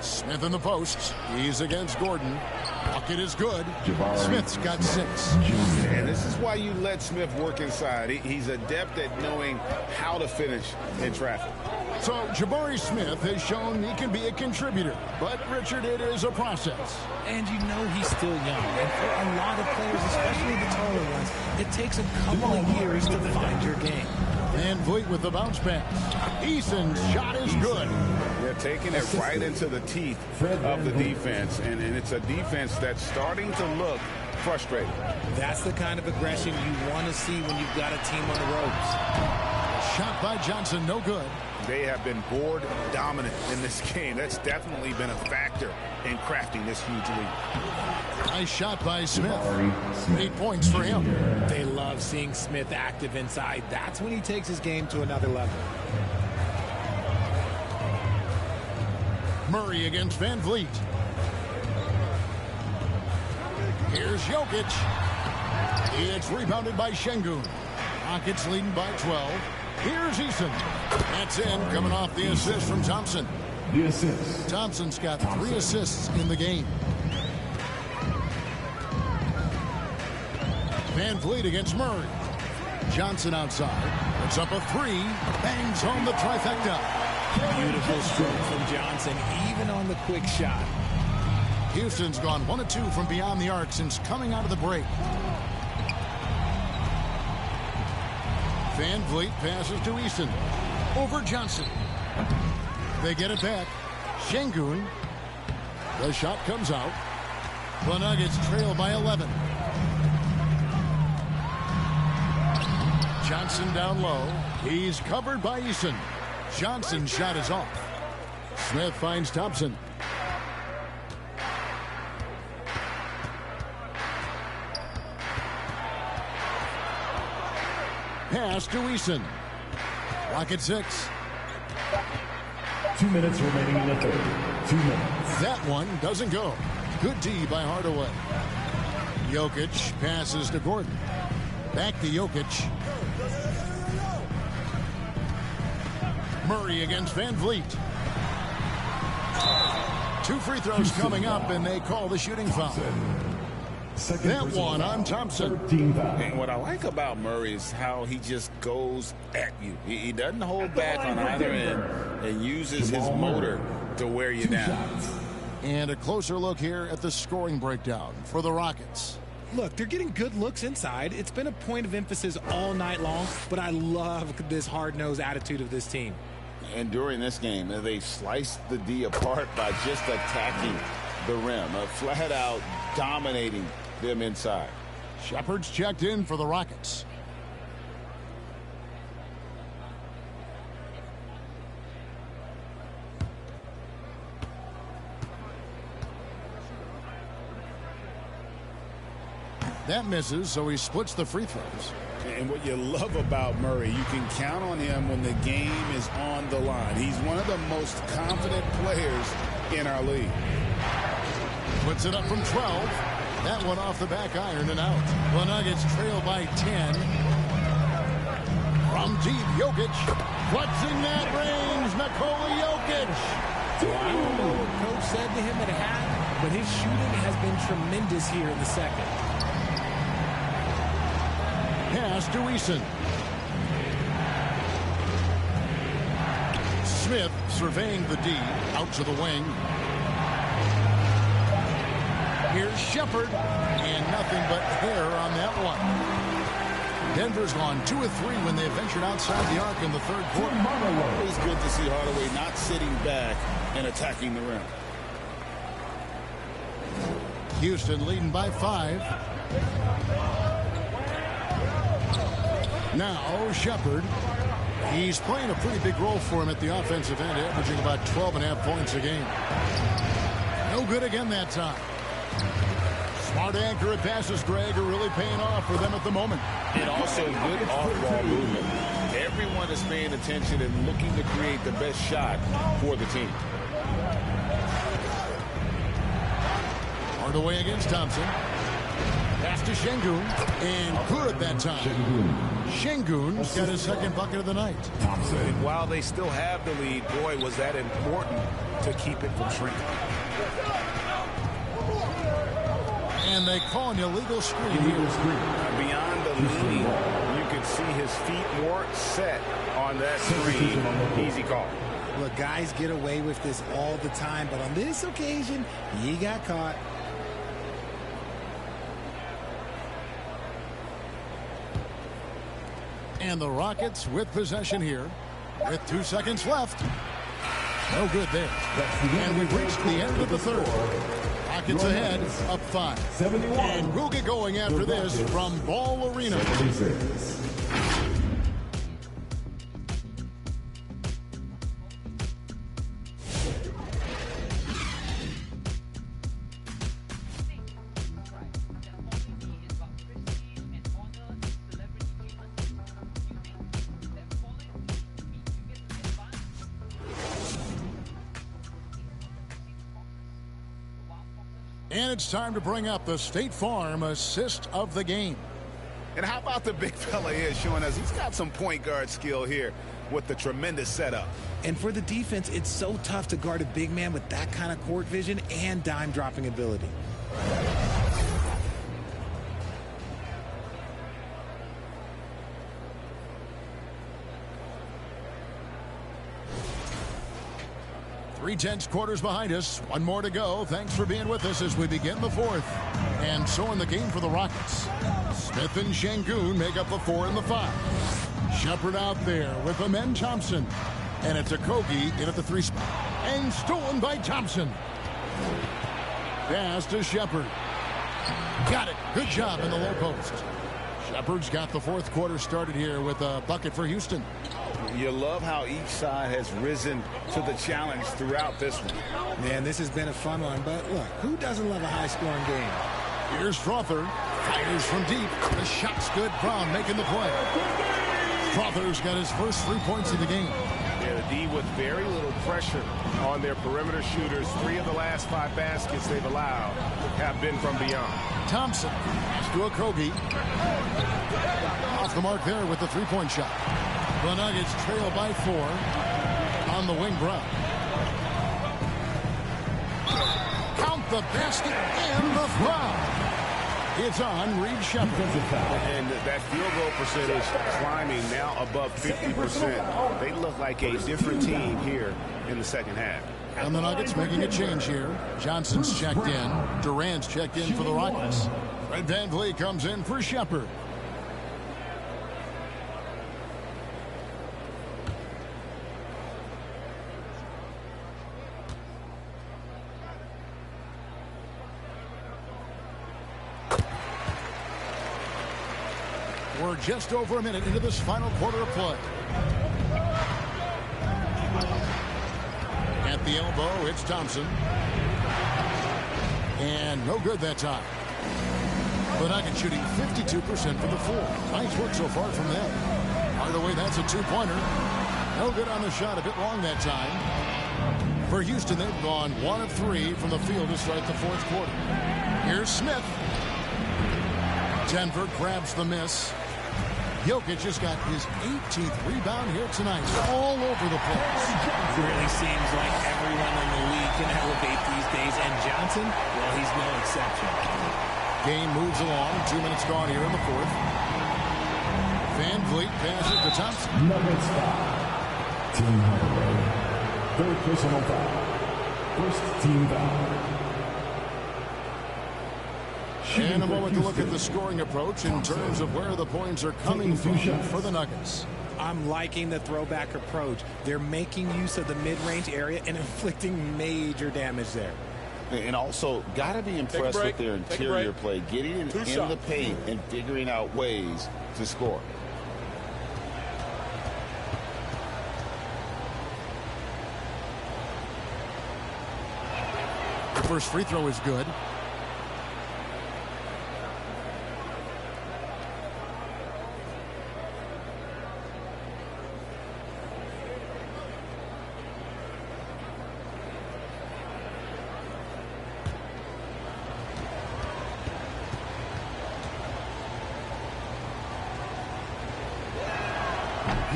Smith in the post. He's against Gordon. Bucket is good. Smith's got 6. And this is why you let Smith work inside. He's adept at knowing how to finish in traffic. So Jabari Smith has shown he can be a contributor. But, Richard, it is a process. And you know he's still young. And for a lot of players, especially the taller ones, it takes a couple of years to find your game. Van Vliet with the bounce pass. Eason's shot is good. They're taking it right into the teeth of the defense. And it's a defense that's starting to look frustrated. That's the kind of aggression you want to see when you've got a team on the ropes. Shot by Johnson, no good. They have been board dominant in this game. That's definitely been a factor in crafting this huge lead. Nice shot by Smith. 8 points for him. They love seeing Smith active inside. That's when he takes his game to another level. Murray against Van Vliet. Here's Jokic. It's rebounded by Şengün. Rockets leading by 12. Here's Eason. That's in, coming off the assist from Thompson. The assist. Thompson's got 3 assists in the game. Van Vliet against Murray. Johnson outside. Puts up a 3. Bangs home the trifecta. Beautiful stroke from Johnson, even on the quick shot. Houston's gone 1 of 2 from beyond the arc since coming out of the break. Van Vliet passes to Eason. Over Johnson. They get it back. Şengün. The shot comes out. The Nuggets trail by 11. Johnson down low. He's covered by Eason. Johnson's shot is off. Smith finds Thompson. Pass to Eason. Rocket 6. 2 minutes remaining in the third. 2 minutes. That one doesn't go. Good D by Hardaway. Jokic passes to Gordon. Back to Jokic. Murray against Van Vliet. 2 free throws coming up, and they call the shooting foul. That one on Thompson. And what I like about Murray is how he just goes at you. He doesn't hold back on either end and uses his motor to wear you down. And a closer look here at the scoring breakdown for the Rockets. Look, they're getting good looks inside. It's been a point of emphasis all night long, but I love this hard-nosed attitude of this team. And during this game, they sliced the D apart by just attacking the rim, flat out dominating them inside. Shepard's checked in for the Rockets. That misses, so he splits the free throws. And what you love about Murray, you can count on him when the game is on the line. He's one of the most confident players in our league. Puts it up from 12. That one off the back iron and out. The Nuggets trail by 10. From deep, Jokic. What's in that range? Nikola Jokic. I don't know what Coach said to him at half, but his shooting has been tremendous here in the second. Pass to Eason. Smith surveying the D. Out to the wing. Here's Shepard. And nothing but hair on that one. Denver's gone 2 of 3 when they ventured outside the arc in the third quarter. It's good to see Hardaway not sitting back and attacking the rim. Houston leading by 5. Now Shepard. He's playing a pretty big role for him at the offensive end, averaging about 12.5 points a game. No good again that time. Smart, accurate passes, Greg, are really paying off for them at the moment. And also good off-ball movement. Everyone is paying attention and looking to create the best shot for the team. Hardaway against Thompson. Pass to Şengün, and good that time. Şengün's got his second bucket of the night. And while they still have the lead, boy, was that important to keep it from shrinking. And they call an illegal screen here. Beyond the lead, you can see his feet more set on that screen. Easy call. Look, guys get away with this all the time, but on this occasion, he got caught. And the Rockets with possession here with 2 seconds left. No good there. And we've reached the end of the third. Rockets ahead, up 5. And we'll get going after this from Ball Arena. And it's time to bring up the State Farm assist of the game. And how about the big fella here showing us he's got some point guard skill here with the tremendous setup. And for the defense, it's so tough to guard a big man with that kind of court vision and dime dropping ability. Three-tenths quarters behind us. One more to go. Thanks for being with us as we begin the fourth. And so in the game for the Rockets, Smith and Şengün make up the 4 and the 5. Shepard out there with Amen Thompson. And it's Okogie in at the 3 spot. And stolen by Thompson. Pass to Shepard. Got it. Good job in the low post. Shepard's got the fourth quarter started here with a bucket for Houston. You love how each side has risen to the challenge throughout this one. Man, this has been a fun one, but look, who doesn't love a high-scoring game? Here's Strother. Fires from deep. The shot's good. Brown making the play. Strother's got his first 3 points of the game. Yeah, the D with very little pressure on their perimeter shooters. 3 of the last 5 baskets they've allowed have been from beyond. Thompson pass to Okogie. Off the mark there with the 3-point shot. The Nuggets trail by 4 on the wing. Brown. Count the basket and the foul. It's on Reed Shepard. And that field goal percentage climbing now above 50%. They look like a different team here in the second half. And the Nuggets making a change here. Johnson's checked in. Durant's checked in for the Rockets. Fred VanVleet comes in for Shepard. We're just over a minute into this final quarter of play. At the elbow, it's Thompson. And no good that time. The Nuggets shooting 52% from the floor. Nice work so far from them. Hardaway, that's a 2-pointer. No good on the shot, a bit long that time. For Houston, they've gone 1 of 3 from the field to start the fourth quarter. Here's Smith. Denver grabs the miss. Jokic just got his 18th rebound here tonight. All over the place. It really seems like everyone in the league can elevate these days. And Johnson, well, he's no exception. Game moves along. 2 minutes gone here in the fourth. VanVleet passes to Thompson. Nuggets foul. Team Hardaway. Third personal foul. First team foul. And a moment to look at the scoring approach in terms of where the points are coming from for the Nuggets. I'm liking the throwback approach. They're making use of the mid-range area and inflicting major damage there. And also, got to be impressed with their interior play, getting in the paint and figuring out ways to score. The first free throw is good.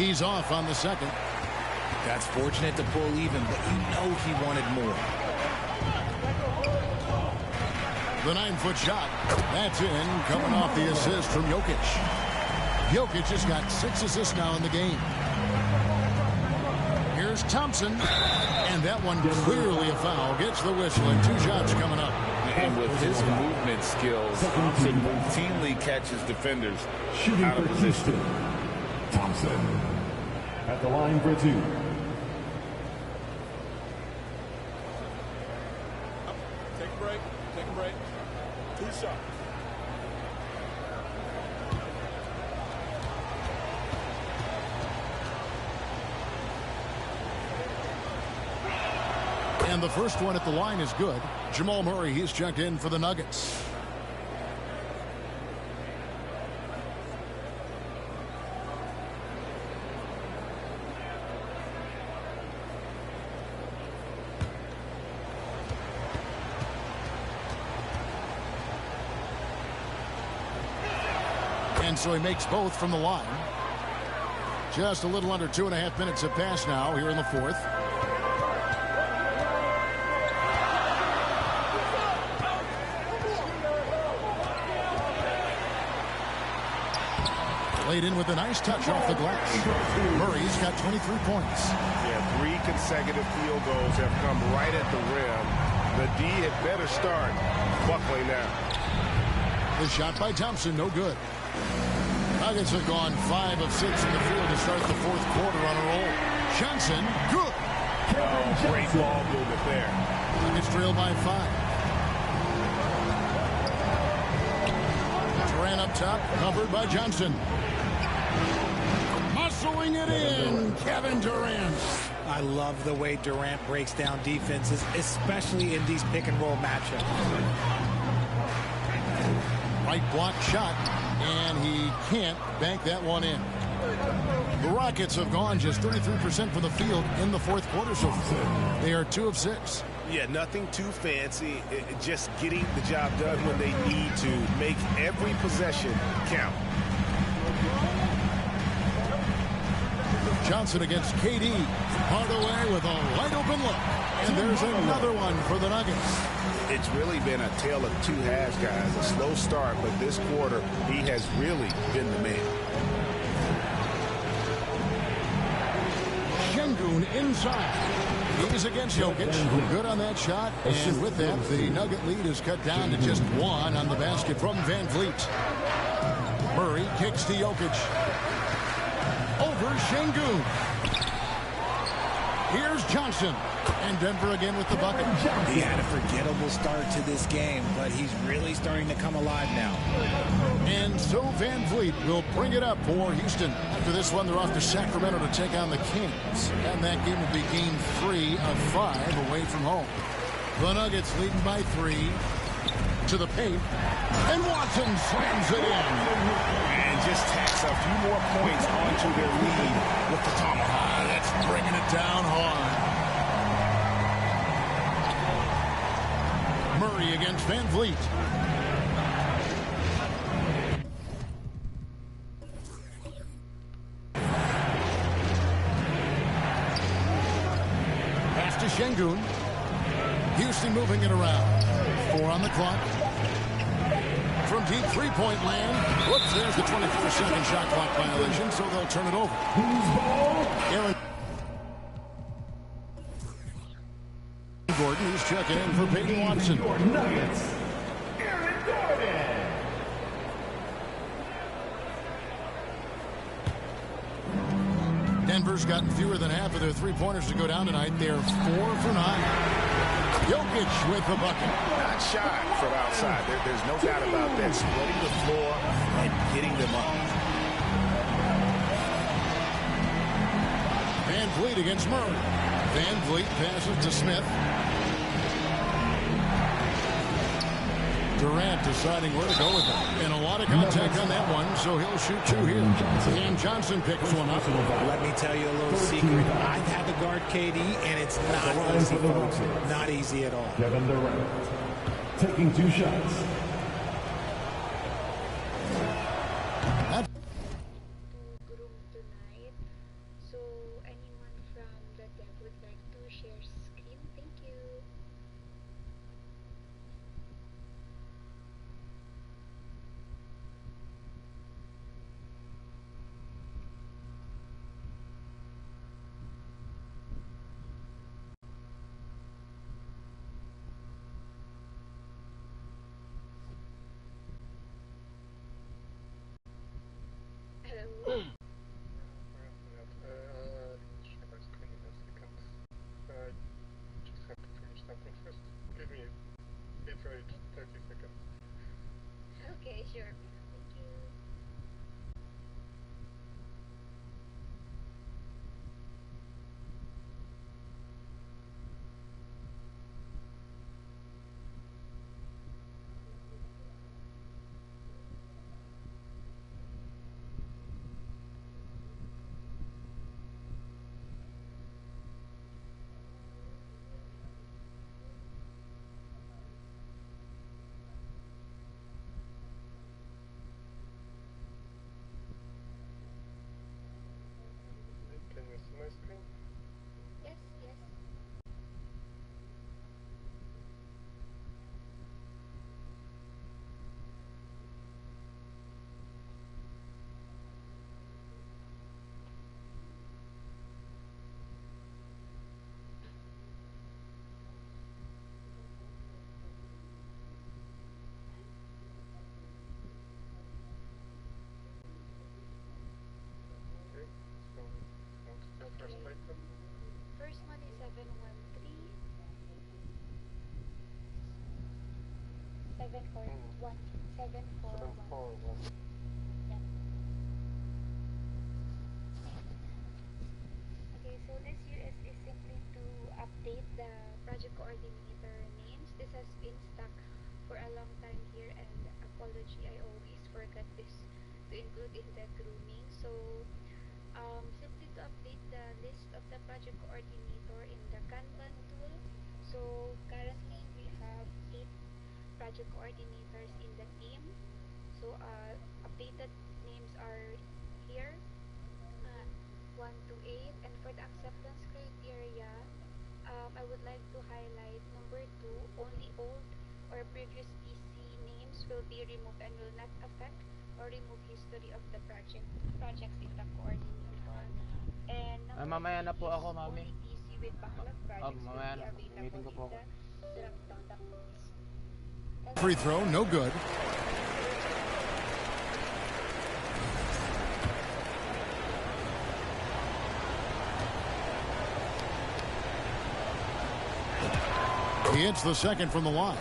He's off on the second. That's fortunate to pull even, but you know he wanted more. The 9-foot shot. That's in, coming off the assist from Jokic. Jokic has got 6 assists now in the game. Here's Thompson. And that one clearly a foul. Gets the whistle and 2 shots coming up. And with his movement skills, Thompson routinely catches defenders out of position. Thompson at the line for 2. Take a break. Take a break. 2 shots. And the first one at the line is good. Jamal Murray, he's checked in for the Nuggets. And so he makes both from the line. Just a little under 2.5 minutes have passed now here in the fourth. Laid in with a nice touch off the glass. Murray's got 23 points. Yeah, 3 consecutive field goals have come right at the rim. The D had better start buckling now. The shot by Thompson, no good. Nuggets have gone 5 of 6 in the field to start the fourth quarter on a roll. Johnson, good. Oh, great ball movement there. Nuggets trail by 5. Durant up top, covered by Johnson. Muscling it in, Kevin Durant. I love the way Durant breaks down defenses, especially in these pick-and-roll matchups. Right block shot, and he can't bank that one in. The Rockets have gone just 33% from the field in the fourth quarter so far. They are 2 of 6. Yeah, nothing too fancy. Just getting the job done when they need to. Make every possession count. Johnson against KD. Hardaway with a wide open look. And there's another one for the Nuggets. It's really been a tale of 2 halves, guys. A slow start, but this quarter, he has really been the man. Şengün inside. He's against Jokic. Good on that shot. And with that, the Nugget lead is cut down to just 1 on the basket from Van Vliet. Murray kicks to Jokic. Over Şengün. Here's Johnson. And Denver again with the bucket. He had a forgettable start to this game, but he's really starting to come alive now. And so Van Vliet will bring it up for Houston. After this one, they're off to Sacramento to take on the Kings. And that game will be game 3 of 5 away from home. The Nuggets leading by 3 to the paint. And Watson slams it in. And just tacks a few more points onto their lead with the tomahawk. That's bringing it down hard. Murray against Van Vliet. Pass to Şengün. Houston moving it around. 4 on the clock. From deep three-point land. Whoops, there's the 24-second shot clock violation, so they'll turn it over. Aaron Gordon, who's checking in for Peyton Watson. Nuggets, Aaron Gordon. Denver's gotten fewer than half of their three-pointers to go down tonight. They're 4 for 9. Jokic with the bucket. Not shy from outside. There's no doubt about that. Spreading the floor and getting them up. Van Vliet against Murray. Van Vliet passes to Smith. Durant deciding where to go with it. And a lot of contact on that one, so he'll shoot 2 here. And Johnson picks one up. Let me tell you a little secret. I've had to guard KD, and it's not easy, folks. Not easy at all. Kevin Durant taking 2 shots. Okay, sure. Thank you. Can you see my screen? Yes, yes. Okay, so what's the first item? First one is 713. 741. 741. Yeah. Okay, so this US is simply to update the project coordinator names. This has been stuck for a long time here, and apology, I always forgot this to include in the grooming. So simply to update the list of the project coordinator in the Kanban tool. So currently we have 8 project coordinators in the team. So updated names are here, 1 to 8. And for the acceptance criteria, I would like to highlight number 2, only old or previous PC names will be removed and will not affect or remove history of the projects in the coordinator. And number mamaya na po 3 ako, is mami. only PC with backlog projects will mamaya be na. available Meeting ko in po the ako. drop-down list. And Free throw, no good. He hits the second from the line.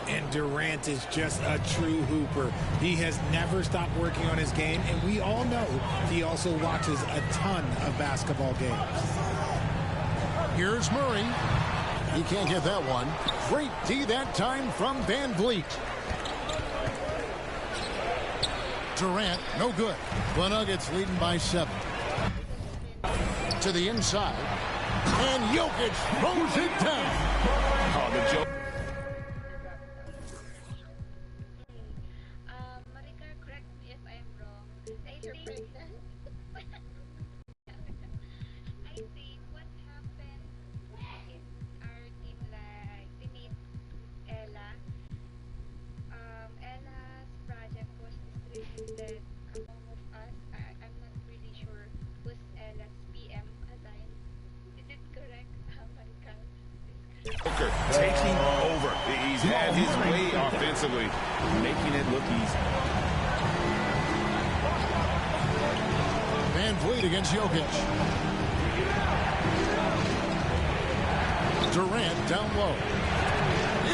And Durant is just a true hooper. He has never stopped working on his game, and we all know he also watches a ton of basketball games. Here's Murray. He can't get that one. Great D that time from Van Vliet. Durant, no good. The Nuggets leading by 7. To the inside. And Jokic throws it down. Oh, the joke. Marika, correct me if I'm wrong. I think I think what happened in our team, like teammate Ella, Ella's project was distributed among of us. I'm not really sure who's Ella's PM assigned. Is it correct, Marika? Booker taking over. He's had his way offensively, making it look easy. Van Vliet against Jokic. Durant down low.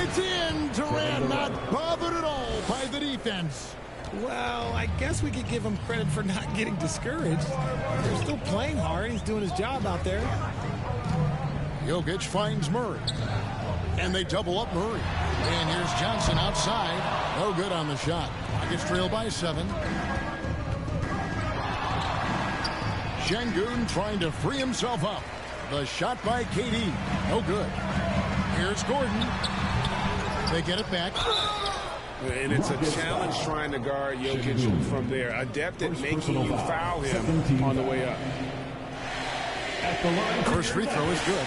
It's in. Durant not bothered at all by the defense. Well, I guess we could give him credit for not getting discouraged. They're still playing hard. He's doing his job out there. Jokic finds Murray. And they double up Murray. And here's Johnson outside. No good on the shot. Nuggets trail by 7. Şengün trying to free himself up. The shot by KD. No good. Here's Gordon. They get it back. And it's a challenge trying to guard Jokic from there. Adept at making you foul him on the way up. First free throw is good.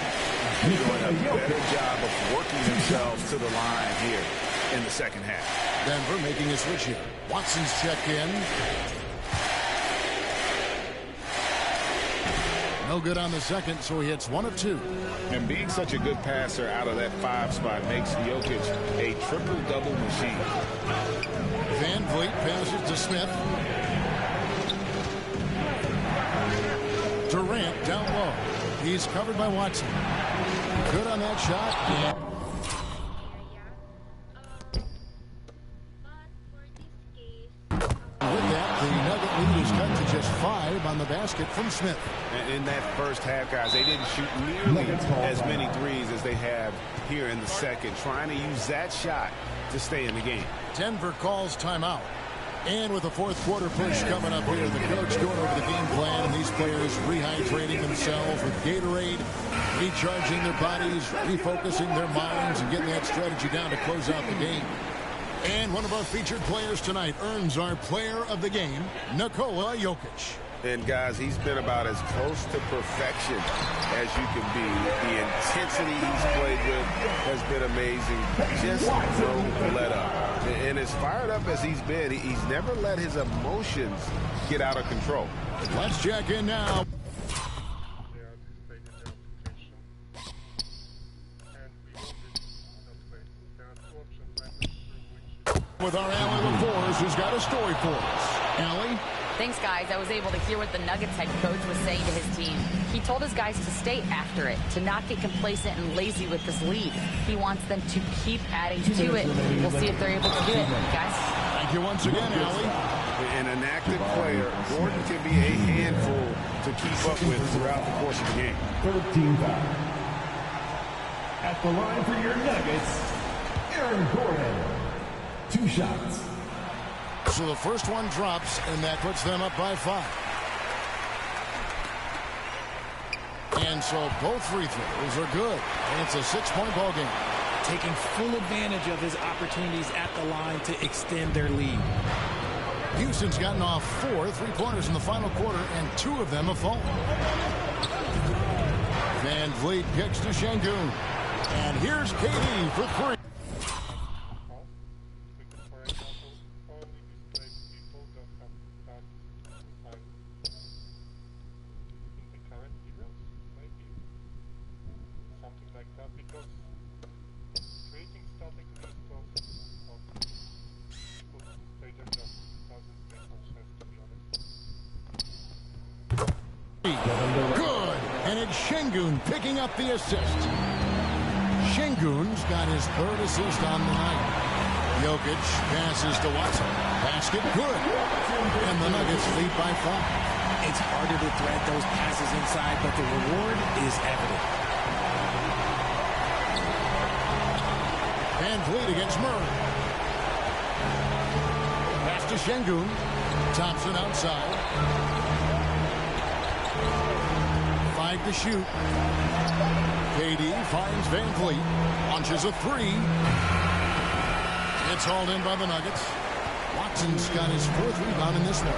Doing a better job of working themselves to the line here in the second half. Denver making a switch here. Watson's check in. No good on the second, so he hits 1 of 2. And being such a good passer out of that 5 spot makes Jokic a triple-double machine. Van Vliet passes to Smith. down low. He's covered by Watson. Good on that shot. With that, the Nugget lead is cut to just 5 on the basket from Smith. In that first half, guys, they didn't shoot nearly as many threes as they have here in the second, trying to use that shot to stay in the game. Denver calls timeout. And with the fourth quarter push coming up here, the coach going over the game plan, and these players rehydrating themselves with Gatorade, recharging their bodies, refocusing their minds, and getting that strategy down to close out the game. And one of our featured players tonight earns our player of the game, Nikola Jokic. And, guys, he's been about as close to perfection as you can be. The intensity he's played with has been amazing. Just no let up. And as fired up as he's been, he's never let his emotions get out of control. Let's check in now. With our Allie LaForce, who's got a story for us. Allie? Thanks, guys. I was able to hear what the Nuggets head coach was saying to his team. He told his guys to stay after it, to not get complacent and lazy with this lead. He wants them to keep adding to it. We'll see if they're able to do it, guys. Thank you once again, Allie. And an active player, Gordon can be a handful to keep up with throughout the course of the game. 13 foul. At the line for your Nuggets, Aaron Gordon. 2 shots. So the first one drops, and that puts them up by 5. And so both free throws are good. And it's a 6-point ball game. Taking full advantage of his opportunities at the line to extend their lead. Houston's gotten off 4 3-pointers in the final quarter, and 2 of them have fallen. Van Vliet kicks to Şengün. And here's KD for 3. Good, and it's Şengün picking up the assist. Şengün's got his 3rd assist on the night. Jokic passes to Watson. Basket good. And the Nuggets lead by 5. It's harder to thread those passes inside, but the reward is evident. Van Vliet against Murray. Pass to Şengün. Thompson outside. 5 to shoot. KD finds Van Vliet. Launches a 3. It's hauled in by the Nuggets. Watson's got his 4th rebound in this one.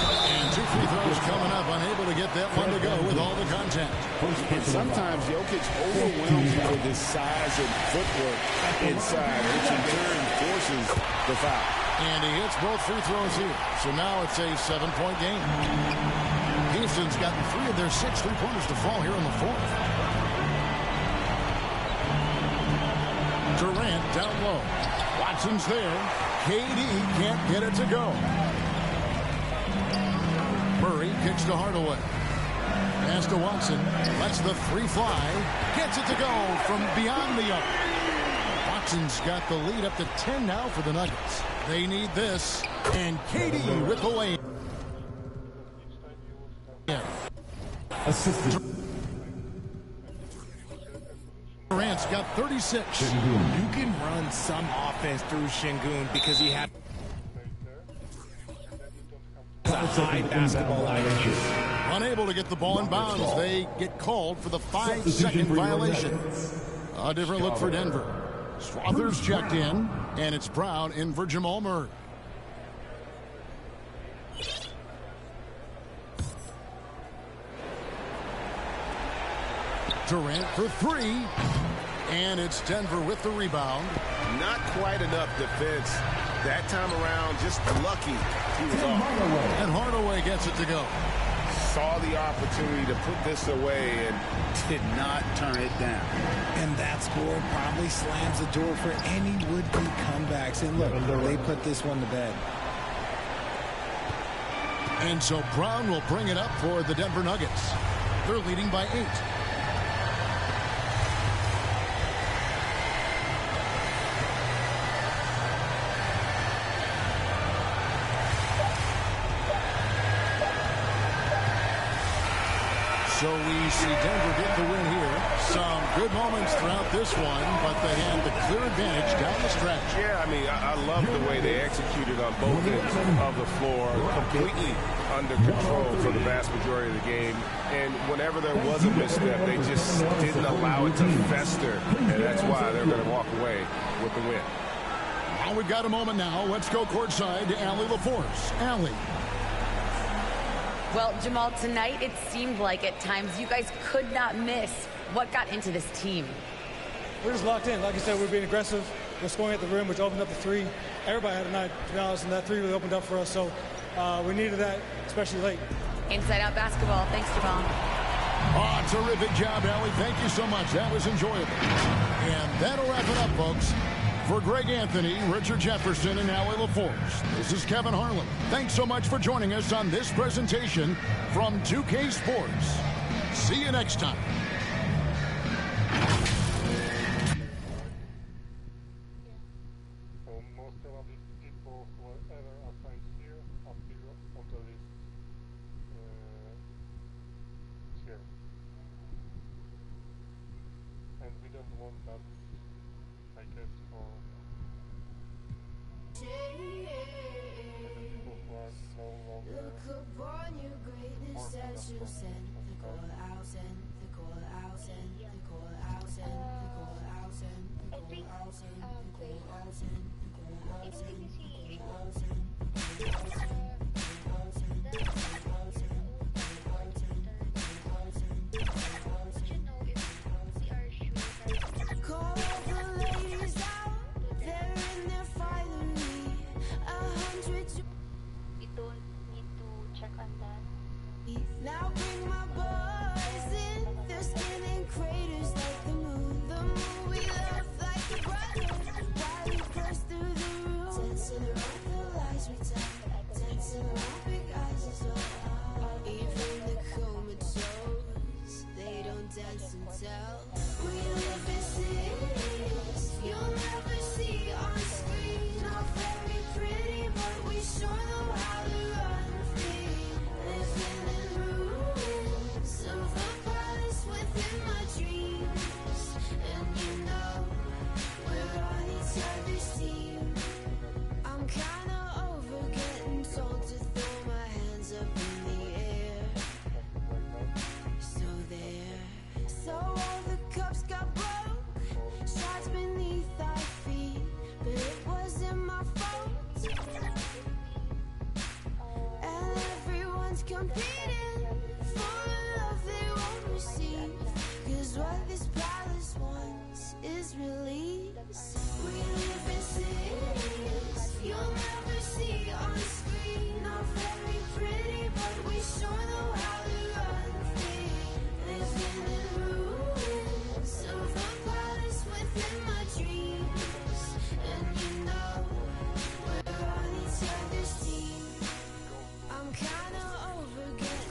And 2 free throws coming up. Unable to get that one to go with all the contact. And sometimes Jokic overwhelms you with his size and footwork inside, which in turn forces the foul. And he hits both free throws here. So now it's a 7-point game. Houston's gotten 3 of their 6 3-pointers to fall here in the 4th. Durant down low. Watson's there. KD can't get it to go. Murray kicks to Hardaway. Pass to Watson. Lets the 3 fly. Gets it to go from beyond the arc. Watson's got the lead up to 10 now for the Nuggets. They need this. And KD with the lane. Durant's got 36. You can run some offense through Şengün because he had a high basketball IQ. Unable to get the ball in bounds. They get called for the 5-second violation. A different look for Denver. Swathers checked in, and it's Brown in for Jamal Murray. Durant for 3. And it's Denver with the rebound. Not quite enough defense that time around. Just lucky he was off. And Hardaway gets it to go. Saw the opportunity to put this away and did not turn it down. And that score probably slams the door for any would-be comebacks. And look, they put this one to bed. And so Brown will bring it up for the Denver Nuggets. They're leading by 8. So we see Denver get the win here. Some good moments throughout this one, but they had the clear advantage down the stretch. Yeah, I mean, I love the way they executed on both ends of the floor, completely under control for the vast majority of the game. And whenever there was a misstep, they just didn't allow it to fester, and that's why they're going to walk away with the win. Well, we've got a moment now. Let's go courtside to Allie LaForce. Allie. Well, Jamal, tonight it seemed like at times you guys could not miss. What got into this team? We're just locked in. Like I said, we're being aggressive. We're scoring at the rim, which opened up the three. Everybody had a night, to be honest, and that three really opened up for us. So we needed that, especially late. Inside Out basketball. Thanks, Jamal. Oh, terrific job, Allie. Thank you so much. That was enjoyable. And that'll wrap it up, folks. For Greg Anthony, Richard Jefferson, and Allie LaForce, this is Kevin Harlan. Thanks so much for joining us on this presentation from 2K Sports. See you next time. Now bring my boys in. They're skinning craters like the moon. The moon we love like a brother. While we press through the roof. Dancing around the lies we tell. Dancing around big eyes as well. Even the comatose, they don't dance and tell. We live in cities you'll never see on screen. Not very pretty, but we sure know how to run free. Living in ruins of a palace within my dreams. And you know, we're on each other's team. I'm kinda over getting told to throw my hands up in the air. So there. So all the cups got broke. Shots beneath our feet. But it wasn't my fault. And everyone's competing for a love they won't receive. Cause what this palace wants is release. We live in cities you'll never see on screen. Not very pretty, but we sure know how to run free. Living in ruins of a palace within my dreams. And you know, we're on each other's team. I'm kinda over getting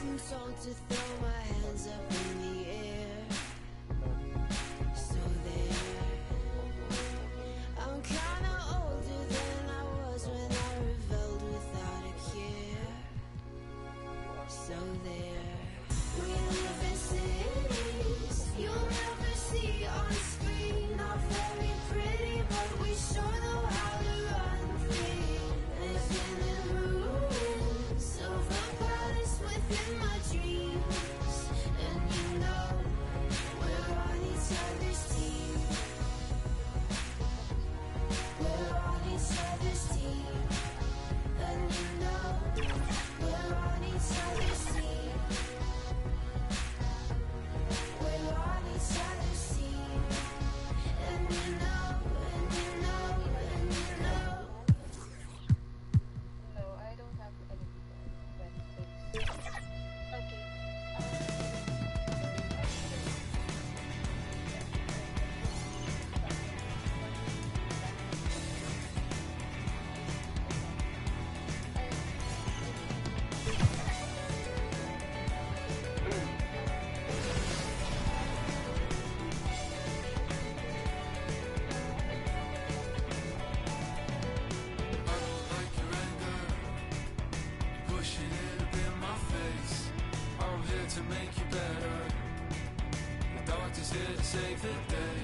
perfect day.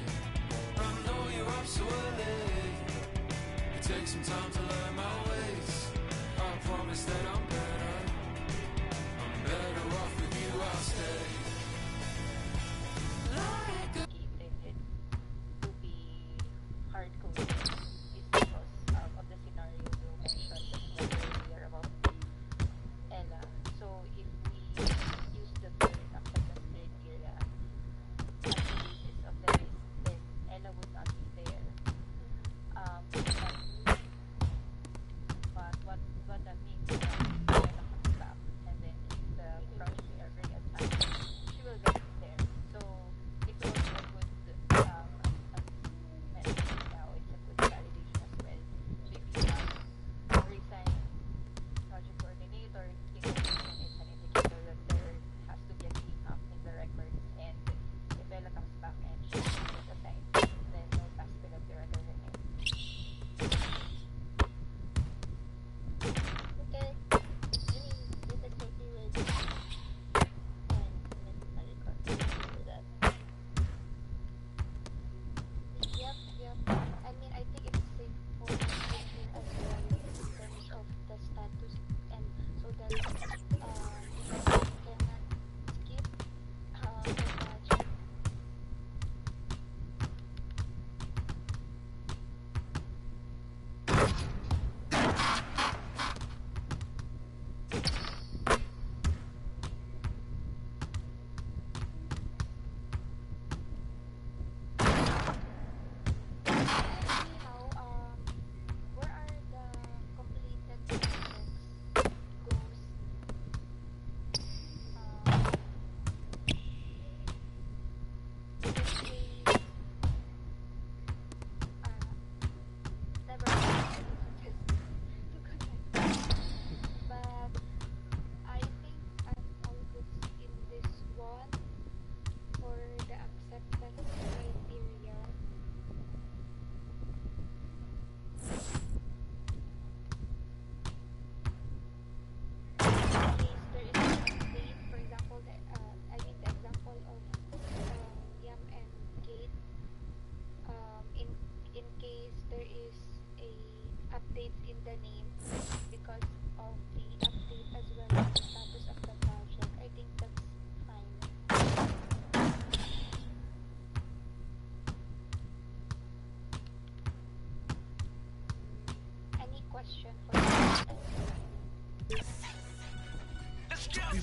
I know you're up so early. It takes some time to learn my ways. I promise that I'm better. I'm better off with you, I'll stay. Hard coaching is because of the scenario you mentioned earlier about. And so if we use the third acceptance criteria as the basis of the risk, then Ella would not be there. But what that means is that Ella comes back, and then if the project ever gets attacked, she will get there. So it's also a good now it's a good validation as well. So if you have resign project coordinator, it's an indicator that there has to be a clean up in the records, and if Ella comes back and she gets assigned, then no task will appear under her name. Okay. This exactly was Yep. I mean, I think it's safe for me to share as well in terms of the status, and so that you cannot skip the project. Where are the completed projects goes? This way, never mind to connect. But I think I'm all good in this one for the acceptance criteria. There is an update, for example, the example of Yam and Kate. In case there is a update in the name because of the update as well as the status of the project, I think that's fine. Any question for that?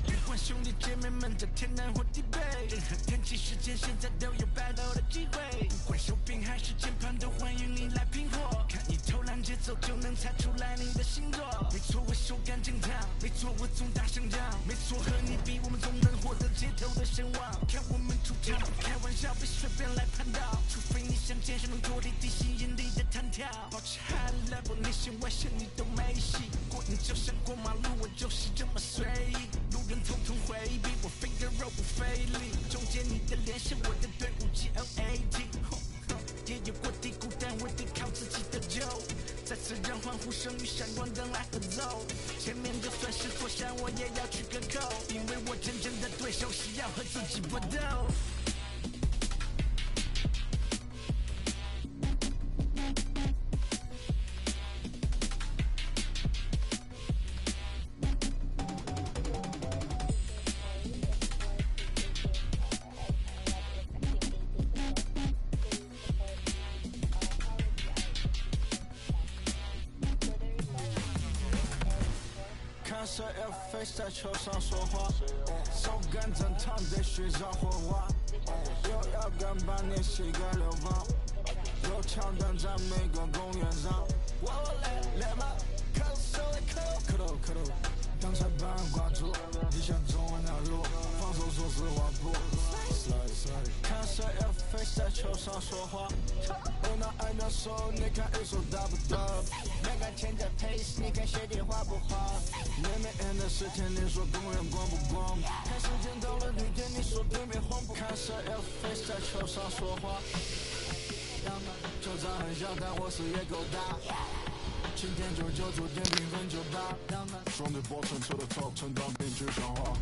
别管兄弟姐妹们在天南或地北，任何天气时间现在都有 battle 的机会。不管手柄还是键盘，都欢迎你来拼货。看你偷懒节奏，就能猜出来你的星座。没错，我手感正常，没错，我总大声讲，没错，和你比，我们总能获得街头的声望。看我们出场，不开玩笑，别随便来攀到，除非你想见识能脱离地心引力的弹跳。保持 high level， 内线外线你都没戏。过你就像过马路，我就是这么随意。路人统统回避，我 finger roll 不费力。中间你的脸是我的队伍 GLAT， 也有过低谷，但我得靠自己的救。再次让欢呼声与闪光灯来合奏。前面就算是坐下，我也要去个扣，因为我真正的对手是要和自己搏斗。看谁 face 在球上说话，手感正烫得寻找火花，又要敢把你膝盖流放，有枪弹在每个公园上。我来嘛，看手来磕头，当裁判挂住，你想中我那路，防守说实话不。看谁 face 在球上说话，我拿爱那手，你看一手打不到，没敢前在 pace， 你看鞋底滑不滑？妹妹 N 的10天，你说公园光不光？看时间到了绿点，你说对面红不？看谁 face 在球上说话，球场很小，但我视野够大。晴天99注定平分98，双腿包成车的 top， 成长变具象化。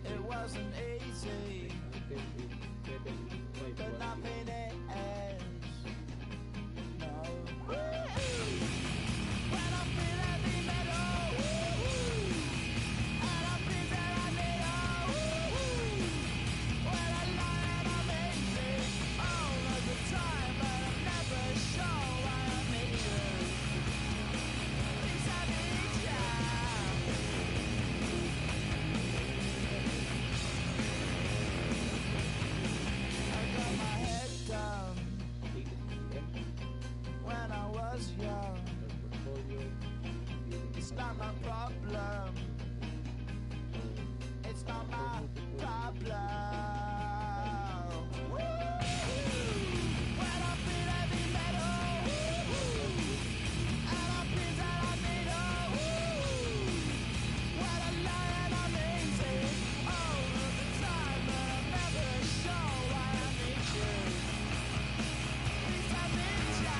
It wasn't easy, but nothing is. No. When I feel heavy metal, and I feel that I need when I lie and I'm easy all of the time, but I'm never sure why I need you. Please I need you. When I was young, it's not my problem. It's not my problem. When I feel heavy metal, and I feel that I need when I lie and I'm easy all of the time, but I'm never sure why I need you. Please I need you.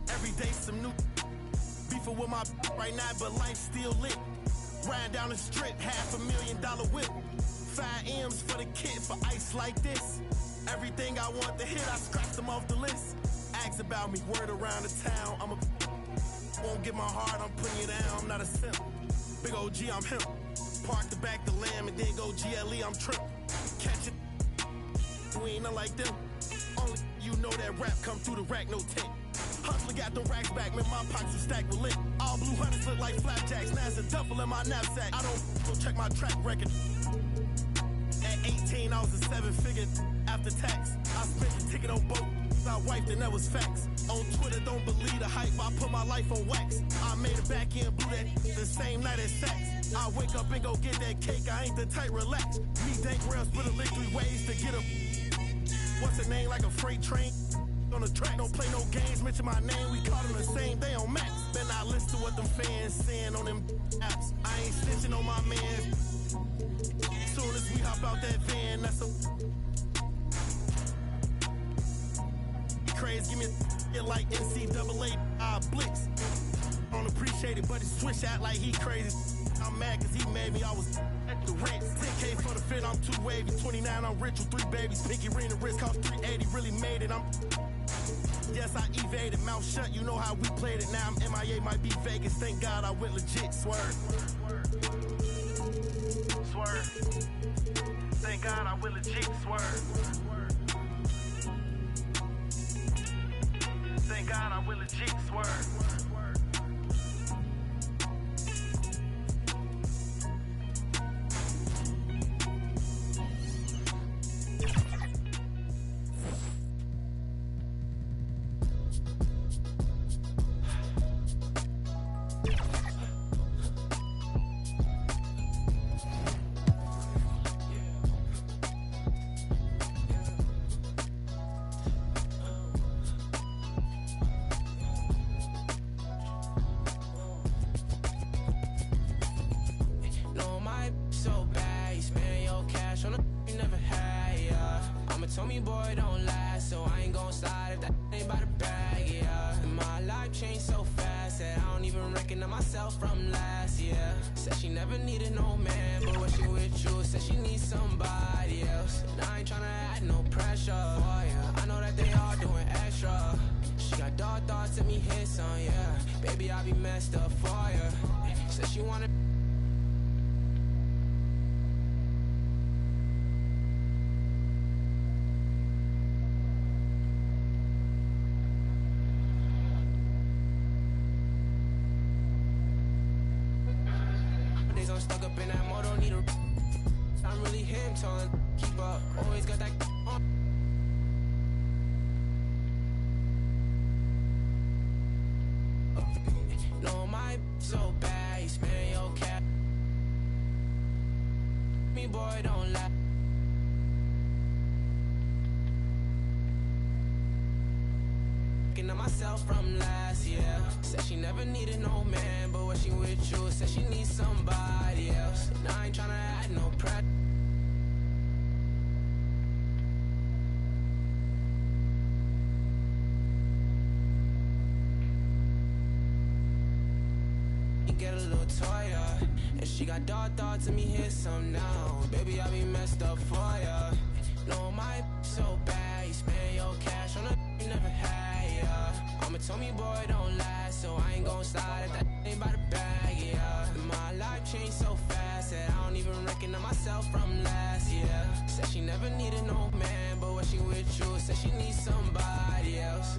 Every day some new beefing with my right now, but life still lit. Riding down the strip, $500,000 whip. 5 M's for the kid for ice like this. Everything I want to hit, I scratched them off the list. Ask about me, word around the town. I'm a won't get my heart, I'm putting you down. I'm not a simp. Big OG, I'm him. Park the back the lamb and then go GLE, I'm trip. Catch it. We ain't nothing like them. Only you know that rap come through the rack, no tape. Hustler got them racks back, man, my pockets are stacked with lit. All blue hunters look like flapjacks, now it's a duffel in my knapsack. I don't go check my track record. At 18, I was a 7-figure after tax. I spent the ticket on both. I wiped and that was facts. On Twitter, don't believe the hype. I put my life on wax. I made a back end blue that the same night as sex. I wake up and go get that cake. I ain't the type, relax. Me, Dank Rails, put a lick 3 ways to get a. What's the name like a freight train? On the track, don't play no games, mention my name, we caught them the same day on Max. Better not listen to what them fans saying on them apps. I ain't snitching on my man. Soon as we hop out that van, that's a craze, give me a like NCAA blitz. Don't appreciate it, but he switch out like he crazy. I'm mad cause he made me, I was at the rent. 10K for the fit, I'm too wavy. 29, I'm rich with 3 babies. Pinky ring, the wrist cost 380, really made it. Yes, I evaded, mouth shut, you know how we played it. Now I'm MIA, might be Vegas, thank God I went legit, swerve. Swerve. Thank God I went legit, swerve. Thank God I went legit, swerve. Told me boy don't last, so I ain't gon' slide if that ain't by the bag, yeah. And my life changed so fast, fast. Said I don't even recognize myself from last year. Said she never needed no man, but when she with you, said she needs somebody else. And I ain't tryna add no pressure. Oh yeah, I know that they all doing extra. She got dark thoughts, let me hit some, yeah. Baby, I be messed up for ya. Said she wanted. Days I'm stuck up in that motor, need a. I'm really him, telling keep up. Always got that on. No, my so bad, you spend your cap. Me boy, don't laugh. Looking at myself from last year. Said she never needed no man, but when she with you, said she needs somebody else. And I ain't tryna add no pressure. Get a little toya, and she got dark thoughts, and me hit some now. Baby, I be messed up for ya. No, my so bad, you spend your cash on a you never had, yeah. Mama told me, boy, don't last, so I ain't gon' slide if that ain't by the bag, yeah. My life changed so fast that I don't even recognize myself from last year. Said she never needed no man, but when she with you, said she needs somebody else.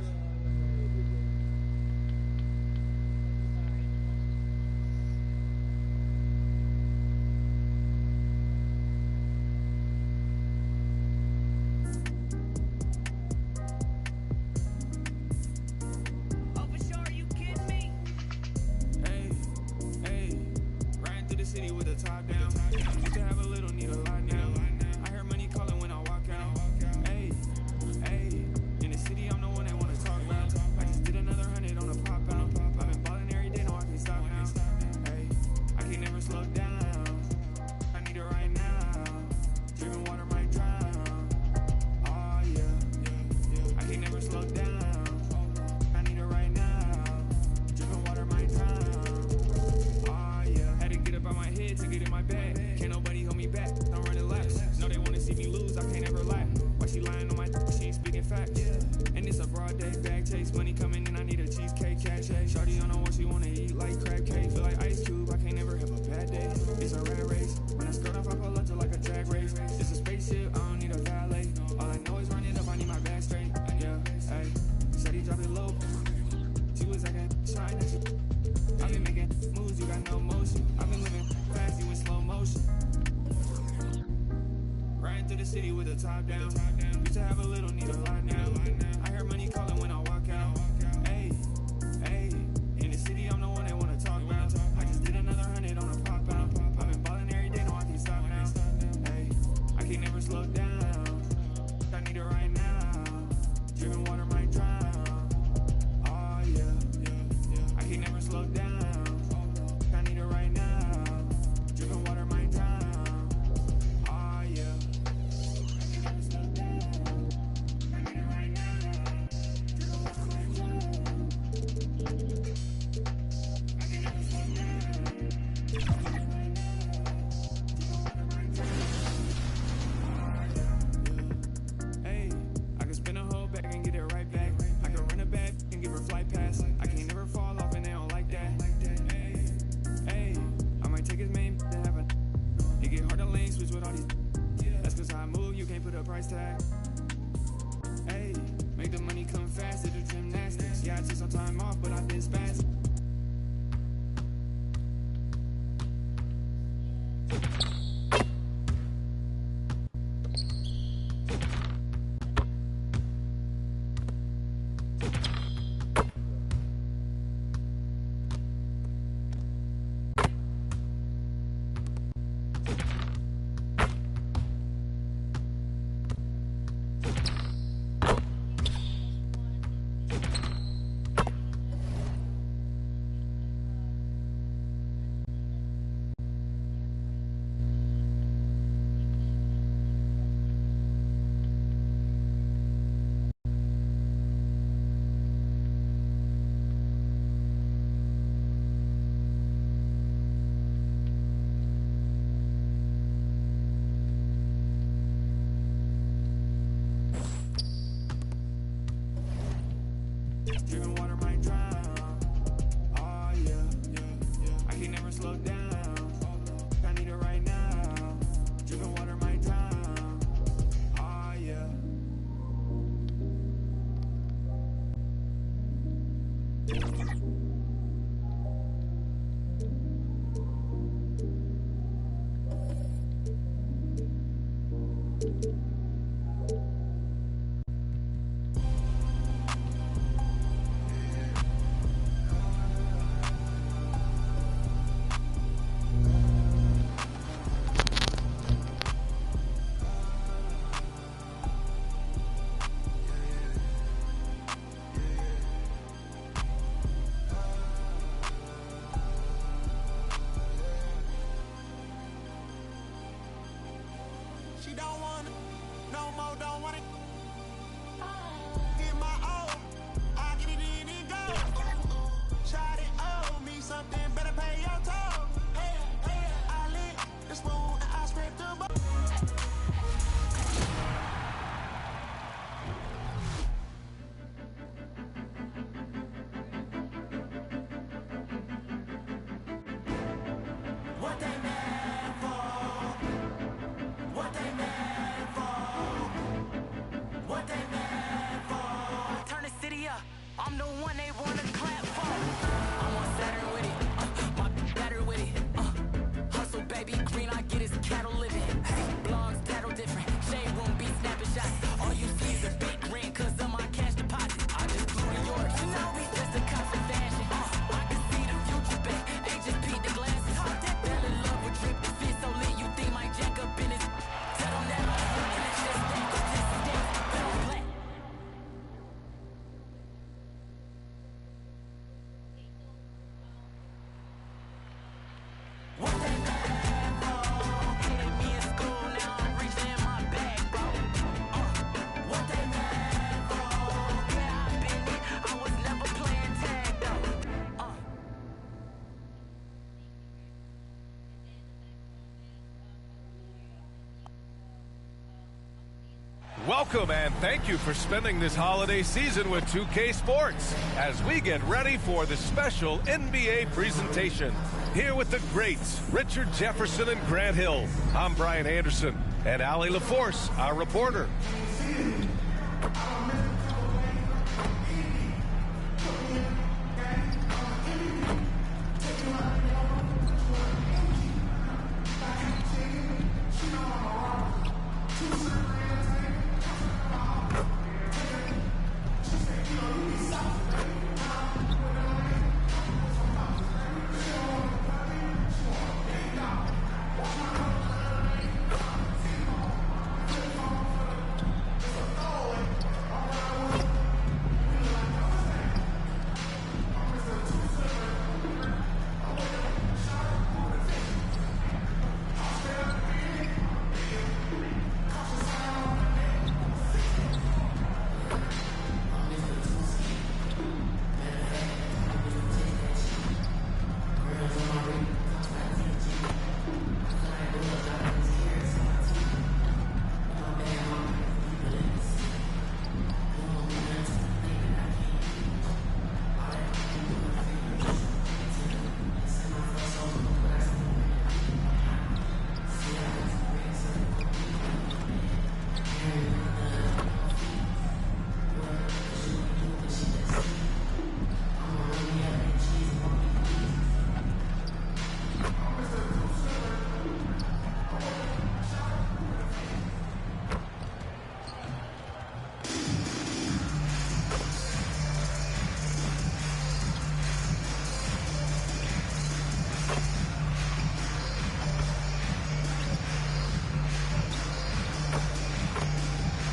slow down. I need it right now. Dripping water might drown. Oh yeah. She don't want it, no more, don't want it. Get my own, I get it in and go. Shot it, owe me something, better pay your toll. I lit the spoon and I scraped the bowl. What they mad for? What they mad for? What they mad for? Turn the city up. I'm the one they wanna clap for. I'm on Saturn with it. My better with it. Hustle, baby, green, I get his cattle living. Blogs, tattle different. Shade room, be snapping shots. All you see is a big green, cause of my cash deposit. I just flew to York. You know me, just a constant fashion. I can see the future, babe. Ain't just peep the glasses. Fell in love with drip, the fit so lit, you think my jack up in his. Tell them that I'm in the chest, they go test the dance. Pedal black. What they mad for? Hit me in school, now I'm reaching in my bag, bro. What they mad for? Yeah, I been it. I was never playing tag, though. Welcome and thank you for spending this holiday season with 2K Sports as we get ready for the special NBA presentation. Here with the greats, Richard Jefferson and Grant Hill. I'm Brian Anderson and Allie LaForce, our reporter.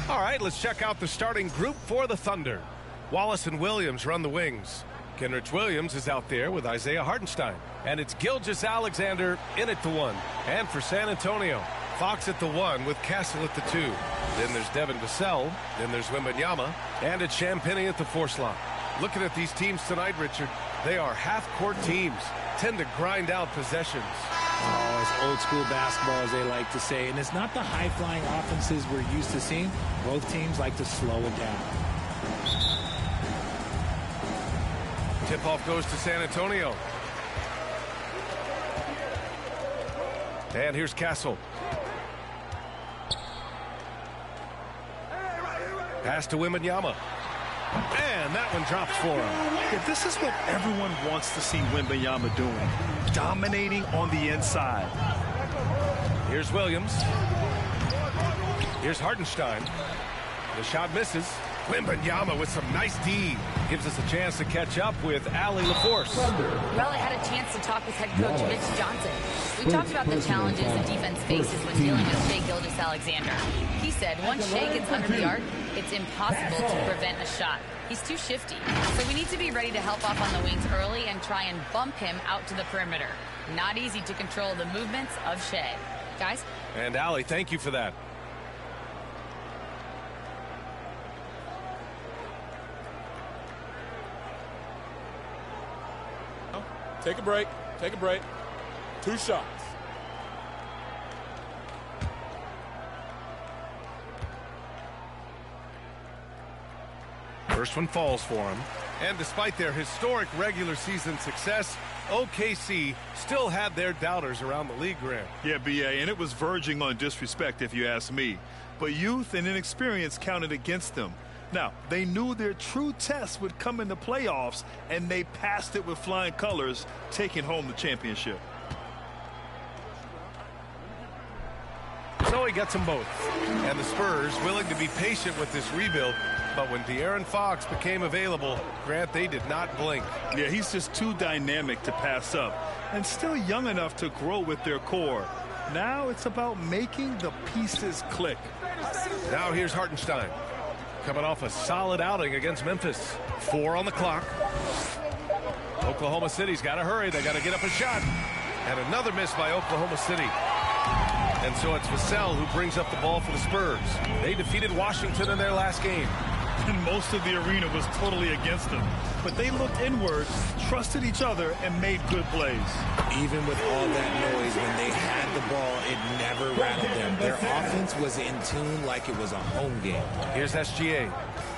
All right, let's check out the starting group for the Thunder. Wallace and Williams run the wings. Kenrich Williams is out there with Isaiah Hartenstein. And it's Gilgeous-Alexander in at the 1. And for San Antonio, Fox at the 1 with Castle at the 2. Then there's Devin Vassell. Then there's Wembanyama. And it's Champagnie at the 4 slot. Looking at these teams tonight, Richard, they are half-court teams. Tend to grind out possessions. Oh, it's old school basketball, as they like to say. And it's not the high-flying offenses we're used to seeing. Both teams like to slow it down. Tip-off goes to San Antonio. And here's Castle. Pass to Wembanyama. And that one drops for him. Yeah, this is what everyone wants to see Wembanyama doing. Dominating on the inside. Here's Williams. Here's Hartenstein. The shot misses. Wembanyama with some nice D. Gives us a chance to catch up with Allie LaForce. Well, I had a chance to talk with head coach Mitch Johnson. We talked about the challenges the defense faces when dealing with Shai Gilgeous-Alexander. He said once Shai gets under the arc, it's impossible to prevent a shot. He's too shifty. So we need to be ready to help off on the wings early and try and bump him out to the perimeter. Not easy to control the movements of Shai. Guys? And Allie, thank you for that. Take a break. Take a break. 2 shots. First one falls for him. And despite their historic regular season success, OKC still had their doubters around the league, Grant. Yeah, B.A., and it was verging on disrespect if you ask me. But youth and inexperience counted against them. Now, they knew their true test would come in the playoffs, and they passed it with flying colors, taking home the championship. So he gets them both. And the Spurs willing to be patient with this rebuild, but when De'Aaron Fox became available, Grant, they did not blink. Yeah, he's just too dynamic to pass up, and still young enough to grow with their core. Now it's about making the pieces click. Now here's Hartenstein. Coming off a solid outing against Memphis. 4 on the clock. Oklahoma City's got to hurry. They got to get up a shot. And another miss by Oklahoma City. And so it's Vassell who brings up the ball for the Spurs. They defeated Washington in their last game. And most of the arena was totally against them. But they looked inward, trusted each other, and made good plays. Even with all that noise, when they had the ball, it never rattled them. Their offense was in tune like it was a home game. Here's SGA.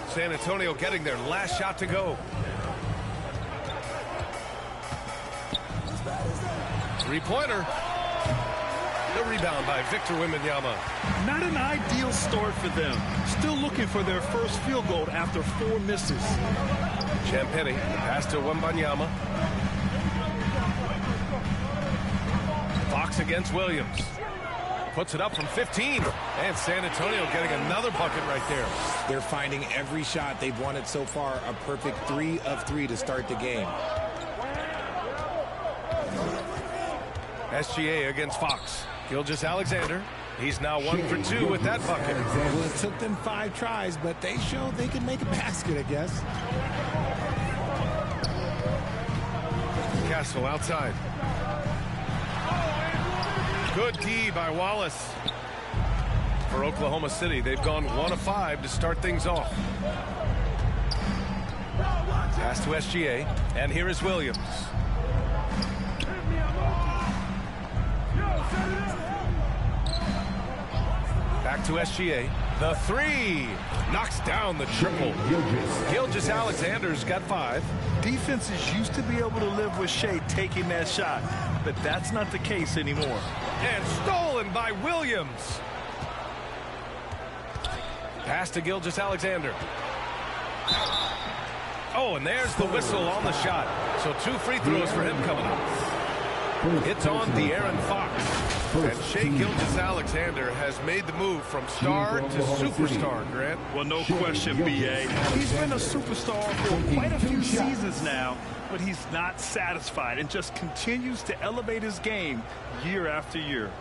San Antonio getting their last shot to go. Three-pointer. The rebound by Victor Wembanyama. Not an ideal start for them. Still looking for their first field goal after 4 misses. Champagny, pass to Wembanyama. Fox against Williams. Puts it up from 15. And San Antonio getting another bucket right there. They're finding every shot they've wanted so far. A perfect 3 of 3 to start the game. SGA against Fox. Gilgeous-Alexander. He's now 1 for 2 with that bucket. Well, it took them 5 tries, but they showed they could make a basket, I guess. Castle outside. Good D by Wallace. For Oklahoma City, they've gone 1 of 5 to start things off. Pass to SGA, and here is Williams. Back to SGA. The 3 knocks down the triple. Gilgeous-Alexander's got 5. Defenses used to be able to live with Shai taking that shot, but that's not the case anymore. And stolen by Williams. Pass to Gilgeous-Alexander. Oh, and there's the whistle on the shot. So 2 free throws for him coming up. It's on De'Aaron Fox. And Shai Gilgeous-Alexander has made the move from star to superstar, Grant. Well, no question, B.A. He's been a superstar for quite a few seasons now, but he's not satisfied and just continues to elevate his game year after year.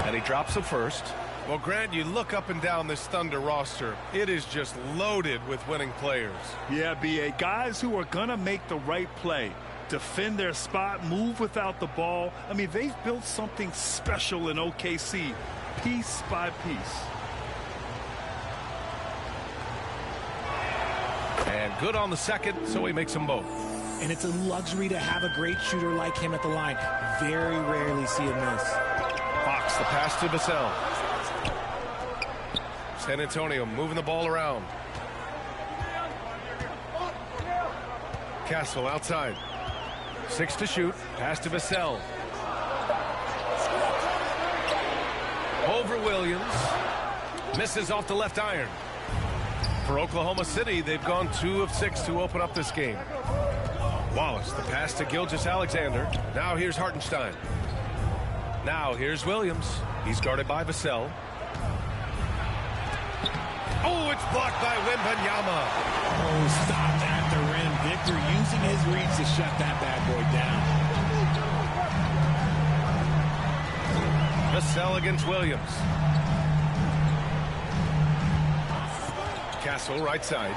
And he drops it first. Well, Grant, you look up and down this Thunder roster. It is just loaded with winning players. Yeah, B.A. Guys who are going to make the right play, defend their spot, move without the ball. I mean, they've built something special in OKC, piece by piece. And good on the second, so he makes them both. And it's a luxury to have a great shooter like him at the line. Very rarely see a miss. Fox, the pass to Vassell. San Antonio moving the ball around. Castle outside. 6 to shoot. Pass to Vassell. Over Williams. Misses off the left iron. For Oklahoma City, they've gone 2 of 6 to open up this game. Wallace, the pass to Gilgeous-Alexander. Now here's Hartenstein. Now here's Williams. He's guarded by Vassell. Oh, it's blocked by Wembanyama. Oh, stopped at the rim. Victor using his reach to shut that bad boy down. Vassell against Williams. Castle right side.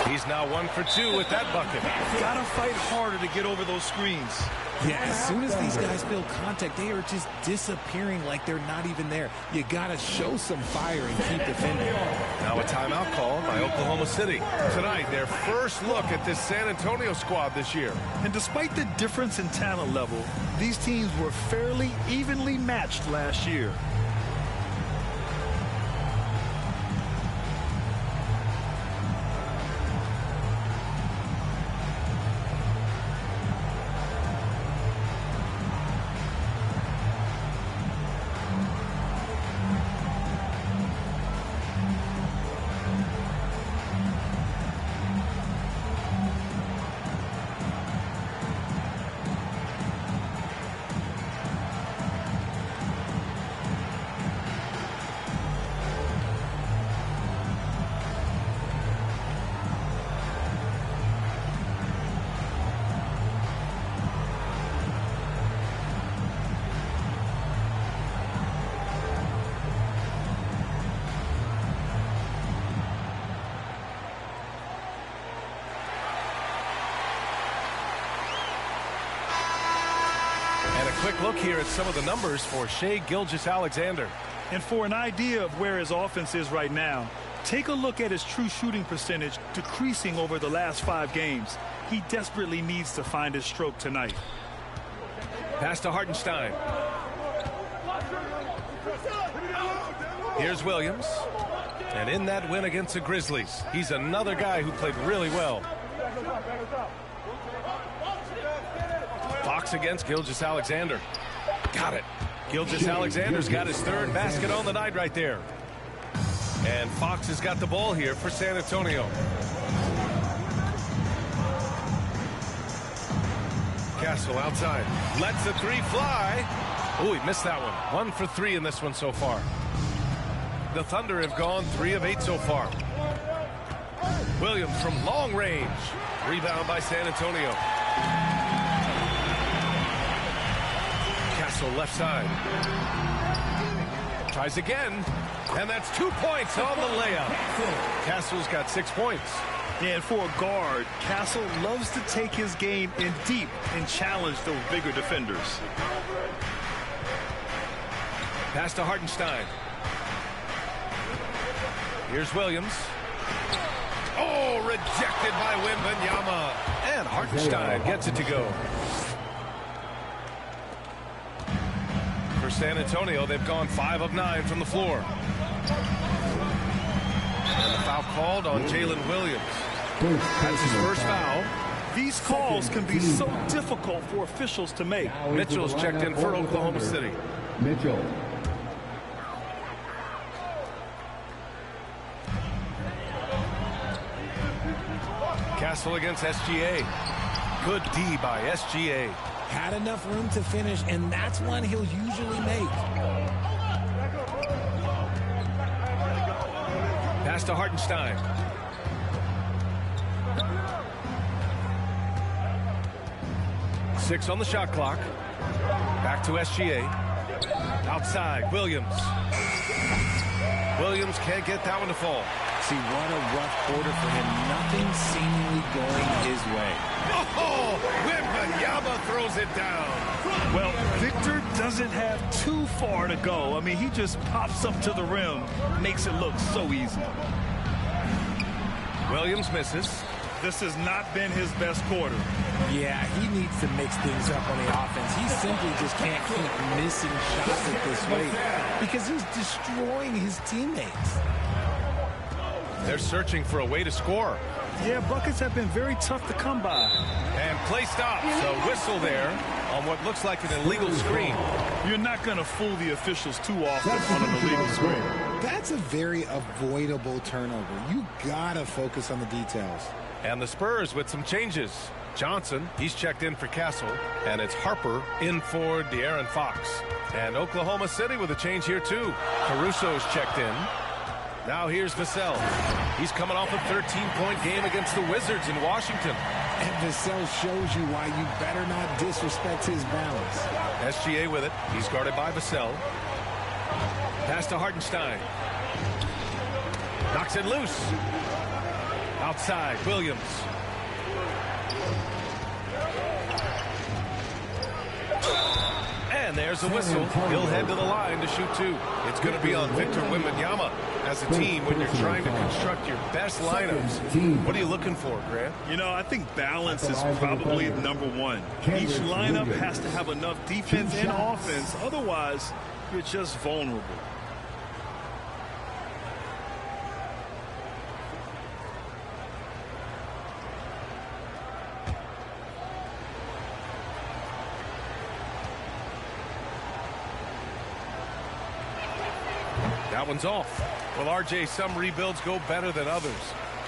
He's now 1 for 2 with that bucket. Gotta fight harder to get over those screens. Yeah, as soon as these guys feel contact, they are just disappearing like they're not even there. You gotta show some fire and keep defending. Now a timeout call by Oklahoma City. Tonight, their first look at this San Antonio squad this year. And despite the difference in talent level, these teams were fairly evenly matched last year. Quick look here at some of the numbers for Shai Gilgeous-Alexander. And for an idea of where his offense is right now, take a look at his true shooting percentage decreasing over the last 5 games. He desperately needs to find his stroke tonight. Pass to Hartenstein. Here's Williams. And in that win against the Grizzlies, he's another guy who played really well. Fox against Gilgeous-Alexander. Got it. Gilgeous-Alexander's got his 3rd basket on the night right there. And Fox has got the ball here for San Antonio. Castle outside. Lets the 3 fly. Oh, he missed that one. 1 for 3 in this one so far. The Thunder have gone 3 of 8 so far. Williams from long range. Rebound by San Antonio. Castle left side. Tries again. And that's 2 points on the layup. Castle's got 6 points. Yeah, and for a guard, Castle loves to take his game in deep and challenge those bigger defenders. Pass to Hartenstein. Here's Williams. Oh, rejected by Wembanyama. And Hartenstein gets it to go. For San Antonio, they've gone 5 of 9 from the floor. And the foul called on Jalen Williams. That's his first foul. These calls can be so difficult for officials to make. Mitchell's checked in for Oklahoma City. Mitchell. Castle against SGA. Good D by SGA. Had enough room to finish, and that's one he'll usually make. Pass to Hartenstein. Six on the shot clock. Back to SGA. Outside, Williams. Williams can't get that one to fall. See, what a rough quarter for him. Nothing seemingly going his way. Oh, Wembanyama throws it down. Well, Victor doesn't have too far to go. I mean, he just pops up to the rim, makes it look so easy. Williams misses. This has not been his best quarter. Yeah, he needs to mix things up on the offense. He simply just can't keep missing shots at this rate because he's destroying his teammates. They're searching for a way to score. Yeah, buckets have been very tough to come by. And play stops. A whistle there on what looks like an illegal screen. You're not going to fool the officials too often on an illegal screen. That's a very avoidable turnover. You gotta focus on the details. And the Spurs with some changes. Johnson, he's checked in for Castle. And it's Harper in for De'Aaron Fox. And Oklahoma City with a change here too. Caruso's checked in. Now here's Vassell. He's coming off a 13-point game against the Wizards in Washington. And Vassell shows you why you better not disrespect his balance. SGA with it. He's guarded by Vassell. Pass to Hartenstein. Knocks it loose. Outside, Williams. And there's a whistle. He'll head to the line to shoot two. It's going to be on Victor Wembanyama. As a team, when you're trying to construct your best lineups, what are you looking for, Grant? You know, I think balance is probably number one. Each lineup has to have enough defense and offense. Otherwise, you're just vulnerable. That one's off. Well, RJ, some rebuilds go better than others.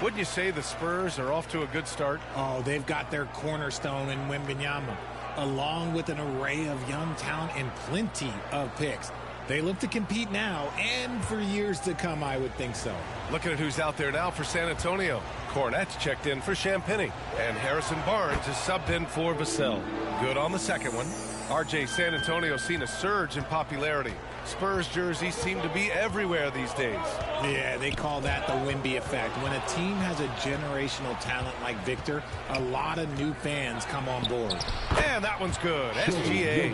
Wouldn't you say the Spurs are off to a good start? Oh, they've got their cornerstone in Wembanyama, along with an array of young talent and plenty of picks. They look to compete now and for years to come, I would think so. Looking at who's out there now for San Antonio. Cornette's checked in for Champagny, and Harrison Barnes is subbed in for Vassell. Good on the second one. RJ, San Antonio's seen a surge in popularity. Spurs jerseys seem to be everywhere these days. Yeah, they call that the Wemby effect. When a team has a generational talent like Victor, a lot of new fans come on board. And that one's good. SGA.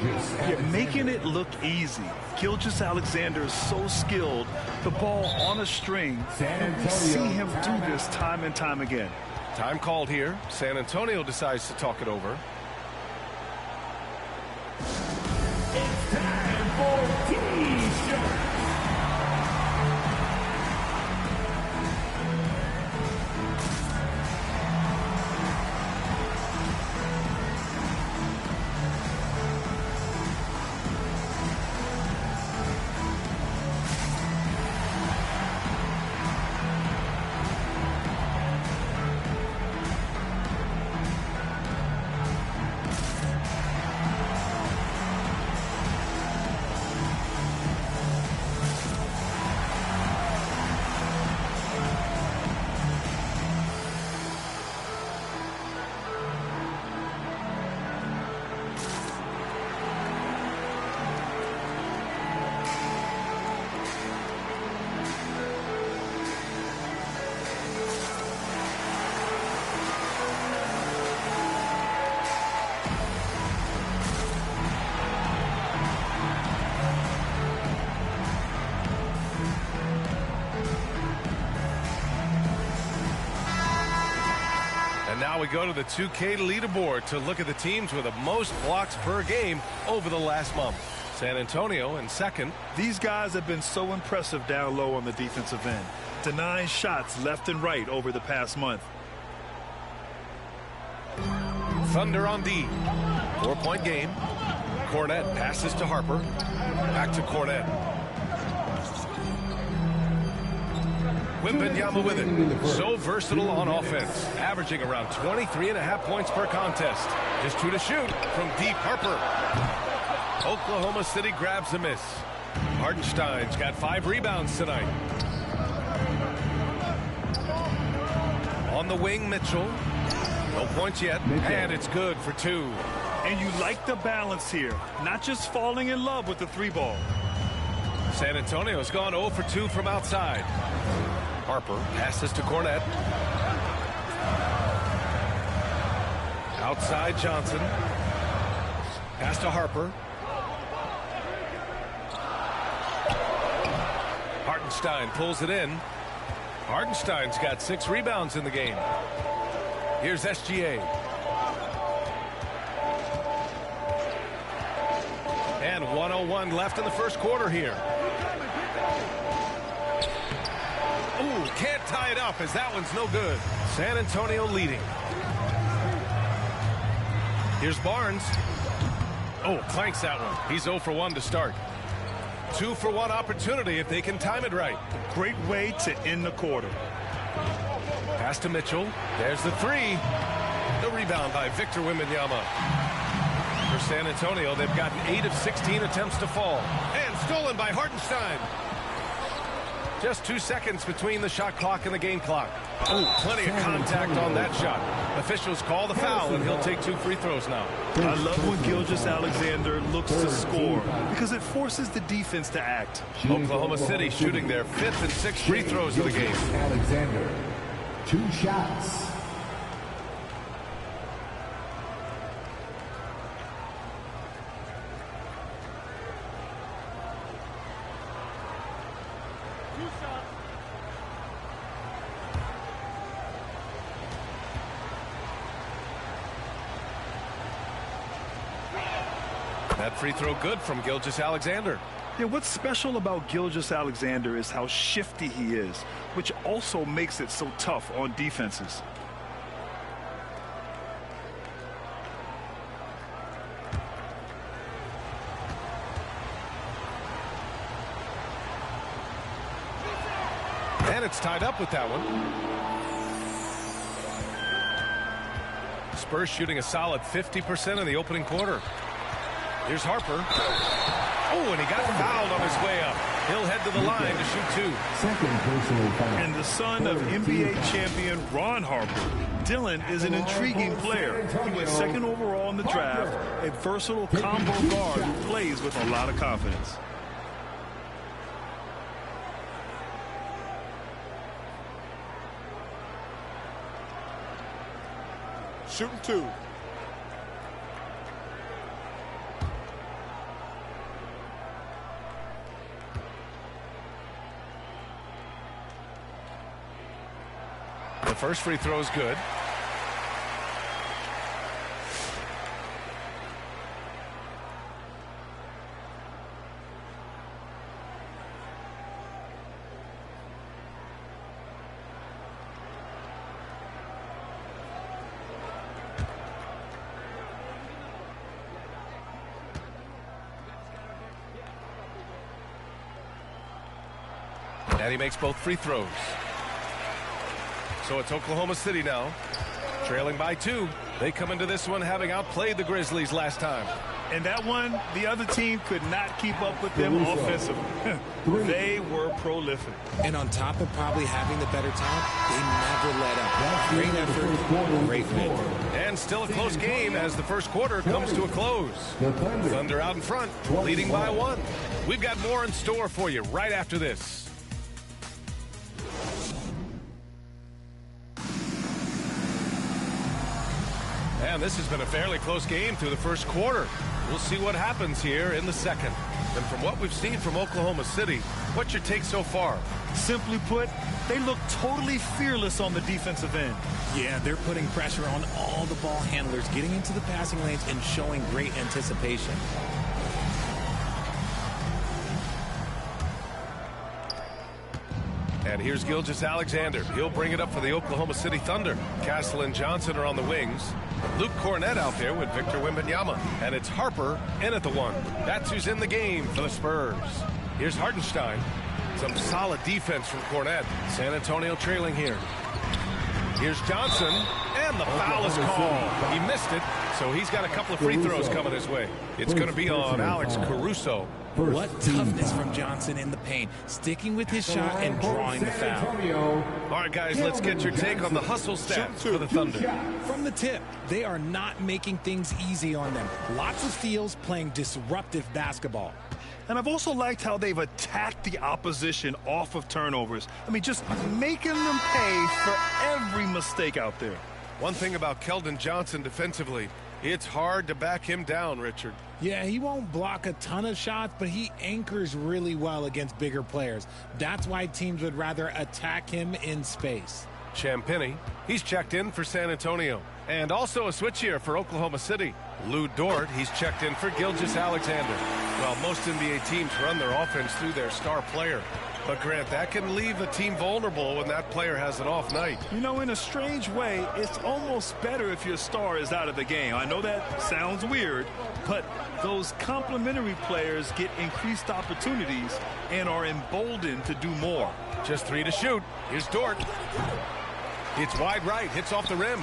You're making it look easy. Gilgeous-Alexander is so skilled. The ball on a string. We see him do this time and time again. Time called here. San Antonio decides to talk it over. It's time for T-shirt. Now we go to the 2K leaderboard to look at the teams with the most blocks per game over the last month. San Antonio in second. These guys have been so impressive down low on the defensive end, denying shots left and right over the past month. Thunder on D. 4-point game. Cornette passes to Harper. Back to Cornette. Wembanyama with it. So versatile on offense. Averaging around 23.5 points per contest. Just two to shoot from deep. Harper. Oklahoma City grabs a miss. Hartenstein's got 5 rebounds tonight. On the wing, Mitchell. No points yet. And it's good for 2. And you like the balance here. Not just falling in love with the 3-ball. San Antonio's gone 0 for 2 from outside. Harper passes to Cornette. Outside Johnson. Pass to Harper. Hartenstein pulls it in. Hartenstein's got 6 rebounds in the game. Here's SGA. 1:01 left in the first quarter here. Ooh, can't tie it up as that one's no good. San Antonio leading. Here's Barnes. Oh, clanks that one. He's 0 for 1 to start. 2 for 1 opportunity if they can time it right. Great way to end the quarter. Pass to Mitchell. There's the 3. The rebound by Victor Wembanyama. For San Antonio, they've gotten 8 of 16 attempts to fall. And stolen by Hartenstein. Just 2 seconds between the shot clock and the game clock. Oh, plenty of contact on that shot. Officials call the foul, and he'll take 2 free throws now. I love when Gilgeous-Alexander looks to score because it forces the defense to act. Oklahoma City shooting their 5th and 6th free throws of the game. Alexander, 2 shots. That free throw good from Gilgeous-Alexander. Yeah, what's special about Gilgeous-Alexander is how shifty he is, which also makes it so tough on defenses. And it's tied up with that one. Spurs shooting a solid 50% in the opening quarter. Here's Harper. Oh, and he got fouled on his way up. He'll head to the line to shoot 2. Second personal foul. And the son of NBA champion Ron Harper, Dylan is an intriguing player. He went 2nd overall in the draft, a versatile combo guard who plays with a lot of confidence. Shooting 2. The first free throw is good. And he makes both free throws. So it's Oklahoma City now, trailing by 2. They come into this one having outplayed the Grizzlies last time. And that one, the other team could not keep up with them offensively. They were prolific. And on top of probably having the better talent, they never let up. Great effort, great win. And still a close game as the first quarter comes to a close. Thunder out in front, leading by 1. We've got more in store for you right after this. And this has been a fairly close game through the first quarter. We'll see what happens here in the second. And from what we've seen from Oklahoma City, what's your take so far? Simply put, they look totally fearless on the defensive end. Yeah, they're putting pressure on all the ball handlers, getting into the passing lanes and showing great anticipation. And here's Gilgeous-Alexander. He'll bring it up for the Oklahoma City Thunder. Castle and Johnson are on the wings. Luke Cornett out there with Victor Wembanyama. And it's Harper in at the 1. That's who's in the game for the Spurs. Here's Hartenstein. Some solid defense from Cornett. San Antonio trailing here. Here's Johnson. And the foul is called. He missed it, so he's got a couple of free throws coming his way. It's going to be on Alex Caruso. What toughness from Johnson in the paint, sticking with his shot and drawing the foul. All right, guys, let's get your take on the hustle stats for the Thunder. From the tip, they are not making things easy on them. Lots of steals, playing disruptive basketball. And I've also liked how they've attacked the opposition off of turnovers. I mean, just making them pay for every mistake out there. One thing about Keldon Johnson defensively, it's hard to back him down, Richard. Yeah, he won't block a ton of shots, but he anchors really well against bigger players. That's why teams would rather attack him in space. Champagnie, he's checked in for San Antonio. And also a switch here for Oklahoma City. Lou Dort, he's checked in for Gilgeous-Alexander. Well, most NBA teams run their offense through their star player. But, Grant, that can leave a team vulnerable when that player has an off night. You know, in a strange way, it's almost better if your star is out of the game. I know that sounds weird, but those complementary players get increased opportunities and are emboldened to do more. Just 3 to shoot. Here's Dort. It's wide right, hits off the rim.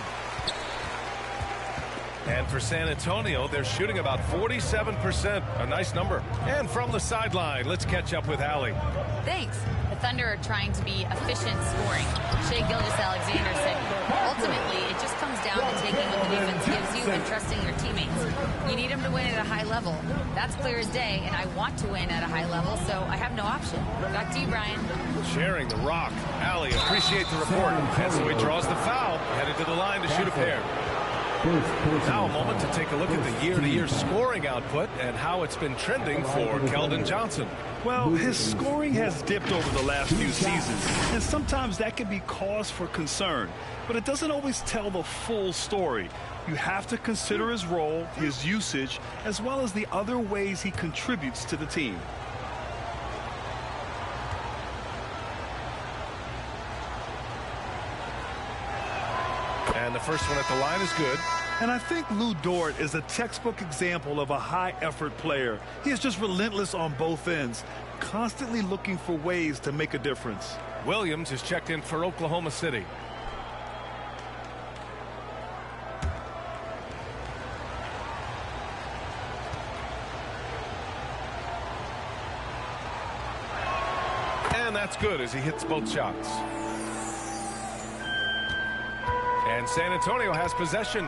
And for San Antonio, they're shooting about 47%. A nice number. And from the sideline, let's catch up with Allie. Thanks. The Thunder are trying to be efficient scoring. Shai Gilgeous-Alexander said, ultimately, it just comes down to taking what the defense gives you and trusting your teammates. You need them to win at a high level. That's clear as day, and I want to win at a high level, so I have no option. Back to you, Brian. Sharing the rock. Allie, appreciate the report. And so he draws the foul, headed to the line to shoot a pair. Now a moment to take a look at the year-to-year scoring output and how it's been trending for Keldon Johnson. Well, his scoring has dipped over the last few seasons, and sometimes that can be cause for concern. But it doesn't always tell the full story. You have to consider his role, his usage, as well as the other ways he contributes to the team. And the first one at the line is good. And I think Lou Dort is a textbook example of a high-effort player. He is just relentless on both ends, constantly looking for ways to make a difference. Williams is checked in for Oklahoma City. And that's good as he hits both shots. And San Antonio has possession.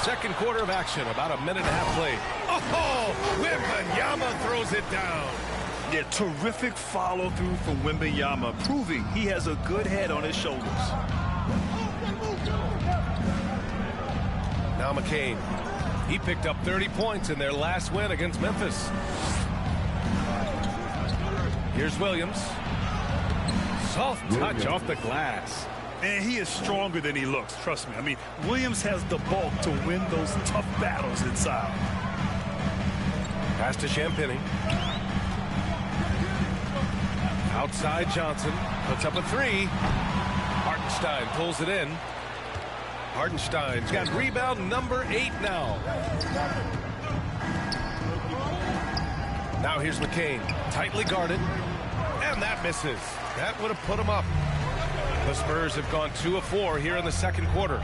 Second quarter of action, about a minute and a half played. Oh, Wembanyama throws it down. Yeah, terrific follow-through from Wembanyama, proving he has a good head on his shoulders. Now McCain. He picked up 30 points in their last win against Memphis. Here's Williams. Soft touch off the glass. And he is stronger than he looks, trust me. I mean, Williams has the bulk to win those tough battles inside. Pass to Champagny. Outside Johnson. Puts up a three. Hartenstein pulls it in. Hartenstein's got rebound number 8 now. Now here's McCain. Tightly guarded. And that misses. That would have put him up. The Spurs have gone 2 of 4 here in the second quarter.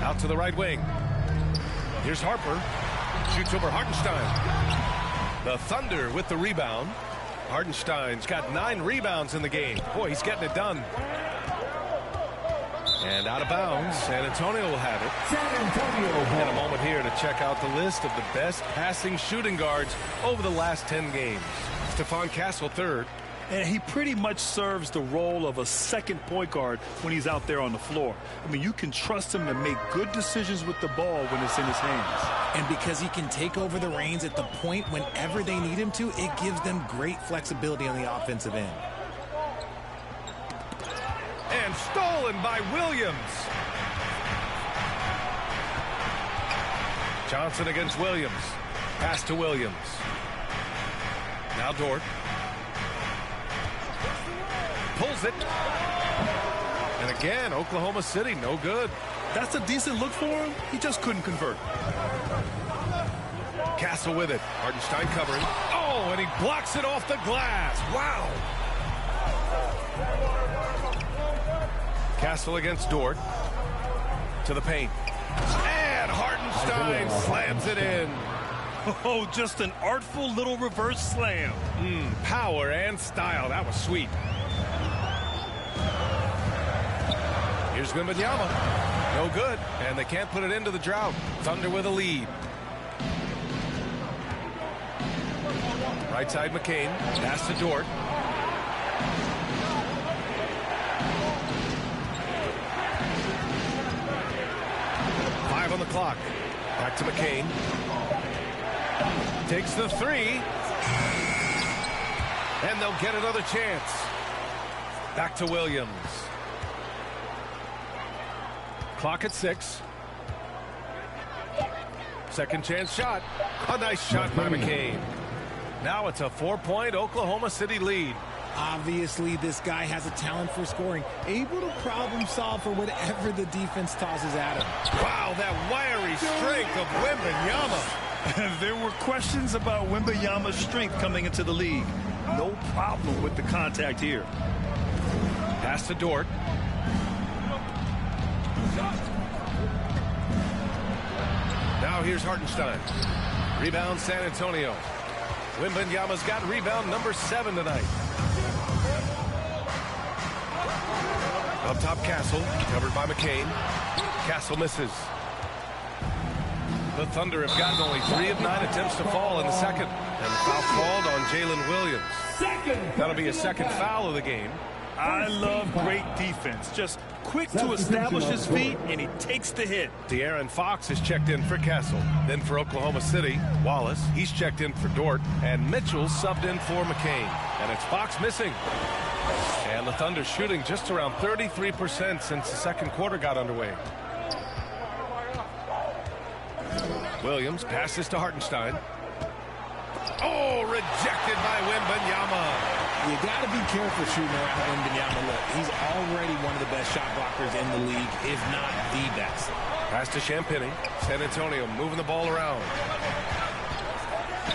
Out to the right wing. Here's Harper. Shoots over Hartenstein. The Thunder with the rebound. Hartenstein's got 9 rebounds in the game. Boy, he's getting it done. And out of bounds. San Antonio will have it. San Antonio. And a moment here to check out the list of the best passing shooting guards over the last 10 games. Stephon Castle third. And he pretty much serves the role of a second point guard when he's out there on the floor. I mean, you can trust him to make good decisions with the ball when it's in his hands. And because he can take over the reins at the point whenever they need him to, it gives them great flexibility on the offensive end. And stolen by Williams. Johnson against Williams. Pass to Williams. Now Dort. Pulls it. And again, Oklahoma City, no good. That's a decent look for him. He just couldn't convert. Castle with it. Hartenstein covering. Oh, and he blocks it off the glass. Wow. Castle against Dort. To the paint. And Hartenstein slams it in. Oh, just an artful little reverse slam. Power and style. That was sweet. Here's Wembanyama. No good. And they can't put it into the drought. Thunder with a lead. Right side McCain. Pass to Dort. Five on the clock. Back to McCain. Takes the three. And they'll get another chance. Back to Williams. Clock at 6. Second chance shot. A nice shot by McCain. Now it's a 4-point Oklahoma City lead. Obviously, this guy has a talent for scoring, able to problem solve for whatever the defense tosses at him. Wow, that wiry strength of Wembanyama. There were questions about Wembanyama's strength coming into the league. No problem with the contact here. Pass to Dort. Now here's Hartenstein. Rebound San Antonio. Wembanyama's got rebound number 7 tonight. Up top, Castle, covered by McCain. Castle misses. The Thunder have gotten only 3 of 9 attempts to fall in the second. And the foul called on Jalen Williams. That'll be a second foul of the game. I love great defense. Just quick to establish his feet, and he takes the hit. De'Aaron Fox is checked in for Castle. Then for Oklahoma City, Wallace. He's checked in for Dort. And Mitchell subbed in for McCain. And it's Fox missing. And the Thunder shooting just around 33% since the second quarter got underway. Williams passes to Hartenstein. Oh, rejected by Wembanyama. You got to be careful shooting around Wembanyama. Look, he's already one of the best shot blockers in the league, if not the best. Pass to Champagny. San Antonio moving the ball around.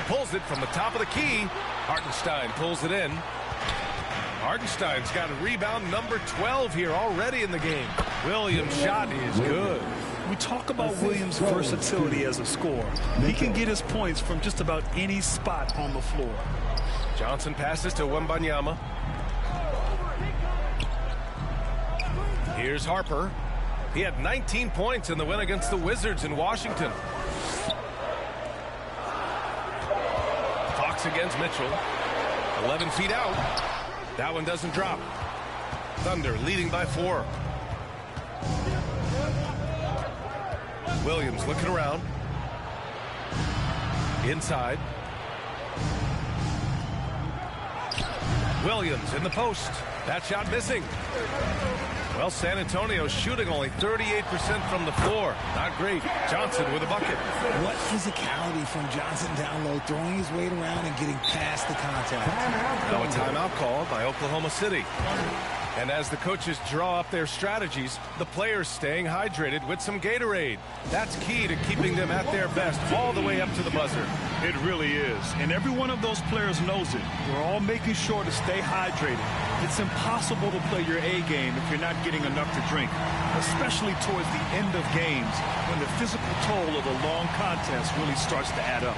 Pulls it from the top of the key. Hartenstein pulls it in. Hartenstein's got a rebound number 12 here already in the game. Williams' shot is good. We talk about Williams' versatility as a scorer. He can get his points from just about any spot on the floor. Johnson passes to Wembanyama. Here's Harper. He had 19 points in the win against the Wizards in Washington. Fox against Mitchell. 11 feet out. That one doesn't drop. Thunder leading by 4. Williams looking around. Inside. Williams in the post. That shot missing. Well, San Antonio's shooting only 38% from the floor. Not great. Johnson with a bucket. What physicality from Johnson down low, throwing his weight around and getting past the contact. Now a timeout called by Oklahoma City. And as the coaches draw up their strategies, the players staying hydrated with some Gatorade. That's key to keeping them at their best all the way up to the buzzer. It really is. And every one of those players knows it. We're all making sure to stay hydrated. It's impossible to play your A game if you're not getting enough to drink, especially towards the end of games when the physical toll of a long contest really starts to add up.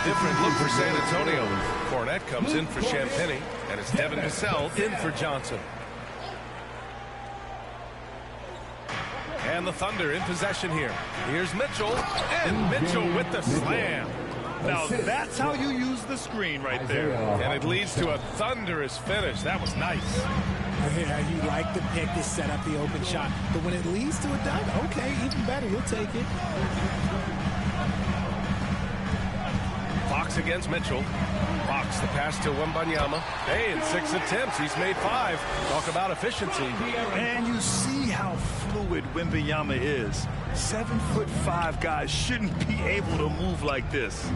Different look for San Antonio. Cornette comes in for Champagny, and it's Devin Vassell in for Johnson. And the Thunder in possession here. Here's Mitchell, and Mitchell with the slam. Now that's how you use the screen right there. And it leads to a thunderous finish. That was nice. Yeah, you like the pick to set up the open shot, but when it leads to a dunk, okay, even better, you'll take it. Fox against Mitchell. Fox the pass to Wembanyama. Hey, in 6 attempts, he's made 5. Talk about efficiency. And you see how fluid Wembanyama is. 7'5" guys shouldn't be able to move like this.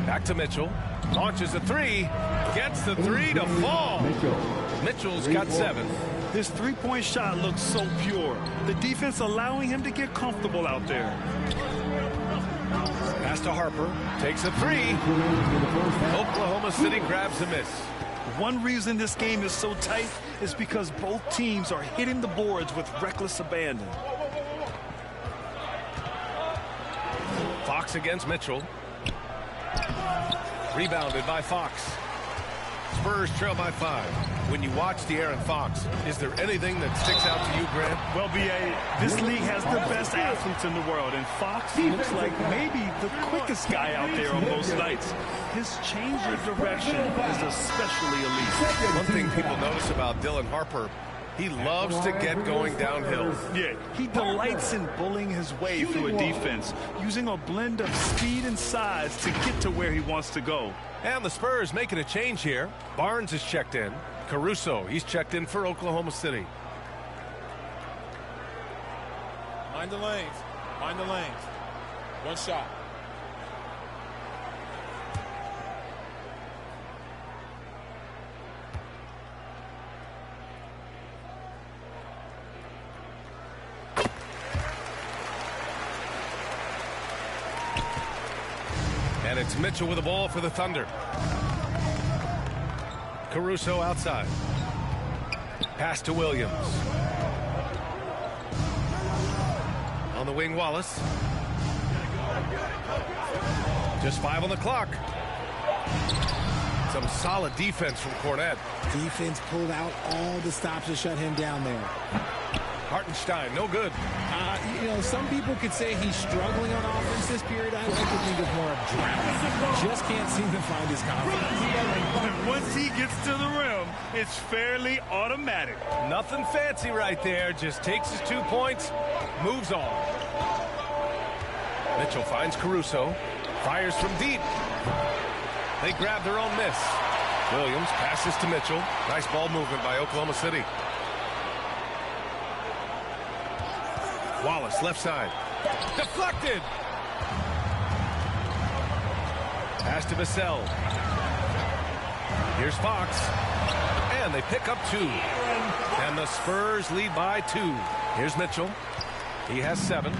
Back to Mitchell. Launches a 3. Gets the 3 to fall. Mitchell's got 7. His three-point shot looks so pure. The defense allowing him to get comfortable out there. Pass to Harper. Takes a 3. Oklahoma City grabs a miss. One reason this game is so tight is because both teams are hitting the boards with reckless abandon. Fox against Mitchell. Rebounded by Fox. Spurs trail by 5. When you watch De'Aaron Fox, is there anything that sticks out to you, Grant? Well, B.A., this league has the best athletes in the world, and Fox looks like maybe the quickest guy out there on most nights. His change of direction is especially elite. One thing people notice about Dylan Harper, he loves to get going downhill. Yeah, he delights in bullying his way through a defense, using a blend of speed and size to get to where he wants to go. And the Spurs making a change here. Barnes is checked in. Caruso, he's checked in for Oklahoma City. Mind the lanes. Mind the lanes. One shot. And it's Mitchell with the ball for the Thunder. Caruso outside. Pass to Williams. On the wing, Wallace. Just 5 on the clock. Some solid defense from Cornette. Defense pulled out all the stops to shut him down there. Hartenstein, no good. You know, some people could say he's struggling on offense this period. I like to think of more of drought. Just can't seem to find his confidence. Once he gets to the rim, it's fairly automatic. Nothing fancy right there. Just takes his 2 points, moves on. Mitchell finds Caruso. Fires from deep. They grab their own miss. Williams passes to Mitchell. Nice ball movement by Oklahoma City. Wallace, left side. Deflected. Pass to Vassell. Here's Fox. And they pick up 2. And the Spurs lead by 2. Here's Mitchell. He has 7.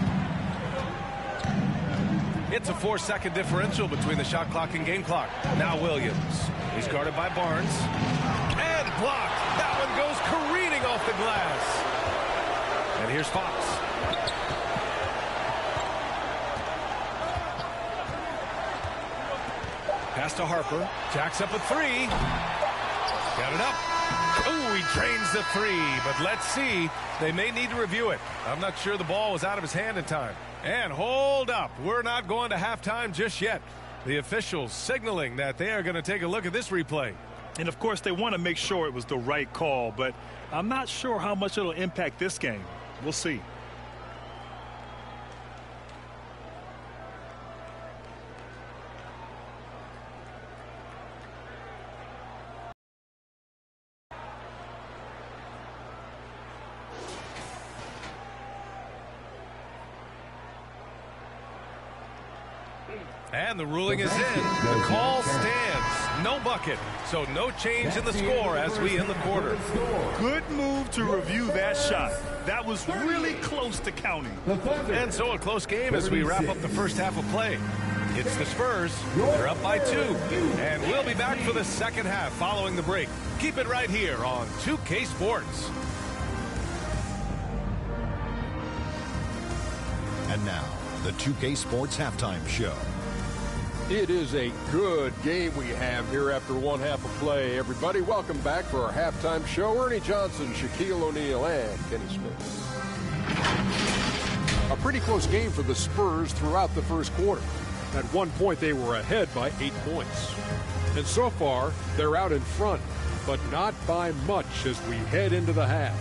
It's a 4-second differential between the shot clock and game clock. Now Williams. He's guarded by Barnes. And blocked. That one goes careening off the glass. And here's Fox. Pass to Harper. Jacks up a 3. Got it up. Oh, he drains the 3. But let's see. They may need to review it. I'm not sure the ball was out of his hand in time. And hold up. We're not going to halftime just yet. The officials signaling that they are going to take a look at this replay. And, of course, they want to make sure it was the right call. But I'm not sure how much it'll impact this game. We'll see. And the ruling is in. The call stands. No bucket. So no change in the score as we end the quarter. Good move to review that shot. That was really close to counting. And so a close game as we wrap up the first half of play. It's the Spurs. They're up by 2. And we'll be back for the second half following the break. Keep it right here on 2K Sports. And now, the 2K Sports Halftime Show. It is a good game we have here after one half of play. Everybody, welcome back for our halftime show. Ernie Johnson, Shaquille O'Neal, and Kenny Smith. A pretty close game for the Spurs throughout the first quarter. At one point, they were ahead by 8 points. And so far, they're out in front, but not by much as we head into the half.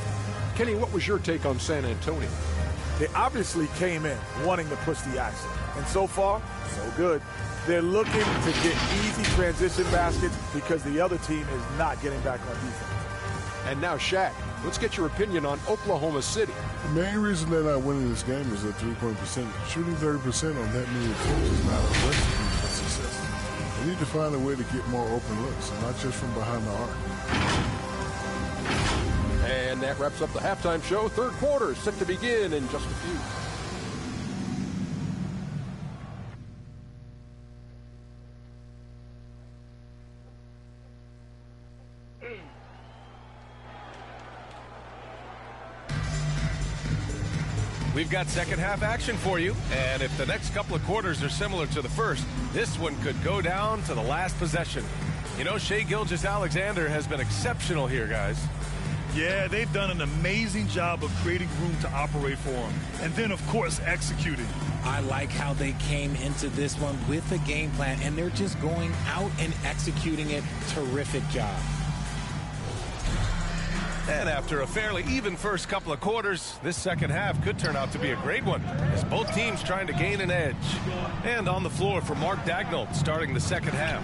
Kenny, what was your take on San Antonio? They obviously came in wanting to push the action. And so far, so good. They're looking to get easy transition baskets because the other team is not getting back on defense. And now, Shaq, let's get your opinion on Oklahoma City. The main reason they're not winning this game is their three-point percentage. Shooting 30% on that many attempts is not a recipe for success. They need to find a way to get more open looks, and not just from behind the arc. And that wraps up the halftime show. Third quarter is set to begin in just a few. We've got second half action for you, and if the next couple of quarters are similar to the first, this one could go down to the last possession. You know, Shai Gilgeous-Alexander has been exceptional here, guys. Yeah, they've done an amazing job of creating room to operate for him. And then, of course, executing. I like how they came into this one with a game plan, and they're just going out and executing it. Terrific job. And after a fairly even first couple of quarters, this second half could turn out to be a great one, as both teams trying to gain an edge. And on the floor for Mark Daigneault starting the second half.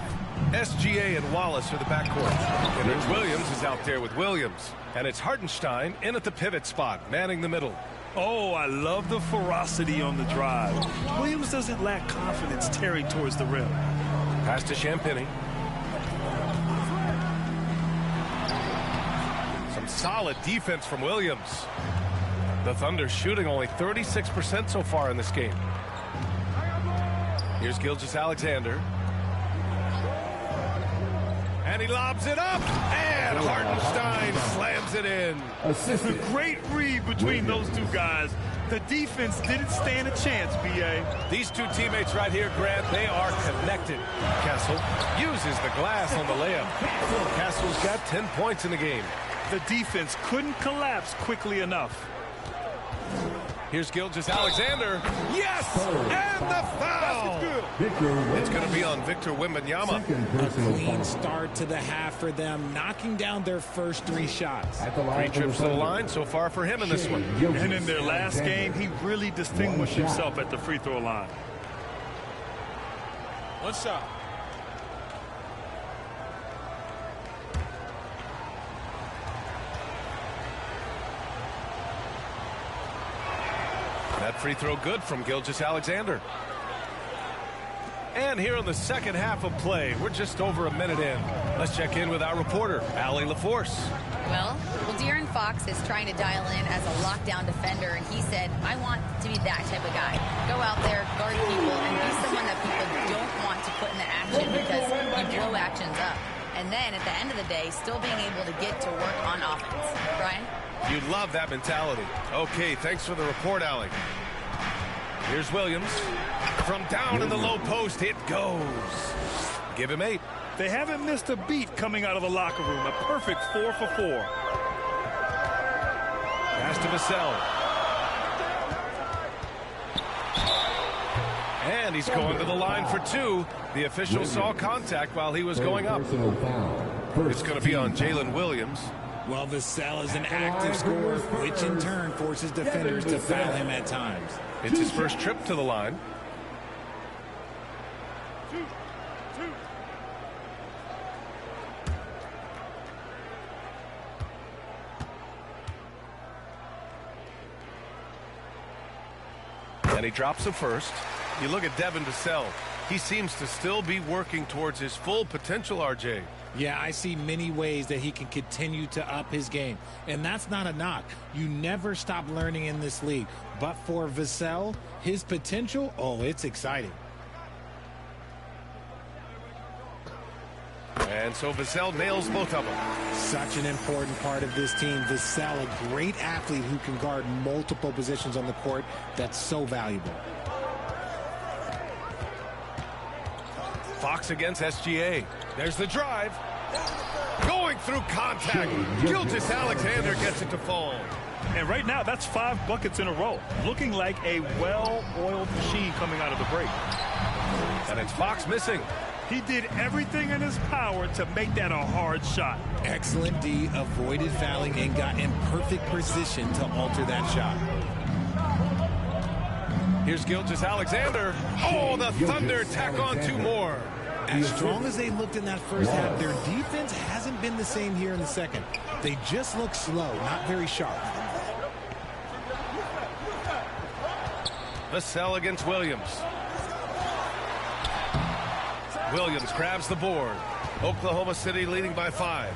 SGA and Wallace are the backcourt. And Rich Williams is out there with Williams. And it's Hartenstein in at the pivot spot, manning the middle. Oh, I love the ferocity on the drive. Williams doesn't lack confidence tearing towards the rim. Pass to Champagny. Some solid defense from Williams. The Thunder shooting only 36% so far in this game. Here's Gilgeous-Alexander. And he lobs it up, and Hartenstein slams it in. A great read between those two guys. The defense didn't stand a chance, B.A. These two teammates right here, Grant, they are connected. Kessel uses the glass on the layup. Kessel's got 10 points in the game. The defense couldn't collapse quickly enough. Here's Gilgeous-Alexander. Yes! And the foul! It's going to be on Victor Wembanyama. A clean start to the half for them, knocking down their first 3 shots. 3 trips to the line so far for him in this one. And in their last game, he really distinguished himself at the free throw line. One shot. That free throw good from Gilgeous-Alexander. And here in the second half of play, we're just over a minute in. Let's check in with our reporter, Allie LaForce. Well, De'Aaron Fox is trying to dial in as a lockdown defender, and he said, I want to be that type of guy. Go out there, guard people, and be someone that people don't want to put in the action because you blow actions up. And then at the end of the day, still being able to get to work on offense. Brian? You love that mentality. Okay, thanks for the report, Allie. Here's Williams. From down in the low post, it goes. Give him 8. They haven't missed a beat coming out of the locker room. A perfect 4 for 4. Pass to Vassell. And he's going to the line for 2. The official saw contact while he was going up. It's going to be on Jalen Williams. Well, Vassell is an active scorer, which in turn forces defenders to foul him at times. It's his first trip to the line. And he drops the first. You look at Devin Vassell. He seems to still be working towards his full potential, RJ. Yeah, I see many ways that he can continue to up his game. And that's not a knock. You never stop learning in this league. But for Vassell, his potential, oh, it's exciting. And so Vassell nails both of them. Such an important part of this team. Vassell, a great athlete who can guard multiple positions on the court. That's so valuable. Fox against SGA. There's the drive. Going through contact. Gilgeous-Alexander gets it to fall. And right now, that's 5 buckets in a row. Looking like a well-oiled machine coming out of the break. And it's Fox missing. He did everything in his power to make that a hard shot. Excellent D, avoided fouling and got in perfect position to alter that shot. Here's Gilgeous-Alexander. Oh, the Thunder tack on 2 more. As strong as they looked in that first half, their defense hasn't been the same here in the second. They just look slow, not very sharp. Vassell against Williams. Williams grabs the board. Oklahoma City leading by 5.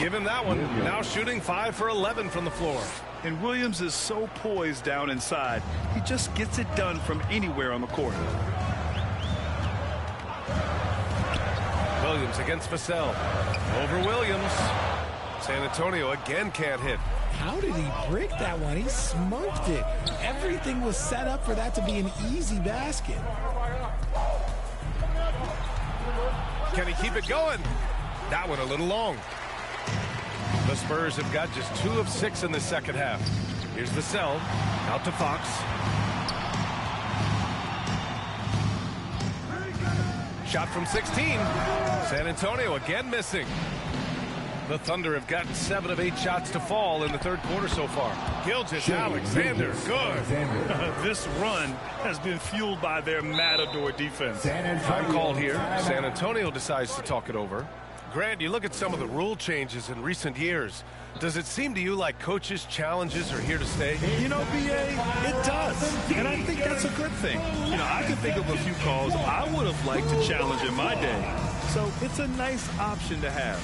Give him that one. Now shooting 5 for 11 from the floor. And Williams is so poised down inside. He just gets it done from anywhere on the court. Williams against Vassell. Over Williams. San Antonio again can't hit. How did he brick that one? He smoked it. Everything was set up for that to be an easy basket. Can he keep it going? That one a little long. The Spurs have got just 2 of 6 in the second half. Here's Vassell, out to Fox. Shot from 16. San Antonio again missing. The Thunder have gotten 7 of 8 shots to fall in the third quarter so far. Gilgeous-Alexander, good. This run has been fueled by their matador defense. Time called here. San Antonio decides to talk it over. Grant, you look at some of the rule changes in recent years. Does it seem to you like coaches' challenges are here to stay? You know, B.A., it does. And I think that's a good thing. You know, I can think of a few calls I would have liked to challenge in my day. So it's a nice option to have.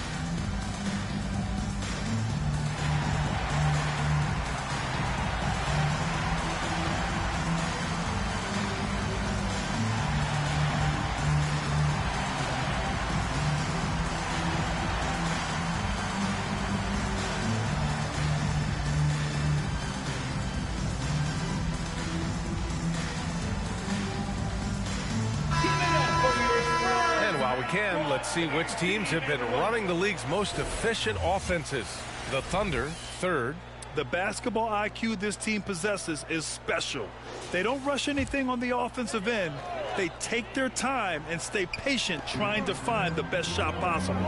Let's see which teams have been running the league's most efficient offenses. The Thunder, third. The basketball IQ this team possesses is special. They don't rush anything on the offensive end. They take their time and stay patient trying to find the best shot possible.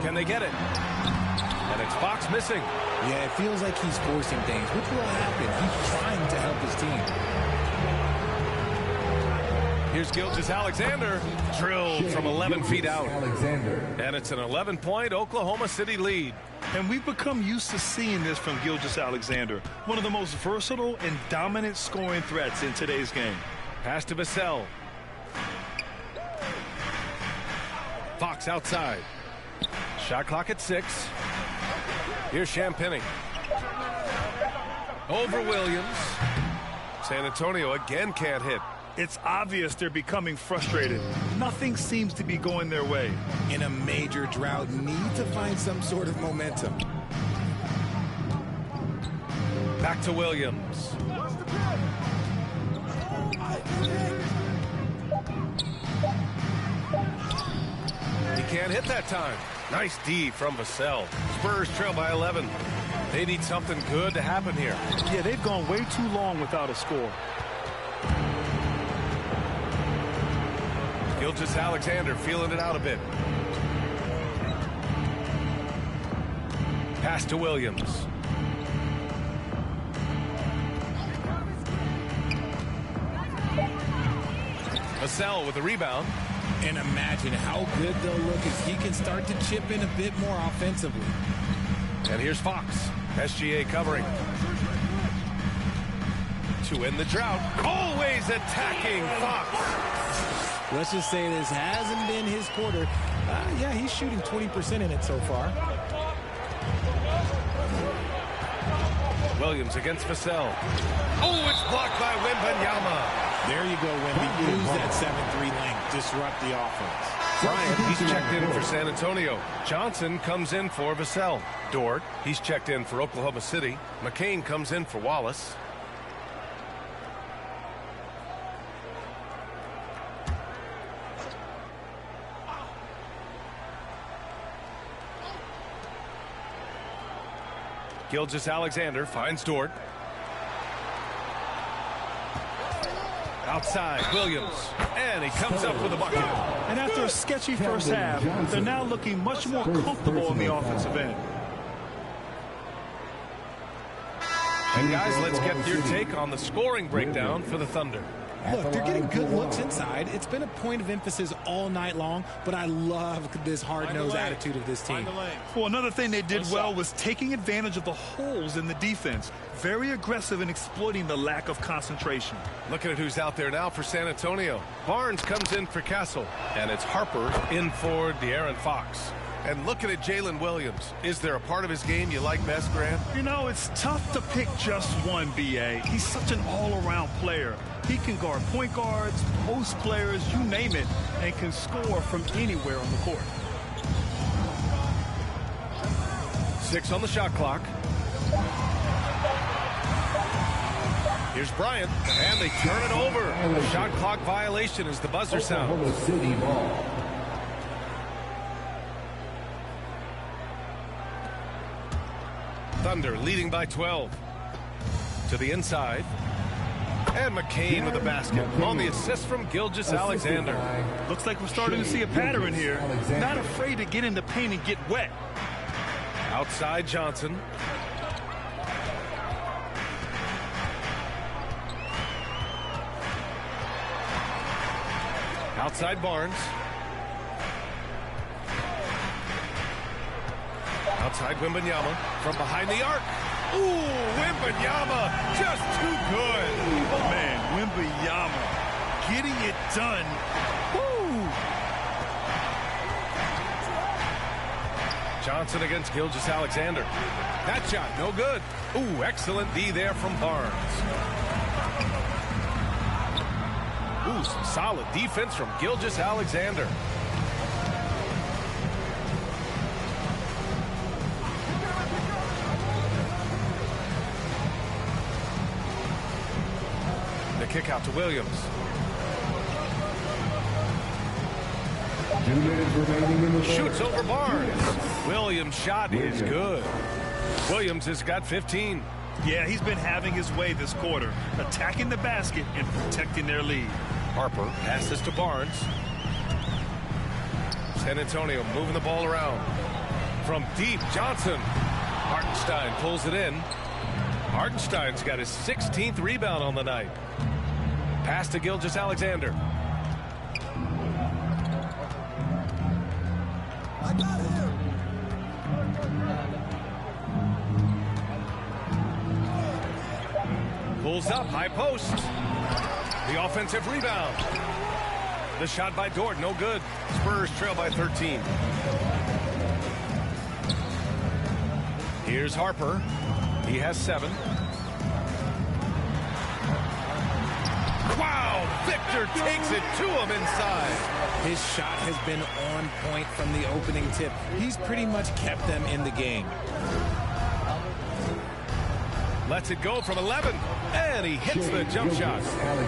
Can they get it? And it's Fox missing. Yeah, it feels like he's forcing things. Which will happen? He's trying to help his team. Here's Gilgeous-Alexander, drilled from 11 feet out. And it's an 11-point Oklahoma City lead. And we've become used to seeing this from Gilgeous-Alexander, one of the most versatile and dominant scoring threats in today's game. Pass to Vassell. Fox outside. Shot clock at 6. Here's Champagnie. Over Williams. San Antonio again can't hit. It's obvious they're becoming frustrated. Nothing seems to be going their way. In a major drought, need to find some sort of momentum. Back to Williams. He can't hit that time. Nice D from Vassell. Spurs trail by 11. They need something good to happen here. Yeah, they've gone way too long without a score. Gilgeous-Alexander feeling it out a bit. Pass to Williams. Vassell with the rebound. And imagine how good they'll look if he can start to chip in a bit more offensively. And here's Fox. SGA covering. To end the drought. Always attacking Fox. Let's just say this hasn't been his quarter. Yeah, he's shooting 20% in it so far. Williams against Vassell. Oh, it's blocked by Wembanyama. There you go, Wemby. Use that 7-3 length. Disrupt the offense. Bryant, he's checked in for San Antonio. Johnson comes in for Vassell. Dort, he's checked in for Oklahoma City. McCain comes in for Wallace. Gilgeous-Alexander finds Dort. Outside, Williams. And he comes up with a bucket. And after a sketchy first half, they're now looking much more comfortable on the offensive end. And guys, let's get your take on the scoring breakdown for the Thunder. Look, they're getting good looks inside. It's been a point of emphasis all night long, but I love this hard-nosed attitude of this team. Well, another thing they did well was taking advantage of the holes in the defense. Very aggressive in exploiting the lack of concentration. Looking at who's out there now for San Antonio. Barnes comes in for Castle, and it's Harper in for De'Aaron Fox. And looking at Jalen Williams, is there a part of his game you like best, Grant? You know, it's tough to pick just one, B.A. He's such an all-around player. He can guard point guards, post players, you name it, and can score from anywhere on the court. 6 on the shot clock. Here's Bryant, and they turn it over. Shot clock violation as the buzzer sounds. Thunder leading by 12. To the inside. And McCain with the basket on the assist from Gilgeous-Alexander. Looks like we're starting to see a pattern here. Not afraid to get in the paint and get wet. Outside Johnson. Outside Barnes. Outside Wembanyama from behind the arc. Ooh, Wembanyama just too good. Oh, man, Wembanyama getting it done. Woo. Johnson against Gilgeous-Alexander. That shot, no good. Ooh, excellent D there from Barnes. Ooh, some solid defense from Gilgeous-Alexander. The kick out to Williams. 2 minutes remaining in the Shoots over Barnes. Williams' shot is good. Williams has got 15. Yeah, he's been having his way this quarter, attacking the basket and protecting their lead. Harper passes to Barnes. San Antonio moving the ball around. From deep, Johnson. Hartenstein pulls it in. Hartenstein's got his 16th rebound on the night. Pass to Gilgeous-Alexander. Pulls up, high post. The offensive rebound. The shot by Dort, no good. Spurs trail by 13. Here's Harper. He has 7. Wow, Victor takes it to him inside. His shot has been on point from the opening tip. He's pretty much kept them in the game. Lets it go from 11, and he hits the jump shot.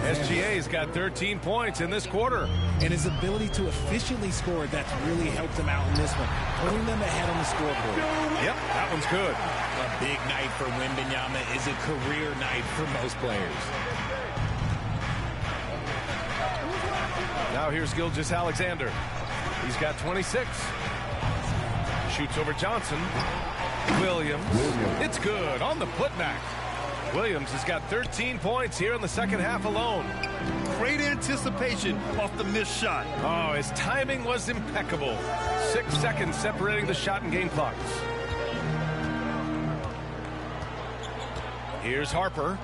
SGA's got 13 points in this quarter. And his ability to efficiently score, that's really helped him out in this one, putting them ahead on the scoreboard. Yep, that one's good. A big night for Wembanyama is a career night for most players. Now here's Gilgeous-Alexander. He's got 26. Shoots over Johnson. Williams. It's good on the putback. Williams has got 13 points here in the second half alone. Great anticipation off the missed shot. Oh, his timing was impeccable. 6 seconds separating the shot and game clocks. Here's Harper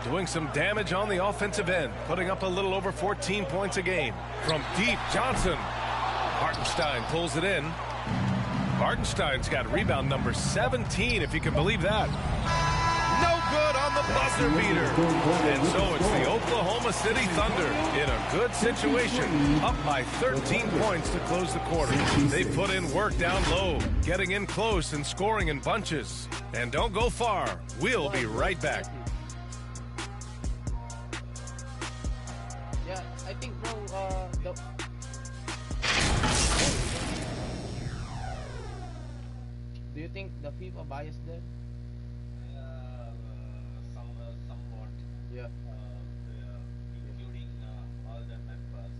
doing some damage on the offensive end, putting up a little over 14 points a game. From deep, Johnson. Hartenstein pulls it in. Hartenstein's got rebound number 17, if you can believe that. No good on the buzzer beater. And so it's the Oklahoma City Thunder in a good situation, up by 13 points to close the quarter. They put in work down low, getting in close and scoring in bunches. And don't go far. We'll be right back. Yeah, I think, bro, do you think the FIFA biased there? Somewhat. Yeah. Including all the members,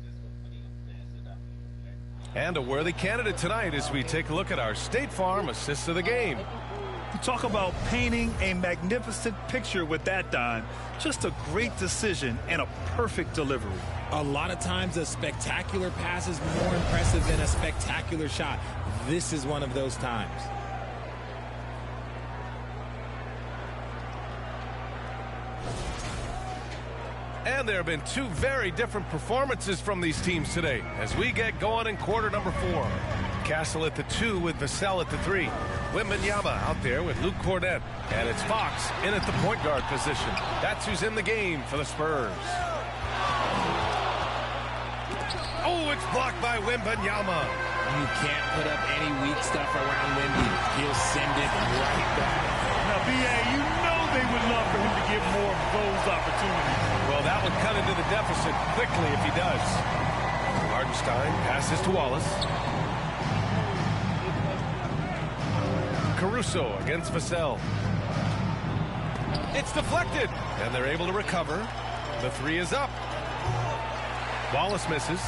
just putting up the SW. And a worthy candidate tonight as we take a look at our State Farm assist of the game. You talk about painting a magnificent picture with that dime. Just a great decision and a perfect delivery. A lot of times a spectacular pass is more impressive than a spectacular shot. This is one of those times. And there have been 2 very different performances from these teams today as we get going in quarter number 4. Castle at the 2 with Vassell at the 3. Wembanyama out there with Luke Cornett. And it's Fox in at the point guard position. That's who's in the game for the Spurs. Oh, it's blocked by Wembanyama. You can't put up any weak stuff around Wendy. He'll send it right back. Now, B.A., you know they would love for him to get more of those opportunities. Well, that would cut into the deficit quickly if he does. Hardenstein passes to Wallace. Caruso against Vassell. It's deflected, and they're able to recover. The three is up. Wallace misses.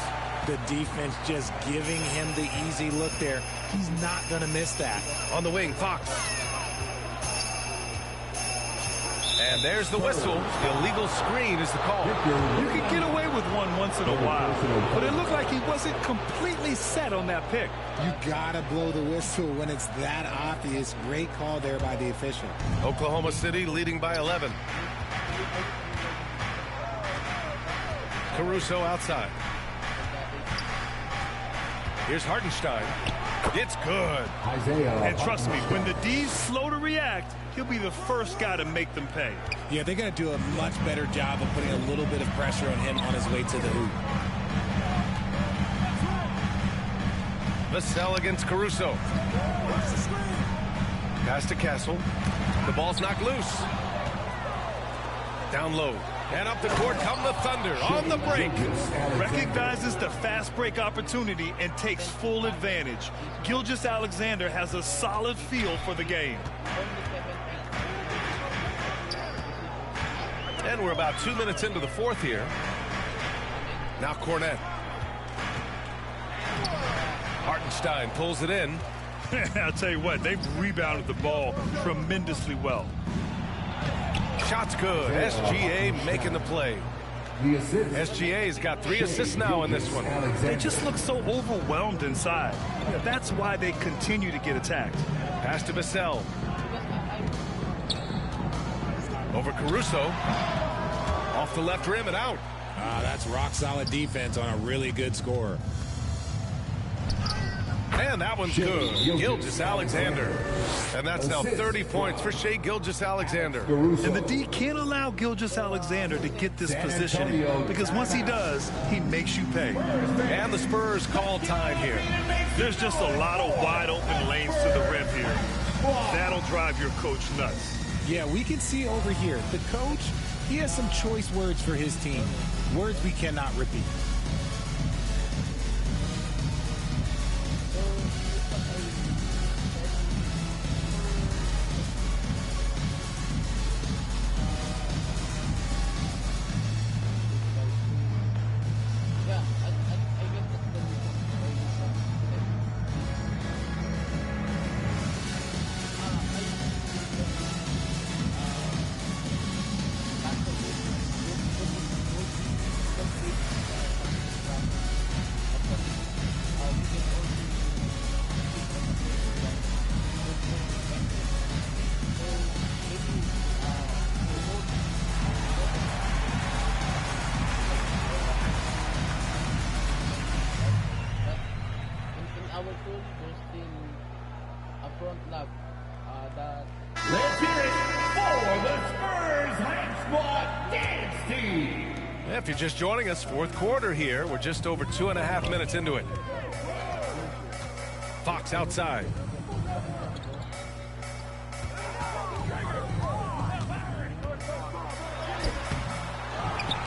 The defense just giving him the easy look there. He's not going to miss that. On the wing, Fox. And there's the whistle. Illegal screen is the call. You can get away with one once in a while, but it looked like he wasn't completely set on that pick. You got to blow the whistle when it's that obvious. Great call there by the official. Oklahoma City leading by 11. Caruso outside. Here's Hardenstein. It's good. And trust me, when the D's slow to react, he'll be the first guy to make them pay. Yeah, they're going to do a much better job of putting a little bit of pressure on him on his way to the hoop. Vassell against Caruso. Pass to Castle. The ball's knocked loose. Down low. And up the court come the Thunder on the break. Recognizes the fast break opportunity and takes full advantage. Gilgeous-Alexander has a solid feel for the game. And we're about 2 minutes into the fourth here. Now Cornette. Hartenstein pulls it in. I'll tell you what, they've rebounded the ball tremendously well. Shot's good. SGA making the play. SGA's got 3 assists now in this one. They just look so overwhelmed inside. That's why they continue to get attacked. Pass to Vassell. Over Caruso. Off the left rim and out. That's rock-solid defense on a really good score. And that one's good. Gilgeous-Alexander. And that's now 30 points for Shai Gilgeous-Alexander. And the D can't allow Gilgeous-Alexander to get this positioning, because once he does, he makes you pay. And the Spurs call time here. There's just a lot of wide open lanes to the rim here. That'll drive your coach nuts. Yeah, we can see over here, the coach, he has some choice words for his team. Words we cannot repeat. Let's hear it for the Spurs Hype Squad Dance Team. If you're just joining us, fourth quarter here. We're just over 2.5 minutes into it. Fox outside.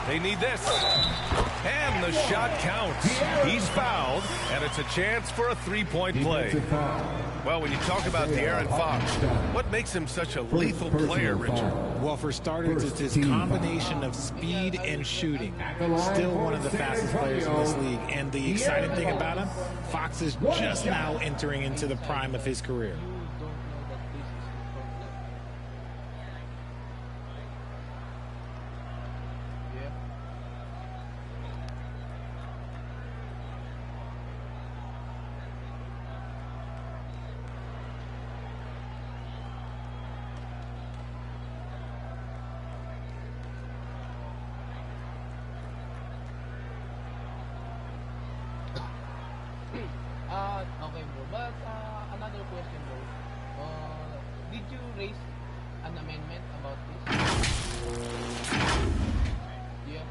They need this. And the shot counts. He's fouled, and it's a chance for a three-point play. Well, when you talk about De'Aaron Fox, what makes him such a lethal player, Richard? Well, for starters, it's his combination of speed and shooting. Still one of the fastest players in this league. And the exciting thing about him, Fox is just now entering into the prime of his career. Okay, bro. But another question, bro. Did you raise an amendment about this? Yeah.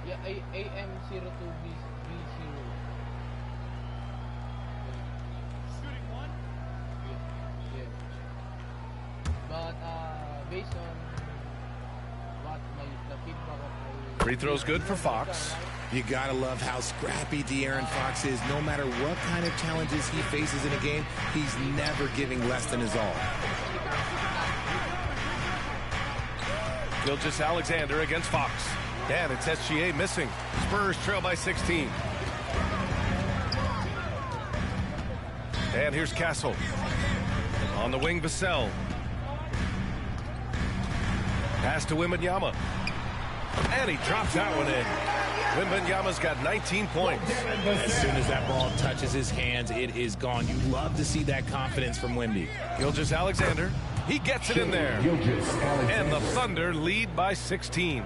Yeah, AM02B0. Shooting one. Yeah. But based on what the feedback of my Free throw's good for Fox. You gotta love how scrappy De'Aaron Fox is. No matter what kind of challenges he faces in a game, he's never giving less than his all. Gilgeous Alexander against Fox. And it's SGA missing. Spurs trail by 16. And here's Castle. On the wing, Vassell. Pass to Wembanyama. And he drops that one in. Wembanyama's got 19 points. As soon as that ball touches his hands, it is gone. You love to see that confidence from Wemby. Gilgeous Alexander. He gets it in there. And the Thunder lead by 16.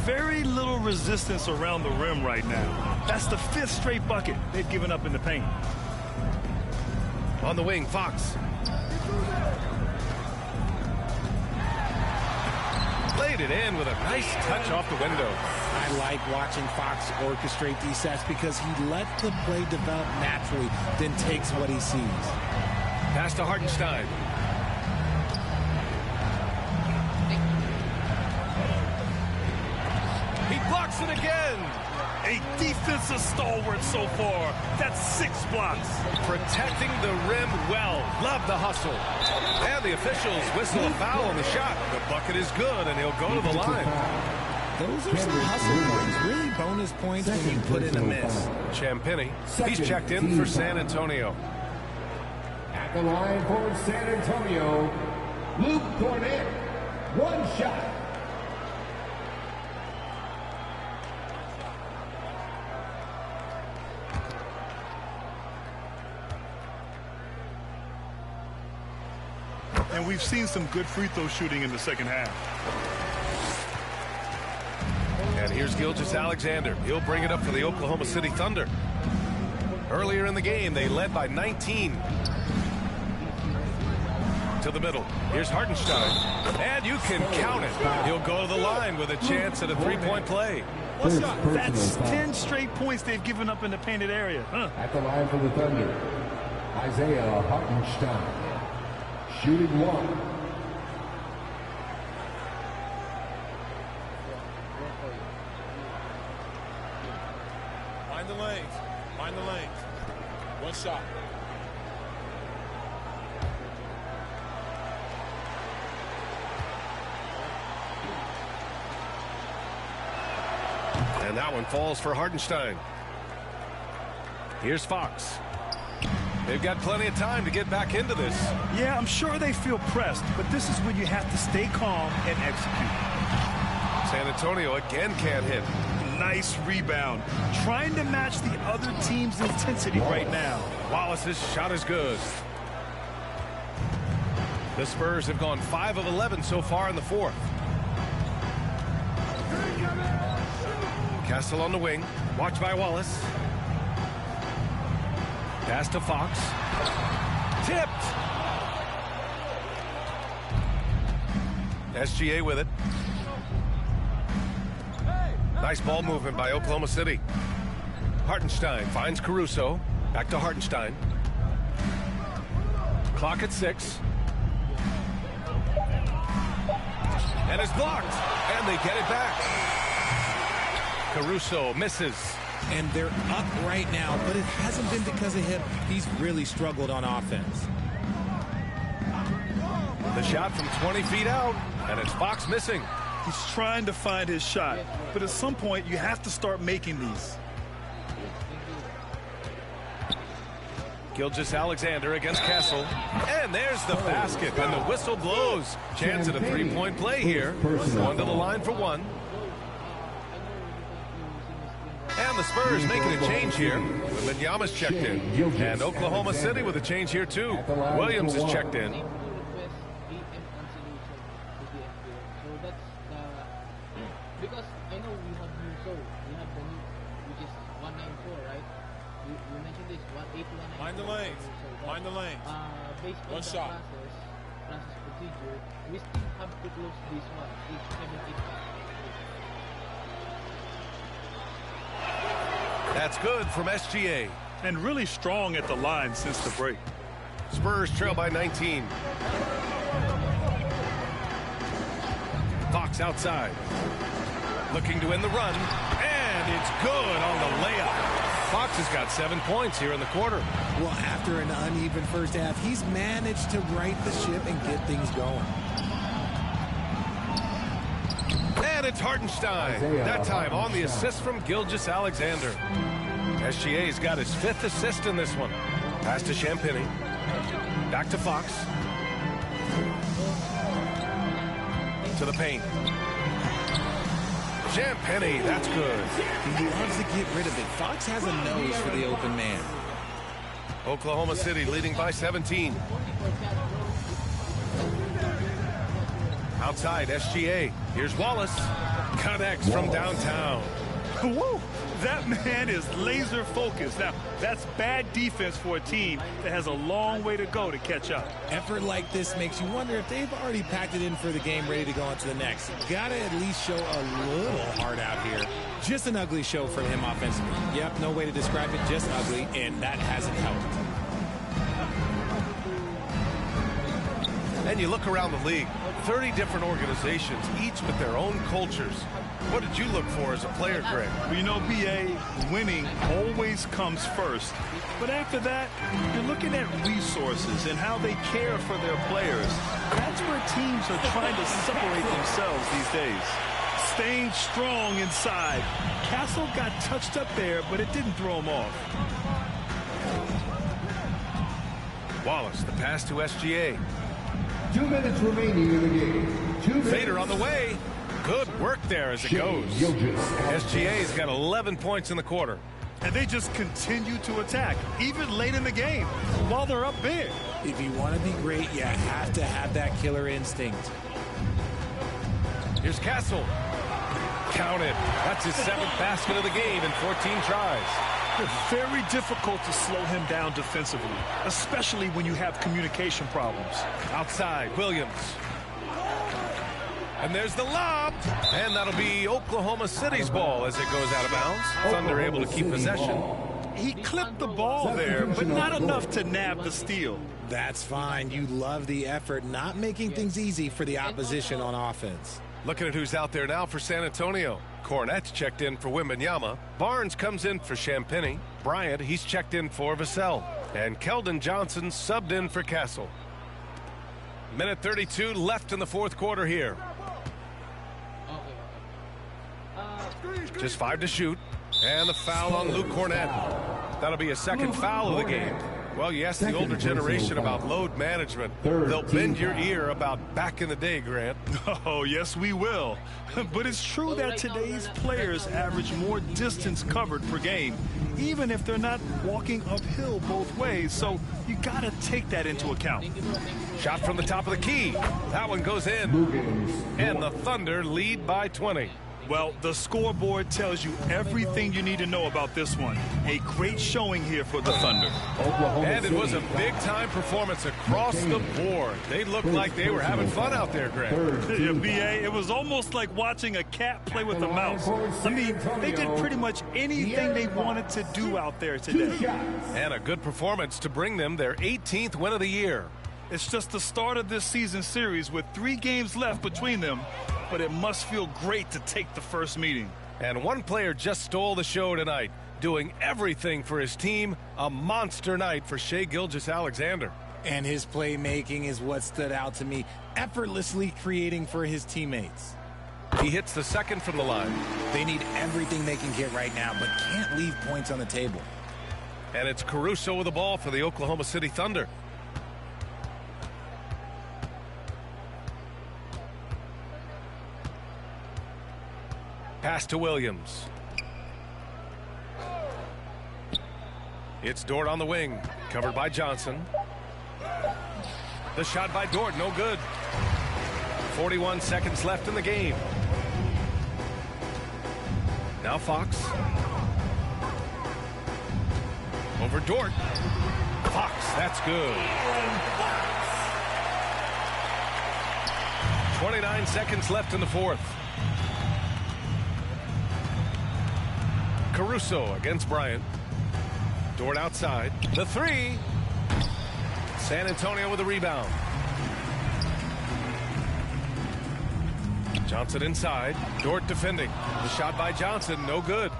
Very little resistance around the rim right now. That's the 5th straight bucket they've given up in the paint. On the wing, Fox. Laid it in with a nice touch off the window. I like watching Fox orchestrate these sets because he let the play develop naturally, then takes what he sees. Pass to Hartenstein. He blocks it again. A defensive stalwart so far. That's 6 blocks. Protecting the rim well. Love the hustle. And the officials whistle a foul on the shot. The bucket is good, and he'll go to the line. Those are some hustle points. Really bonus points when you put in a miss. Champagny, he's checked in for San Antonio. At the line for San Antonio, Luke Cornett. 1 shot. And we've seen some good free throw shooting in the second half. And here's Gilgeous Alexander. He'll bring it up for the Oklahoma City Thunder. Earlier in the game, they led by 19. To the middle. Here's Hartenstein. And you can count it. He'll go to the line with a chance at a three-point play. That's 10 straight points they've given up in the painted area. At the line for the Thunder, Isaiah Hartenstein. Shooting 1. Mind the lanes. Mind the lanes. 1 shot. And that one falls for Hartenstein. Here's Fox. They've got plenty of time to get back into this. Yeah, I'm sure they feel pressed, but this is when you have to stay calm and execute. San Antonio again can't hit. Nice rebound. Trying to match the other team's intensity right now. Wallace's shot is good. The Spurs have gone 5 of 11 so far in the 4th. Castle on the wing. Watched by Wallace. Pass to Fox. Tipped. SGA with it. Nice ball movement by Oklahoma City. Hartenstein finds Caruso. Back to Hartenstein. Clock at 6. And it's blocked. And they get it back. Caruso misses. And they're up right now, but it hasn't been because of him. He's really struggled on offense. The shot from 20 feet out, and it's Fox missing. He's trying to find his shot, but at some point you have to start making these. Gilgeous Alexander against Castle. And there's the basket, and the whistle blows. Chance at a three-point play here. Going to the line for 1. And the Spurs making a change here. Wembanyama's checked in. And Oklahoma City with a change here too. Williams is checked in. Because I know we have new show. We have the new, which is 194, right? You mentioned this 181. Mind the lanes. Mind the lanes. Based on 1 the shot. process procedure, we still have to close this one. It's 785. That's good from SGA. And really strong at the line since the break. Spurs trail by 19. Fox outside. Looking to win the run. And it's good on the layup. Fox has got 7 points here in the quarter. Well, after an uneven first half, he's managed to right the ship and get things going. And it's Hartenstein. That time on the assist from Gilgeous-Alexander. SGA's got his 5th assist in this one. Pass to Champagny. Back to Fox. To the paint. Champagny, that's good. He loves to get rid of it. Fox has a nose for the open man. Oklahoma City leading by 17. Outside, SGA. Here's Wallace. Connects from downtown. Woo! That man is laser focused. Now, that's bad defense for a team that has a long way to go to catch up. Effort like this makes you wonder if they've already packed it in for the game, ready to go on to the next. Gotta at least show a little heart out here. Just an ugly show for him offensively. Yep, no way to describe it, just ugly, and that hasn't helped. And you look around the league, 30 different organizations, each with their own cultures. What did you look for as a player, Greg? Well, you know, BA, winning always comes first. But after that, you're looking at resources and how they care for their players. That's where teams are trying to separate themselves these days. Staying strong inside. Castle got touched up there, but it didn't throw him off. Wallace, the pass to SGA. 2 minutes remaining in the game. Fader on the way. Good work there as it goes. SGA's got 11 points in the quarter. And they just continue to attack, even late in the game, while they're up big. If you want to be great, you have to have that killer instinct. Here's Castle. Counted. That's his 7th basket of the game in 14 tries. It's very difficult to slow him down defensively, especially when you have communication problems. Outside, Williams. And there's the lob. And that'll be Oklahoma City's ball as it goes out of bounds. Thunder able to keep possession. He clipped the ball there, but not enough to nab the steal. That's fine. You love the effort, not making things easy for the opposition on offense. Looking at who's out there now for San Antonio. Cornette's checked in for Wembanyama. Barnes comes in for Champagny. Bryant, he's checked in for Vassell. And Keldon Johnson subbed in for Castle. Minute 32 left in the 4th quarter here. Just 5 to shoot. And the foul on Luke Cornette. That'll be a 2nd foul of the game. Well, you ask the older generation about load management. They'll bend your ear about back in the day, Grant. Oh, yes, we will. But it's true that today's players average more distance covered per game, even if they're not walking uphill both ways. So you got to take that into account. Shot from the top of the key. That one goes in. And the Thunder lead by 20. Well, the scoreboard tells you everything you need to know about this one. A great showing here for the Thunder. And it was a big-time performance across the board. They looked like they were having fun out there, Greg. Yeah, BA, it was almost like watching a cat play with a mouse. I mean, they did pretty much anything they wanted to do out there today. And a good performance to bring them their 18th win of the year. It's just the start of this season series with 3 games left between them, but it must feel great to take the first meeting. And one player just stole the show tonight, doing everything for his team. A monster night for Shai Gilgeous-Alexander. And his playmaking is what stood out to me, effortlessly creating for his teammates. He hits the 2nd from the line. They need everything they can get right now, but can't leave points on the table. And it's Caruso with the ball for the Oklahoma City Thunder. Pass to Williams. It's Dort on the wing, covered by Johnson. The shot by Dort, no good. 41 seconds left in the game. Now Fox. Over Dort. Fox, that's good. 29 seconds left in the 4th. Caruso against Bryant. Dort outside. The three. San Antonio with a rebound. Johnson inside. Dort defending. The shot by Johnson, no good.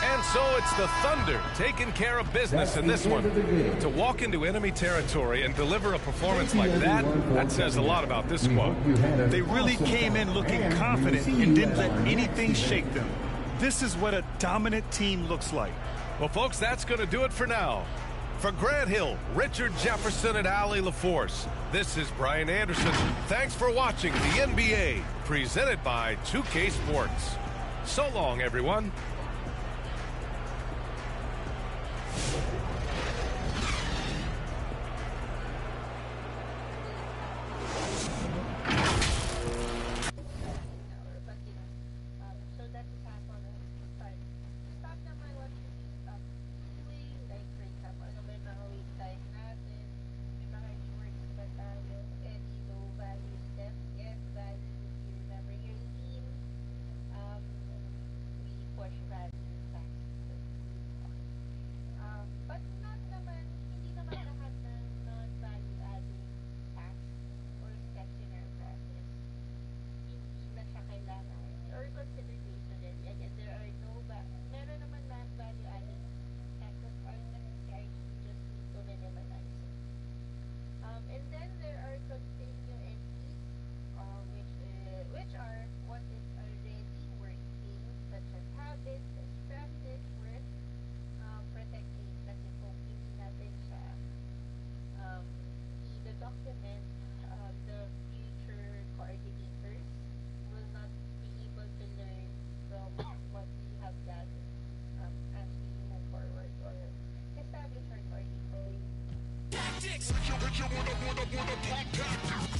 And so it's the Thunder taking care of business in this one. To walk into enemy territory and deliver a performance like that, that says a lot about this squad. They really came in looking confident and didn't let anything shake them. This is what a dominant team looks like. Well, folks, that's going to do it for now. For Grant Hill, Richard Jefferson, and Ali LaForce, this is Brian Anderson. Thanks for watching the NBA, presented by 2K Sports. So long, everyone.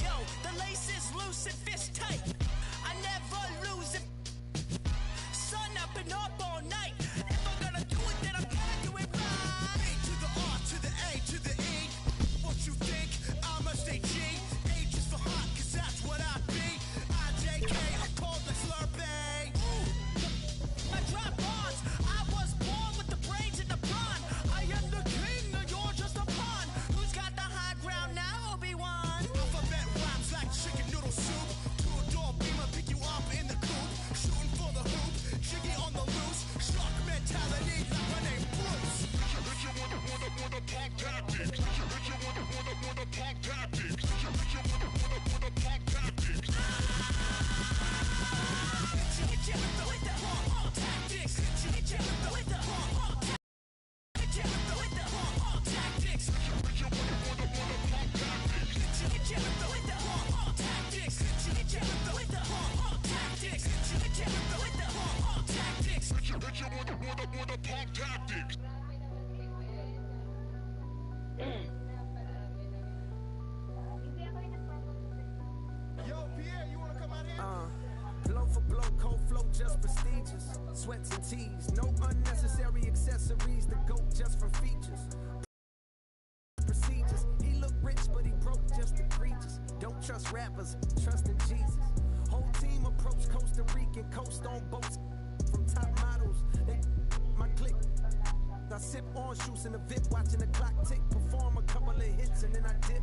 Yo, the lace is loose and fist tight. I never lose it. Sun up and up all night. If I'm gonna do it, then I'm gonna do it right. A to the R to the A to the E. What you think? I must stay G. H is for hot, cause that's what I be. IJK, I'm cold like Slurpee. I drop bars. I was born with the brains and the brawn. I am the king, and you're just a pawn. Who's got the high ground now, Obi-Wan? Alphabet rhymes like chicken noodle soup. Two-door beamer, pick you up in the coop. Shooting for the hoop, jiggy on the loose. Shark mentality like my name Bruce. If you wanna talk tactics. If you wanna talk tactics. If you wanna talk tactics. With the tactics. With the blow for blow, cold flow, just prestigious. Sweats and tees, no unnecessary accessories. The goat just for features. Procedures. He look rich, but he broke just egregious. Don't trust rappers, trust in Jesus. Whole team approach Costa Rican, coast on boats from top models. They my clique. I sip orange juice in the VIP, watching the clock tick. Perform a couple of hits and then I dip.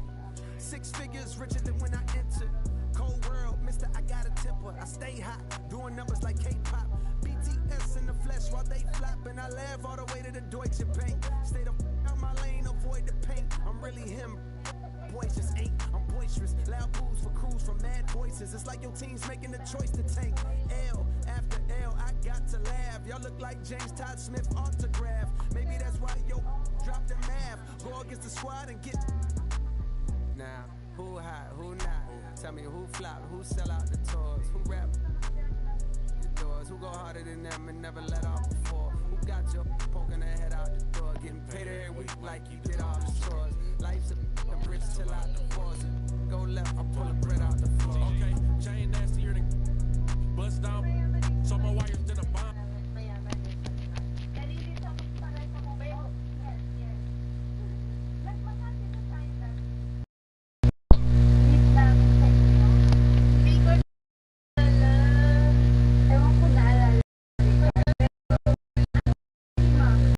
6 figures richer than when I entered. Cold world, mister, I got a temper. I stay hot, doing numbers like K-pop. BTS in the flesh while they flop, and I laugh all the way to the Deutsche Bank. Stay the out my lane, avoid the paint. I'm really him. Boys just ain't. I'm boisterous. Loud booze for crews from mad voices. It's like your team's making the choice to tank. L after L, I got to laugh. Y'all look like James Todd Smith autograph. Maybe that's why yo dropped the math. Go against the squad and get. Now, who hot, who not? Tell me who flop, who sell out the tours, who rap the doors, who go harder than them and never let off before, who got your poking their head out the door, getting paid every week like you did all the chores. Life's a